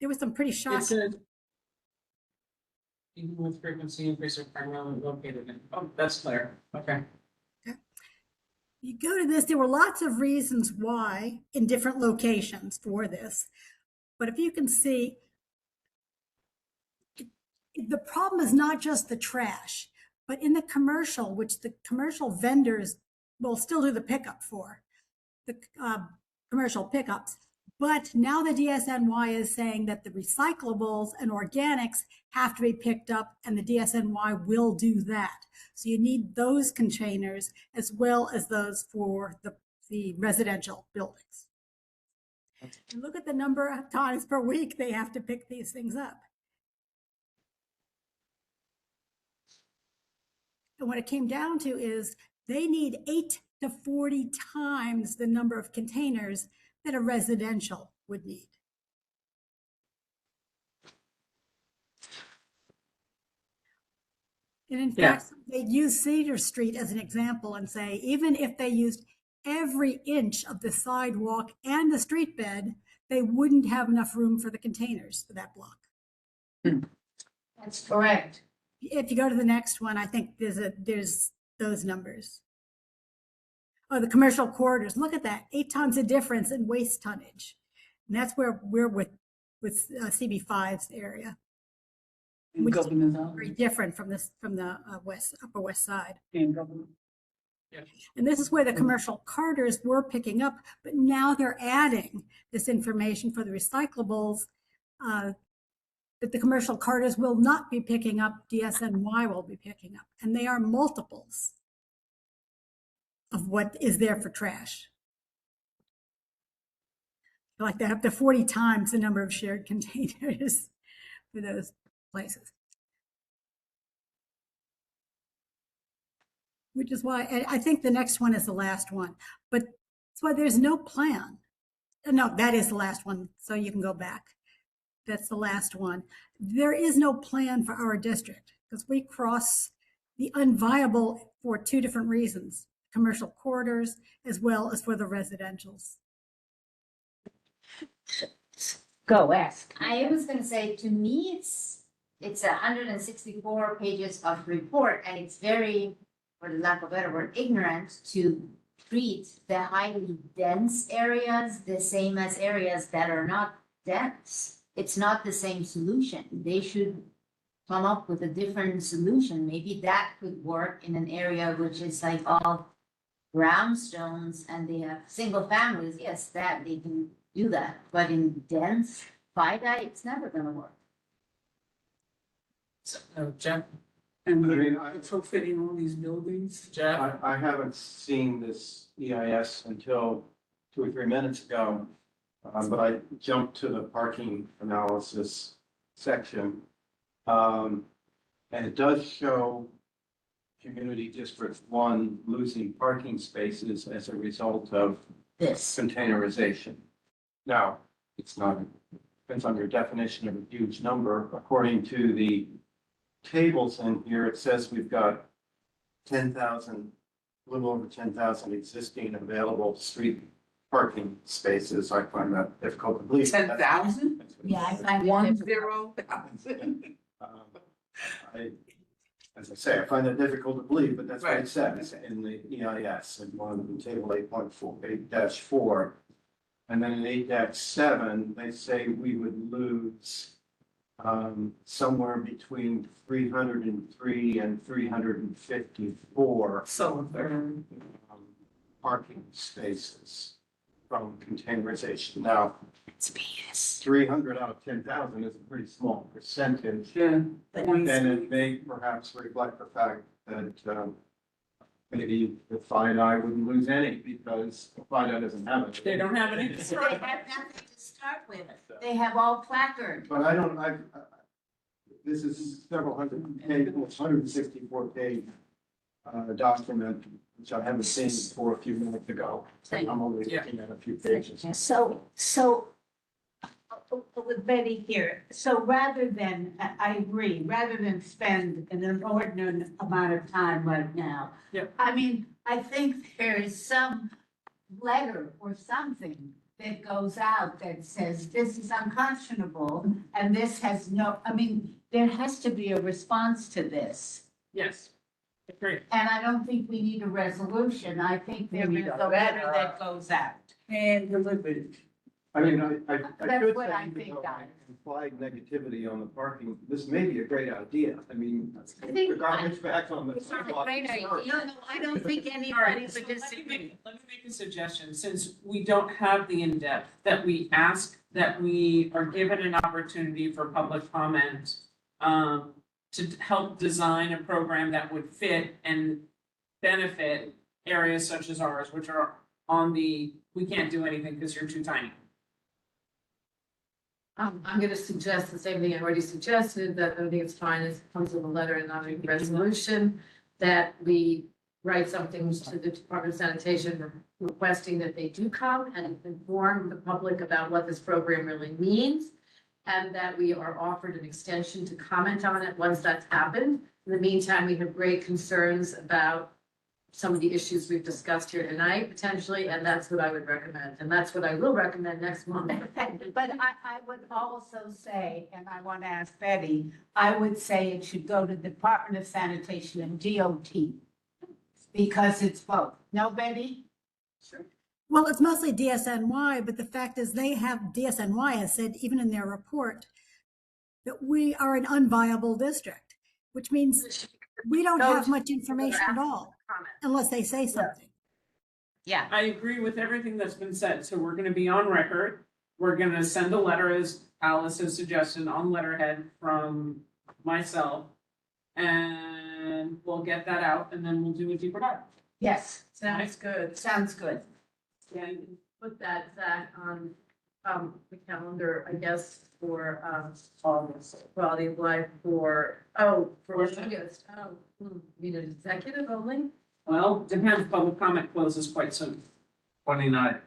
Speaker 16: There was some pretty
Speaker 2: It
Speaker 16: shocking.
Speaker 2: said, even with frequency increase are primarily located in, oh, that's clear, okay.
Speaker 16: You go to this, there were lots of reasons why in different locations for this. But if you can see, the problem is not just the trash, but in the commercial, which the commercial vendors will still do the pickup for, the commercial pickups. But now the DSNY is saying that the recyclables and organics have to be picked up, and the DSNY will do that. So you need those containers as well as those for the residential buildings. And look at the number of times per week they have to pick these things up. And what it came down to is they need 8 to 40 times the number of containers that a residential would need. And in fact, they use Cedar Street as an example and say, even if they used every inch of the sidewalk and the street bed, they wouldn't have enough room for the containers for that block.
Speaker 7: That's correct.
Speaker 16: If you go to the next one, I think there's those numbers. Oh, the commercial corridors, look at that, 8 tons of difference in waste tonnage. And that's where we're with CB5's area, which is very different from the Upper West Side.
Speaker 2: Yeah.
Speaker 16: And this is where the commercial carters were picking up, but now they're adding this information for the recyclables that the commercial carters will not be picking up, DSNY will be picking up. And they are multiples of what is there for trash. Like they're up to 40 times the number of shared containers for those places. Which is why I think the next one is the last one, but that's why there's no plan. No, that is the last one, so you can go back. That's the last one. There is no plan for our district because we cross the unviable for two different reasons, commercial corridors as well as for the residentials.
Speaker 8: Go ask. I was gonna say, to me, it's 164 pages of report, and it's very, for the lack of a better word, ignorant to treat the highly dense areas the same as areas that are not dense. It's not the same solution. They should come up with a different solution. Maybe that could work in an area which is like all brownstones and they have single families. Yes, that they can do that, but in dense FIDI, it's never gonna work.
Speaker 2: So, Jeff,
Speaker 7: And
Speaker 12: I mean,
Speaker 7: we're retrofitting all these buildings.
Speaker 2: Jeff,
Speaker 12: I haven't seen this EIS until 2 or 3 minutes ago. But I jumped to the parking analysis section. And it does show Community District 1 losing parking spaces as a result of
Speaker 8: This.
Speaker 12: containerization. Now, it's not, depends on your definition of a huge number. According to the tables in here, it says we've got 10,000, a little over 10,000 existing available street parking spaces. I find that difficult to believe.
Speaker 7: 10,000?
Speaker 8: Yeah, I find it
Speaker 7: 10,000?
Speaker 12: As I say, I find that difficult to believe, but that's what
Speaker 7: Right.
Speaker 12: it says in the EIS in one of the table 8.4, 8-4. And then in 8-7, they say we would lose somewhere between 303 and 354
Speaker 7: So,
Speaker 12: parking spaces from containerization. Now, 300 out of 10,000 is a pretty small percentage.
Speaker 7: yeah.
Speaker 12: And it may perhaps reflect the fact that maybe the FIDI wouldn't lose any because the FIDI doesn't have it.
Speaker 2: they don't have any.
Speaker 8: They have nothing to start with. They have all placard.
Speaker 12: But this is several hundred page, 164 page document, which I haven't seen before a few minutes ago. I'm only looking at a few pages.
Speaker 17: So with Betty here, so rather than, I agree, rather than spend an inordinate amount of time right now.
Speaker 2: Yep.
Speaker 17: I mean, I think there is some letter or something that goes out that says this is unconscionable and this has no, I mean, there has to be a response to this.
Speaker 2: Yes, agree.
Speaker 17: And I don't think we need a resolution. I think there
Speaker 7: We
Speaker 17: is
Speaker 7: need
Speaker 17: a
Speaker 7: a
Speaker 17: letter
Speaker 7: letter.
Speaker 17: that goes out.
Speaker 7: And delivered.
Speaker 12: I mean, I
Speaker 17: That's
Speaker 12: could
Speaker 17: what
Speaker 12: say,
Speaker 17: I
Speaker 12: even
Speaker 17: think,
Speaker 12: though
Speaker 17: guys.
Speaker 12: implied negativity on the parking, this may be a great idea. I mean,
Speaker 8: I think-
Speaker 12: the garbage back on the
Speaker 8: It's not a
Speaker 12: sidewalk.
Speaker 8: great
Speaker 12: is
Speaker 8: idea.
Speaker 12: first.
Speaker 17: No, I don't think
Speaker 2: All right,
Speaker 17: anybody
Speaker 2: so
Speaker 17: would
Speaker 2: let me
Speaker 17: disagree.
Speaker 2: make a suggestion, since we don't have the in-depth, that we ask, that we are given an opportunity for public comment to help design a program that would fit and benefit areas such as ours, which are on the, we can't do anything because you're too tiny.
Speaker 5: I'm gonna suggest the same thing I already suggested, that I think it's fine, as it comes with a letter and not a resolution, that we write something to the Department of Sanitation requesting that they do come and inform the public about what this program really means, and that we are offered an extension to comment on it once that's happened. In the meantime, we have great concerns about some of the issues we've discussed here tonight, potentially, and that's what I would recommend, and that's what I will recommend next month.
Speaker 17: But I would also say, and I want to ask Betty, I would say it should go to the Department of Sanitation and DOT. Because it's both. No, Betty?
Speaker 16: Well, it's mostly DSNY, but the fact is DSNY has said, even in their report, that we are an unviable district, which means we don't have much information at all. unless they say something.
Speaker 8: Yeah.
Speaker 2: I agree with everything that's been said, so we're gonna be on record. We're gonna send a letter, as Alice has suggested, on letterhead from myself. And we'll get that out, and then we'll do a deeper dive.
Speaker 8: Yes,
Speaker 5: Sounds good.
Speaker 8: sounds good.
Speaker 5: Yeah, you can put that on, the calendar, I guess, for, August, quality of life for August. You know, executive only?
Speaker 2: Well, depends, public comment closes quite soon.
Speaker 1: 29th.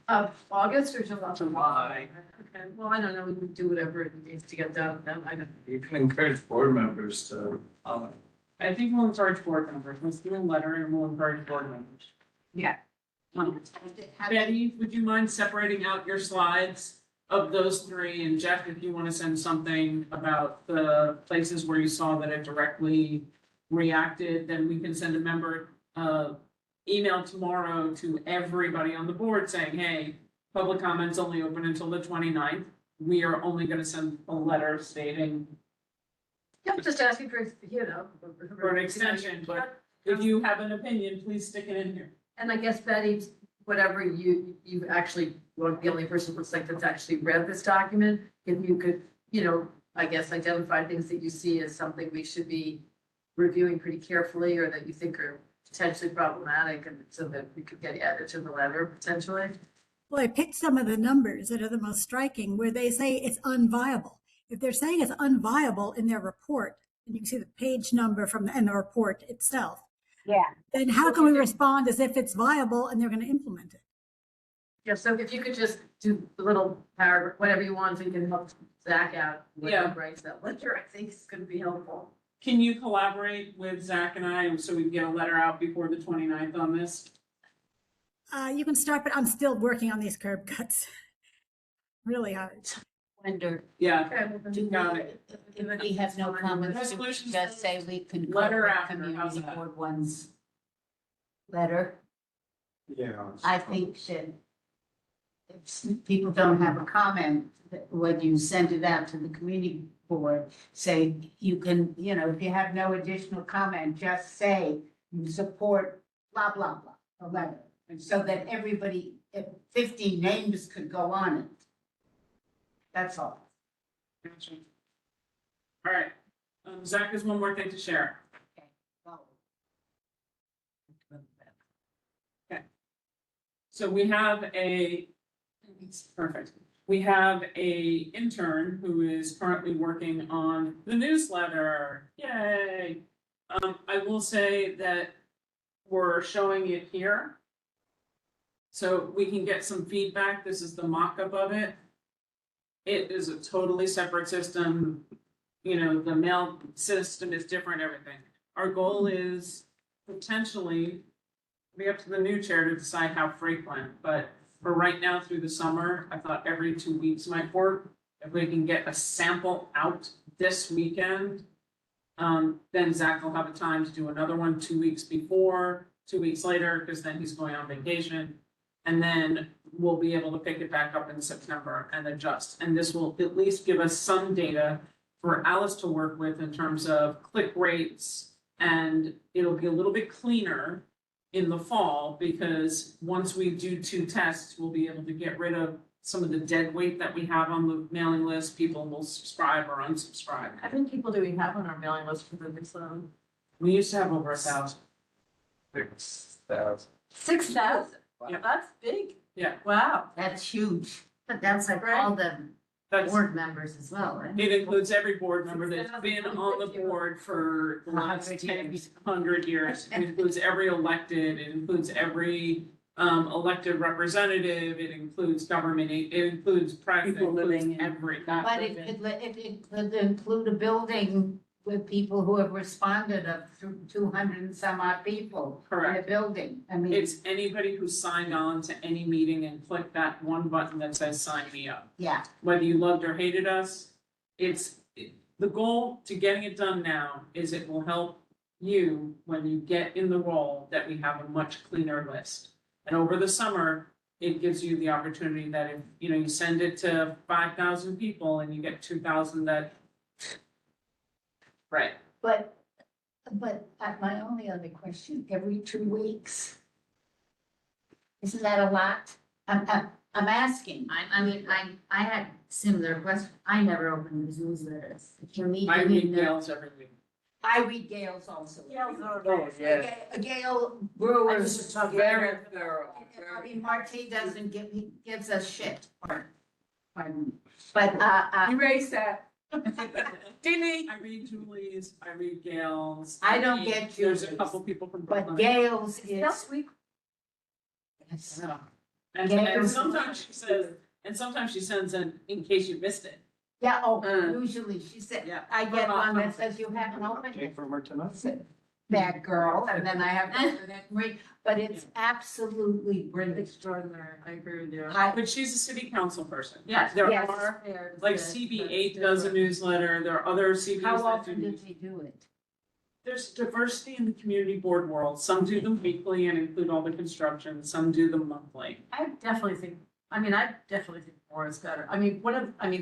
Speaker 5: Of August or July?
Speaker 1: July.
Speaker 5: Okay, well, I don't know, we can do whatever it needs to get done, then, I don't.
Speaker 1: You can encourage board members to,
Speaker 2: I think we'll encourage board members, let's do a letter and we'll encourage board members.
Speaker 8: Yeah.
Speaker 2: Betty, would you mind separating out your slides of those three? And Jeff, if you want to send something about the places where you saw that it directly reacted, then we can send a member, email tomorrow to everybody on the board saying, hey, public comments only open until the 29th. We are only gonna send a letter stating
Speaker 5: Yeah, I'm just asking for, you know.
Speaker 2: for an extension, but if you have an opinion, please stick it in here.
Speaker 5: And I guess Betty, whatever you actually, well, the only person looks like that's actually read this document, if you could, you know, I guess identify things that you see as something we should be reviewing pretty carefully or that you think are potentially problematic and so that we could get added to the letter potentially.
Speaker 16: Well, I picked some of the numbers that are the most striking where they say it's unviable. If they're saying it's unviable in their report, and you can see the page number and the report itself,
Speaker 8: Yeah.
Speaker 16: then how can we respond as if it's viable and they're going to implement it?
Speaker 5: Yeah, so if you could just do a little paragraph, whatever you want, so you can help Zach out. when he
Speaker 2: Yeah.
Speaker 5: Writes that letter, I think is gonna be helpful.
Speaker 2: Can you collaborate with Zach and I so we can get a letter out before the 29th on this?
Speaker 16: You can start, but I'm still working on these curb cuts. Really hard.
Speaker 8: Wonder,
Speaker 2: Yeah,
Speaker 5: Okay, well, then-
Speaker 8: do
Speaker 2: got it.
Speaker 8: if we have no comments,
Speaker 2: Resolutions
Speaker 8: just say we concur
Speaker 2: letter
Speaker 8: with
Speaker 2: after, how's
Speaker 8: community
Speaker 2: that?
Speaker 8: board one's letter.
Speaker 12: Yeah.
Speaker 8: I think that if people don't have a comment, that when you send it out to the community board, say you can, you know, if you have no additional comment, just say you support blah, blah, blah, the letter. And so that everybody, if 50 names could go on it. That's all.
Speaker 2: Gotcha. All right, Zach has one more thing to share.
Speaker 8: Go.
Speaker 2: So we have perfect. We have a intern who is currently working on the newsletter. Yay! I will say that we're showing it here. So we can get some feedback. This is the mock-up of it. It is a totally separate system. You know, the mail system is different, everything. Our goal is potentially be up to the new chair to decide how frequent, but for right now through the summer, I thought every 2 weeks might work. If we can get a sample out this weekend, then Zach will have a time to do another one 2 weeks before, 2 weeks later, because then he's going on vacation. And then we'll be able to pick it back up in September and adjust. And this will at least give us some data for Alice to work with in terms of click rates. And it'll be a little bit cleaner in the fall, because once we do 2 tests, we'll be able to get rid of some of the dead weight that we have on the mailing list. People will subscribe or unsubscribe.
Speaker 5: How many people do we have on our mailing list for this?
Speaker 2: We used to have over 1,000.
Speaker 1: 6,000.
Speaker 5: 6,000?
Speaker 2: Yeah.
Speaker 5: That's big.
Speaker 2: Yeah.
Speaker 5: Wow.
Speaker 8: That's huge. But that's like all the
Speaker 2: That's,
Speaker 8: board members as well, right?
Speaker 2: it includes every board member that's been on the board for the last 100 years. It includes every elected, it includes every elected representative, it includes government, it includes private, it
Speaker 5: People
Speaker 2: includes
Speaker 5: living in-
Speaker 2: every.
Speaker 8: But it could include a building with people who have responded of 200 and some odd people in a
Speaker 2: Correct.
Speaker 8: building. I mean,
Speaker 2: It's anybody who signed on to any meeting and clicked that one button that says sign me up.
Speaker 8: yeah,
Speaker 2: Whether you loved or hated us, the goal to getting it done now is it will help you when you get in the role that we have a much cleaner list. And over the summer, it gives you the opportunity that if, you send it to 5,000 people and you get 2,000 that. Right.
Speaker 8: but
Speaker 17: But my only other question, every 2 weeks? Isn't that a lot? I'm asking.
Speaker 8: I mean, I had similar question. I never opened these newsletters. Can we?
Speaker 2: I
Speaker 8: do we
Speaker 2: read
Speaker 8: know-
Speaker 2: Gail's every week.
Speaker 17: I read Gail's also.
Speaker 7: yes.
Speaker 17: Gail
Speaker 7: I
Speaker 17: Brewer's
Speaker 7: just very thorough.
Speaker 17: I mean, Marty doesn't give, he gives us shit. Pardon. But,
Speaker 7: Erase that.
Speaker 2: I read Julie's, I read Gail's.
Speaker 17: I don't
Speaker 2: read-
Speaker 17: get
Speaker 2: There's a
Speaker 17: Julie's,
Speaker 2: couple people from
Speaker 17: but
Speaker 2: Brooklyn.
Speaker 17: Gail's is.
Speaker 3: Yes, we,
Speaker 17: Yes.
Speaker 2: And
Speaker 17: Gail's-
Speaker 2: sometimes she says, and sometimes she sends in case you missed it.
Speaker 17: Yeah, oh,
Speaker 2: Uh,
Speaker 17: usually she said,
Speaker 2: yeah.
Speaker 17: I get one that says you haven't opened
Speaker 12: Take
Speaker 17: it.
Speaker 12: from her tonight.
Speaker 17: Bad girl, and then I have to open it and read, but it's absolutely brilliant.
Speaker 3: extraordinary, I agree with you.
Speaker 2: But she's a city council person.
Speaker 3: Yes.
Speaker 2: There
Speaker 17: Yes.
Speaker 2: are,
Speaker 3: Fair to
Speaker 2: like
Speaker 3: say,
Speaker 2: CB8
Speaker 3: but
Speaker 2: does a newsletter, there are other CBs
Speaker 17: How
Speaker 2: that
Speaker 17: often
Speaker 2: do.
Speaker 17: did they do it?
Speaker 2: There's diversity in the community board world. Some do them weekly and include all the construction, some do them monthly.
Speaker 3: I definitely think more is better.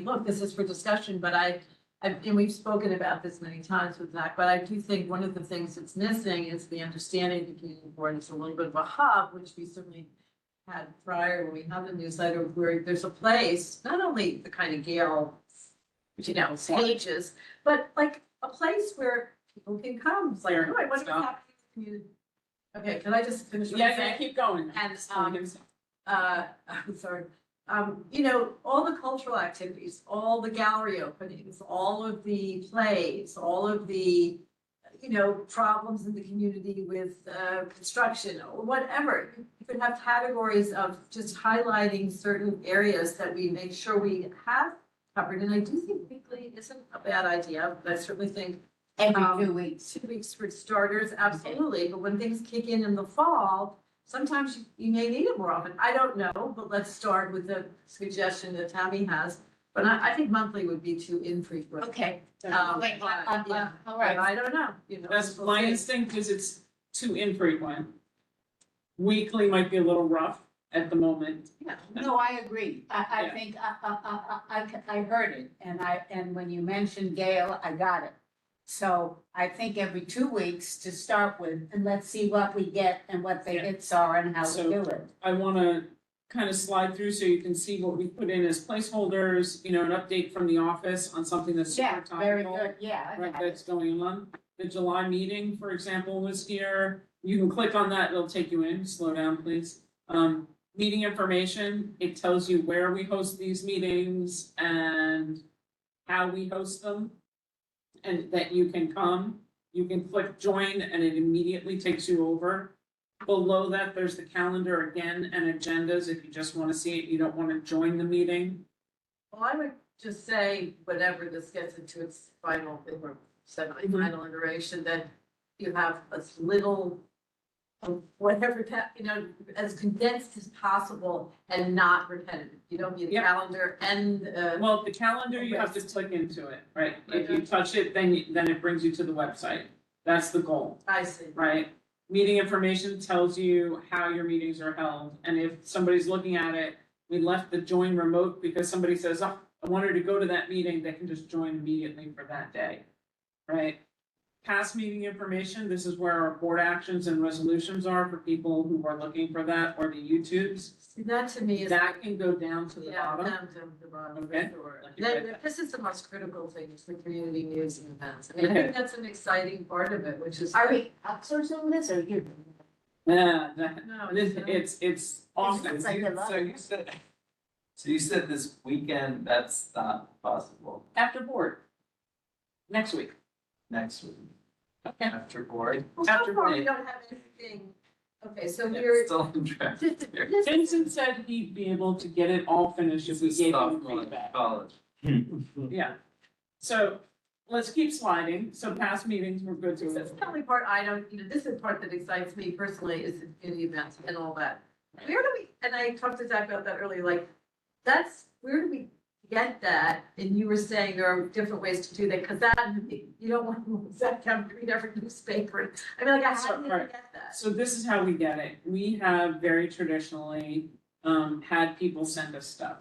Speaker 3: Look, this is for discussion, but and we've spoken about this many times with Zach, but I do think one of the things that's missing is the understanding the community board is a little bit of a hub, which we certainly had prior when we had the newsletter, where there's a place, not only the kind of Gale, pages, but like a place where people can come. It's like,
Speaker 2: Clear
Speaker 3: oh, I wonder what's
Speaker 2: stuff.
Speaker 3: happening in the community. Okay, can I just finish? what I'm
Speaker 2: Yeah,
Speaker 3: saying?
Speaker 2: keep going.
Speaker 3: And,
Speaker 2: Just telling him.
Speaker 3: I'm sorry, all the cultural activities, all the gallery openings, all of the plays, all of the, problems in the community with, construction or whatever. You could have categories of just highlighting certain areas that we make sure we have covered. And I do think weekly isn't a bad idea, but I certainly think
Speaker 17: Every 2 weeks.
Speaker 3: 2 weeks for starters, absolutely, but when things kick in the fall, sometimes you may need it more often, I don't know, but let's start with the suggestion that Tammy has. But I think monthly would be too infrequent.
Speaker 17: Okay.
Speaker 3: Wait,
Speaker 17: Yeah, all
Speaker 3: But
Speaker 17: right.
Speaker 3: I don't know,
Speaker 2: That's
Speaker 3: we'll
Speaker 2: my
Speaker 3: see.
Speaker 2: instinct is it's too infrequent. Weekly might be a little rough at the moment.
Speaker 3: Yeah.
Speaker 17: No, I agree. I
Speaker 2: Yeah.
Speaker 17: think, I heard it, and when you mentioned Gail, I got it. So I think every 2 weeks to start with, and let's see what we get and what the
Speaker 2: Yeah.
Speaker 17: hits are and how we
Speaker 2: So-
Speaker 17: do it.
Speaker 2: I wanna kind of slide through so you can see what we put in as placeholders, an update from the office on something that's super
Speaker 17: Yeah,
Speaker 2: topical.
Speaker 17: very good, yeah. I
Speaker 2: Right,
Speaker 17: got it.
Speaker 2: that's going on. The July meeting, for example, was here. You can click on that, it'll take you in. Slow down, please. Meeting information, it tells you where we host these meetings and how we host them. And that you can come. You can click join and it immediately takes you over. Below that, there's the calendar again and agendas. If you just want to see it, you don't want to join the meeting.
Speaker 3: Well, I would just say, whenever this gets into its final, or semi-final iteration, that you have as little of whatever, as condensed as possible and not repetitive. You don't need a
Speaker 2: Yep.
Speaker 3: calendar and,
Speaker 2: Well, the calendar, you have to click into it, right? If you touch it, then it brings you to the website. That's the goal,
Speaker 3: I see.
Speaker 2: right? Meeting information tells you how your meetings are held, and if somebody's looking at it, we left the join remote because somebody says, oh, I wanted to go to that meeting, they can just join immediately for that day, right? Past meeting information, this is where our board actions and resolutions are for people who are looking for that, or the YouTubes.
Speaker 3: See, that to me is.
Speaker 2: That can go down to the
Speaker 3: Yeah,
Speaker 2: bottom.
Speaker 3: down to the bottom, for
Speaker 2: Okay.
Speaker 3: sure.
Speaker 2: Like you read
Speaker 3: Then,
Speaker 2: that.
Speaker 3: this is the most critical thing, is the community news and events. I mean, I
Speaker 2: Okay.
Speaker 3: think that's an exciting part of it, which is.
Speaker 17: Are we outsourcing this or you?
Speaker 2: Yeah,
Speaker 3: No,
Speaker 2: it's awesome.
Speaker 17: It's like a lot.
Speaker 1: So you said this weekend, that's not possible,
Speaker 2: After board. Next week.
Speaker 1: next week,
Speaker 2: Okay.
Speaker 1: after board?
Speaker 3: Well, so
Speaker 2: after
Speaker 3: far, we
Speaker 2: break.
Speaker 3: don't have anything. Okay, so
Speaker 1: Yeah,
Speaker 3: you're.
Speaker 1: still in draft here.
Speaker 2: Vincent said he'd be able to get it all finished if we gave him feedback.
Speaker 1: College.
Speaker 2: Yeah. So let's keep sliding. So past meetings, we're good to
Speaker 3: That's
Speaker 2: it.
Speaker 3: the only part I don't, this is the part that excites me personally, is the community events and all that. Where do we, and I talked to Zach about that earlier, like, where do we get that? And you were saying there are different ways to do that, because that, you don't want Zach to have to read every newspaper. I mean, like, how do you
Speaker 2: Right.
Speaker 3: get that?
Speaker 2: So this is how we get it. We have very traditionally had people send us stuff.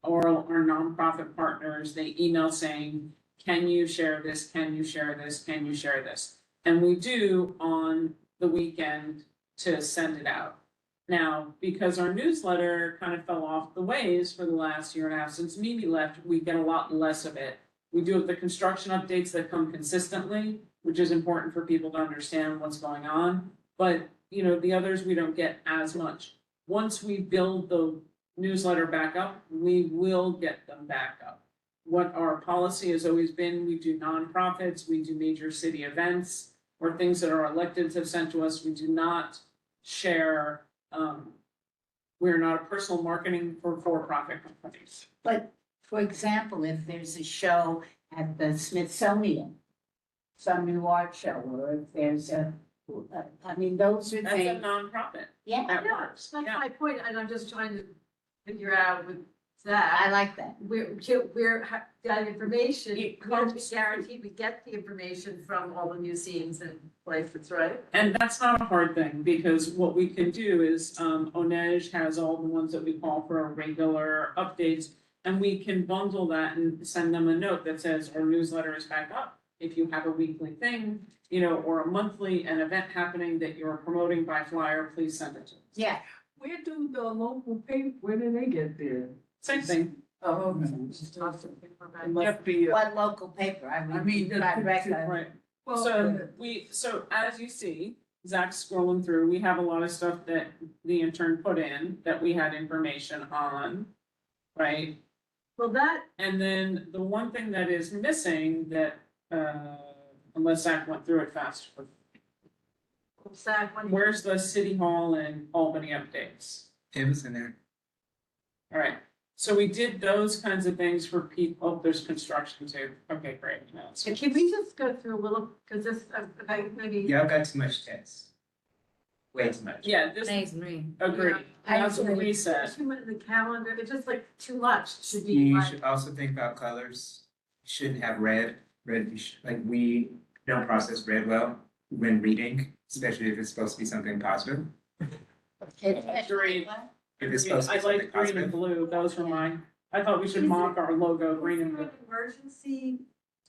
Speaker 2: Or our nonprofit partners, they email saying, can you share this? Can you share this? Can you share this? And we do on the weekend to send it out. Now, because our newsletter kind of fell off the waves for the last year and a half since Mimi left, we get a lot less of it. We do have the construction updates that come consistently, which is important for people to understand what's going on. But, you know, the others, we don't get as much. Once we build the newsletter back up, we will get them back up. What our policy has always been, we do nonprofits, we do major city events, or things that our electeds have sent to us. We do not share, we're not a personal marketing for-profit companies.
Speaker 17: But for example, if there's a show at the Smithsonian, some new art show, or if there's I mean, those are
Speaker 2: That's a
Speaker 17: things.
Speaker 2: nonprofit.
Speaker 17: Yeah,
Speaker 2: That
Speaker 10: Yeah,
Speaker 2: works.
Speaker 10: that's
Speaker 2: Yeah.
Speaker 10: my point, and I'm just trying to figure out with that.
Speaker 17: I like that.
Speaker 10: That information,
Speaker 2: It
Speaker 10: we're
Speaker 2: comes-
Speaker 10: guaranteed we get the information from all the new scenes and places, right?
Speaker 2: And that's not a hard thing, because what we can do is, Onej has all the ones that we call for our regular updates. And we can bundle that and send them a note that says our newsletter is back up. If you have a weekly thing, you know, or a monthly, an event happening that you're promoting by flyer, please send it to us.
Speaker 17: Yeah,
Speaker 7: Where do the local paper, where do they get there?
Speaker 2: Same thing.
Speaker 7: Oh, okay. It must be,
Speaker 17: what local paper? I mean, Tribeca.
Speaker 2: Right.
Speaker 7: well,
Speaker 2: So as you see, Zach's scrolling through, we have a lot of stuff that the intern put in that we had information on, right?
Speaker 10: Well, that,
Speaker 2: And then the one thing that is missing that, unless Zach went through it fast,
Speaker 10: Zach, when
Speaker 2: where's the city hall and Albany updates?
Speaker 15: It was in there.
Speaker 2: All right, so we did those kinds of things for people, oh, there's construction too, okay, great, now it's.
Speaker 10: can we just go through a little, because this, maybe.
Speaker 15: Y'all got too much text. Way too much.
Speaker 2: Yeah, this,
Speaker 4: I agree.
Speaker 2: agree,
Speaker 10: I
Speaker 2: that's what
Speaker 10: agree.
Speaker 2: we said.
Speaker 10: Especially in the calendar, it's just like too much, should be
Speaker 15: You
Speaker 10: like,
Speaker 15: should also think about colors. Shouldn't have red. Like we don't process red well when reading, especially if it's supposed to be something positive.
Speaker 2: Green.
Speaker 15: If it's supposed to
Speaker 2: I
Speaker 15: be something
Speaker 2: like green and
Speaker 15: positive.
Speaker 2: blue, those were mine, I thought we should mock our logo, green and blue.
Speaker 10: emergency,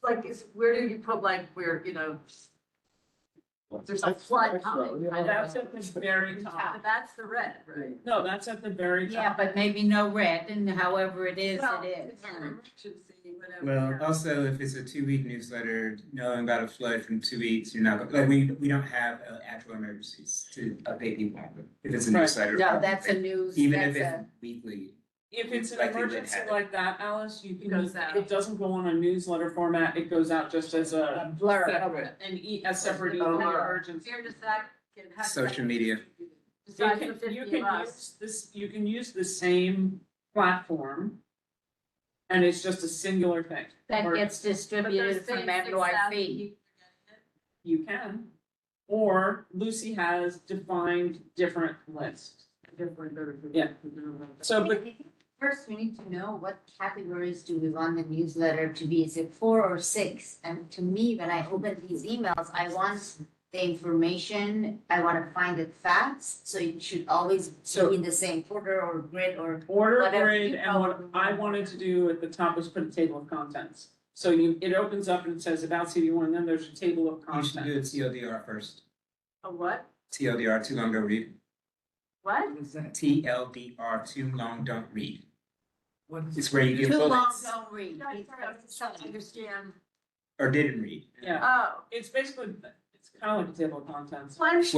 Speaker 10: like, where do you put like, where, you know, there's a flood coming.
Speaker 2: That's at the very top.
Speaker 10: That's the red, right?
Speaker 2: No, that's at the very top.
Speaker 17: Yeah, but maybe no red, and however it is,
Speaker 10: Well,
Speaker 17: it is.
Speaker 10: it's an emergency, whatever.
Speaker 15: Well, also, if it's a 2-week newsletter, knowing about a flood from 2 weeks, you're not, like, we don't have actual emergencies to update people. If it's a
Speaker 2: Right.
Speaker 15: newsletter.
Speaker 17: No, that's a news,
Speaker 15: Even
Speaker 17: that's
Speaker 15: if
Speaker 17: a,
Speaker 15: it's weekly.
Speaker 2: If it's an
Speaker 15: Like they would
Speaker 2: emergency
Speaker 15: have it.
Speaker 2: like that, Alice, you can,
Speaker 10: Goes out.
Speaker 2: it doesn't go on a newsletter format, it goes out just as a,
Speaker 17: blur.
Speaker 7: separate.
Speaker 2: a separate
Speaker 10: Oh,
Speaker 2: email
Speaker 10: wow.
Speaker 2: emergency.
Speaker 10: Here, does that can have.
Speaker 15: Social media.
Speaker 10: Besides the
Speaker 2: You
Speaker 10: 50
Speaker 2: can
Speaker 10: of us.
Speaker 2: use this, you can use the same platform. And it's just a singular thing.
Speaker 17: That
Speaker 2: Or
Speaker 17: gets
Speaker 10: But they're
Speaker 17: distributed
Speaker 10: saying
Speaker 17: from
Speaker 10: 6,000
Speaker 17: NYC.
Speaker 10: people
Speaker 2: You can. Or Lucy has defined different lists. Yeah. So, but
Speaker 8: First, we need to know what categories do we want the newsletter to be? Is it 4 or 6? And to me, when I open these emails, I want the information, I want to find it fast. So it should always be in the same order or grid or
Speaker 2: order
Speaker 8: whatever
Speaker 2: grid,
Speaker 8: you
Speaker 2: and what I wanted to do at the top was put a table of contents. So it opens up and it says about CD1, and then there's a table of
Speaker 15: You should do a
Speaker 2: contents.
Speaker 15: TLDR first.
Speaker 10: A what?
Speaker 15: TLDR, too long, don't read.
Speaker 10: What?
Speaker 7: What is that?
Speaker 15: TLDR, too long, don't read.
Speaker 7: What is
Speaker 15: It's where you give
Speaker 17: Too long,
Speaker 15: bullets
Speaker 17: don't read.
Speaker 10: I don't understand.
Speaker 15: or didn't read.
Speaker 2: Yeah,
Speaker 10: Oh.
Speaker 2: it's basically, it's kind of like a table of contents.
Speaker 15: Well, it's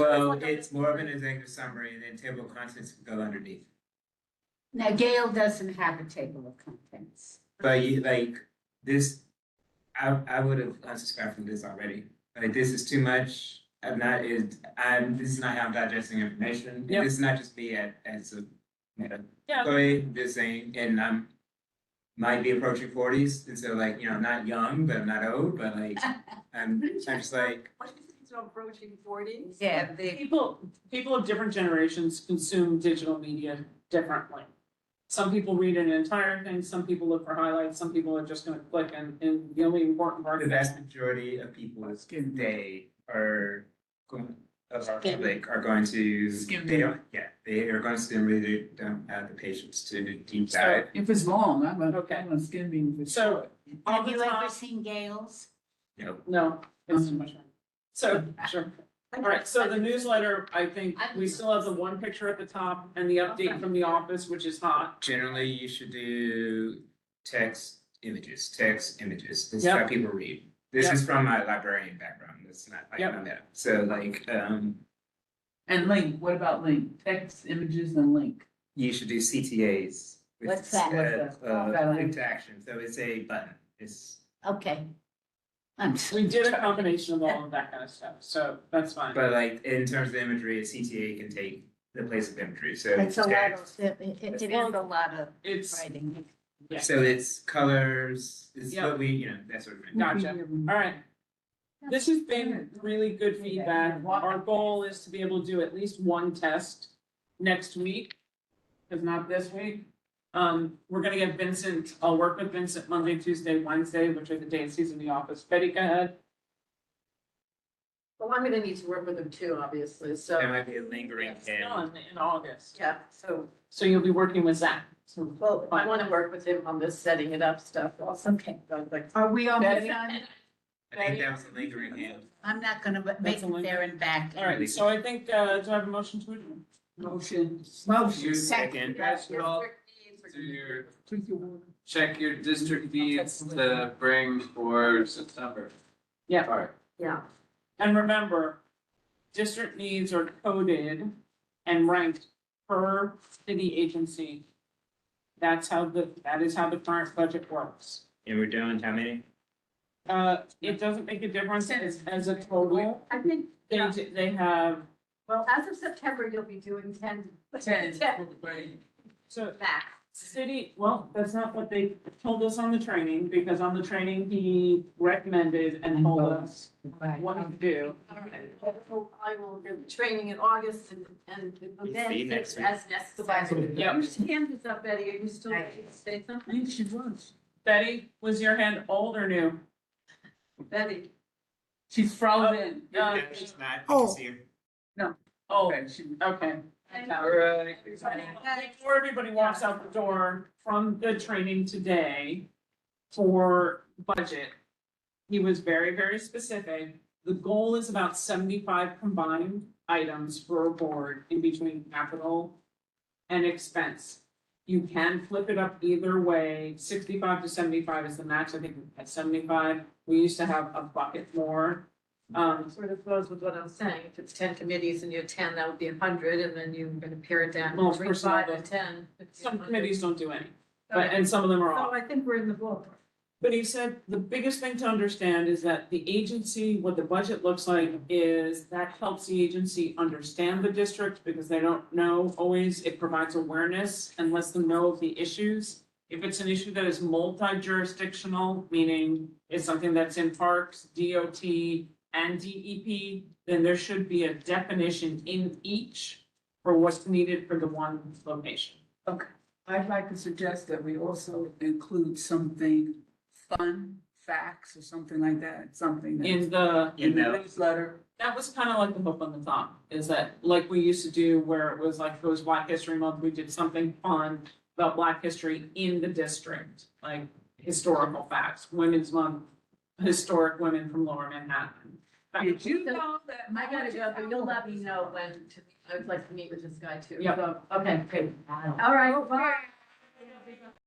Speaker 15: more of an executive summary and then table of contents can go underneath.
Speaker 17: Now, Gail doesn't have a table of contents.
Speaker 15: But you, like, this, I would have unsubscribed from this already. Like, this is too much. This is not how I'm digesting information.
Speaker 2: Yep.
Speaker 15: This is not just me as a,
Speaker 2: Yeah.
Speaker 15: employee, just saying, and might be approaching 40s, and so like, not young, but I'm not old, but like, I'm just like,
Speaker 10: What do you think, so approaching 40?
Speaker 17: Yeah,
Speaker 2: People of different generations consume digital media differently. Some people read an entire thing, some people look for highlights, some people are just gonna click and the only important part
Speaker 15: the
Speaker 2: of
Speaker 15: vast majority of people today are going, of our public are going to,
Speaker 7: Skim
Speaker 15: they
Speaker 7: read.
Speaker 15: don't, yeah, they are going to skim read, they don't have the patience to deep
Speaker 2: So,
Speaker 15: dive.
Speaker 7: If it's long, I'm
Speaker 2: Okay.
Speaker 7: a skin bean if it's
Speaker 2: So-
Speaker 7: short.
Speaker 2: all
Speaker 17: Have
Speaker 2: the
Speaker 17: you ever
Speaker 2: time,
Speaker 17: seen Gail's?
Speaker 15: No,
Speaker 2: no, it's too much. So, sure. All right, so the newsletter, I think we still have the one picture at the top and the update from the office, which is hot.
Speaker 15: Generally, you should do text, images. This is
Speaker 2: Yep.
Speaker 15: how people read. This
Speaker 2: Yep.
Speaker 15: is from my librarian background. That's not like
Speaker 2: Yep.
Speaker 15: my meta. So like,
Speaker 7: And link, what about link? Text, images, and link.
Speaker 15: you should do CTAs. which
Speaker 8: What's
Speaker 15: is,
Speaker 8: that?
Speaker 7: What's that?
Speaker 15: Click to action. So it's a button. It's,
Speaker 8: Okay. I'm
Speaker 2: We did a combination of all of that kind of stuff, so that's fine.
Speaker 15: but like in terms of imagery, a CTA can take the place of imagery. So
Speaker 8: It's a lot
Speaker 15: text.
Speaker 8: of, it is a lot of
Speaker 2: It's,
Speaker 8: writing.
Speaker 2: yeah.
Speaker 15: So it's colors. It's
Speaker 2: Yep.
Speaker 15: what we, that sort of thing.
Speaker 2: Gotcha. All right. This has been really good feedback. Our goal is to be able to do at least one test next week, if not this week. We're gonna get Vincent, I'll work with Vincent Monday, Tuesday, Wednesday, which are the days he's in the office. Betty, go ahead.
Speaker 5: Well, I'm gonna need to work with them too, obviously, so.
Speaker 15: There might be a lingering
Speaker 2: It's
Speaker 15: head.
Speaker 2: done in August.
Speaker 5: Yeah, so,
Speaker 2: So you'll be working with Zach. So,
Speaker 5: well, I wanna work with him on this setting it up stuff also.
Speaker 8: Okay.
Speaker 5: So, like,
Speaker 17: Are we almost
Speaker 2: Betty?
Speaker 17: done?
Speaker 15: I think that was a lingering hand.
Speaker 17: I'm not gonna make
Speaker 2: That's a
Speaker 17: it
Speaker 2: link.
Speaker 17: there and back.
Speaker 2: All right, so I think, do I have a motion to adjourn?
Speaker 7: Motion.
Speaker 1: You
Speaker 15: Second.
Speaker 1: guys should all do your, check your district needs to bring for September.
Speaker 2: Yeah.
Speaker 1: All right.
Speaker 5: yeah.
Speaker 2: And remember, district needs are coded and ranked per city agency. That is how the current budget works.
Speaker 15: And we're doing how many?
Speaker 2: It doesn't make a difference as a total.
Speaker 5: I think,
Speaker 2: They have,
Speaker 5: well, as of September, you'll be doing 10.
Speaker 2: so
Speaker 5: Back.
Speaker 2: city, well, that's not what they told us on the training, because on the training, he recommended and told us what to do.
Speaker 5: I will give training in August and
Speaker 15: See
Speaker 5: then
Speaker 15: you next week.
Speaker 5: as necessary.
Speaker 2: Yep.
Speaker 5: Your hand is up, Betty, are you still, say something?
Speaker 7: She was.
Speaker 2: Betty, was your hand old or new?
Speaker 5: Betty.
Speaker 7: She's frozen.
Speaker 2: No,
Speaker 15: She's not. You
Speaker 16: Oh.
Speaker 15: can see her.
Speaker 2: Oh,
Speaker 7: Okay, she.
Speaker 2: okay.
Speaker 1: All right.
Speaker 2: Before everybody walks out the door from the training today for budget, he was very, very specific. The goal is about 75 combined items for a board in between capital and expense. You can flip it up either way. 65 to 75 is the max. I think at 75, we used to have a bucket more.
Speaker 5: Sort of goes with what I'm saying, if it's 10 committees and you're 10, that would be 100, and then you're gonna pare it down
Speaker 2: Well,
Speaker 5: between
Speaker 2: personnel
Speaker 5: 5
Speaker 2: don't-
Speaker 5: and 10.
Speaker 2: Some committees don't do any, but, and some of them are off.
Speaker 5: So I think we're in the book.
Speaker 2: But he said the biggest thing to understand is that the agency, what the budget looks like is that helps the agency understand the district because they don't know always. It provides awareness and lets them know of the issues. If it's an issue that is multi-jurisdictional, meaning it's something that's in parks, DOT, and DEP, then there should be a definition in each for what's needed for the one location.
Speaker 7: Okay, I'd like to suggest that we also include something fun, facts or something like that, something
Speaker 2: In
Speaker 7: that's
Speaker 2: the
Speaker 7: in the newsletter.
Speaker 2: That was kind of like the hook on the top, is that like we used to do where it was like, it was Black History Month, we did something fun about Black history in the district, like historical facts, Women's Month, historic women from Lower Manhattan.
Speaker 7: Did you know that?
Speaker 5: I gotta go, but you'll let me know when to, I would like to meet with this guy too.
Speaker 2: Yep.
Speaker 5: So, okay, good. All right, bye.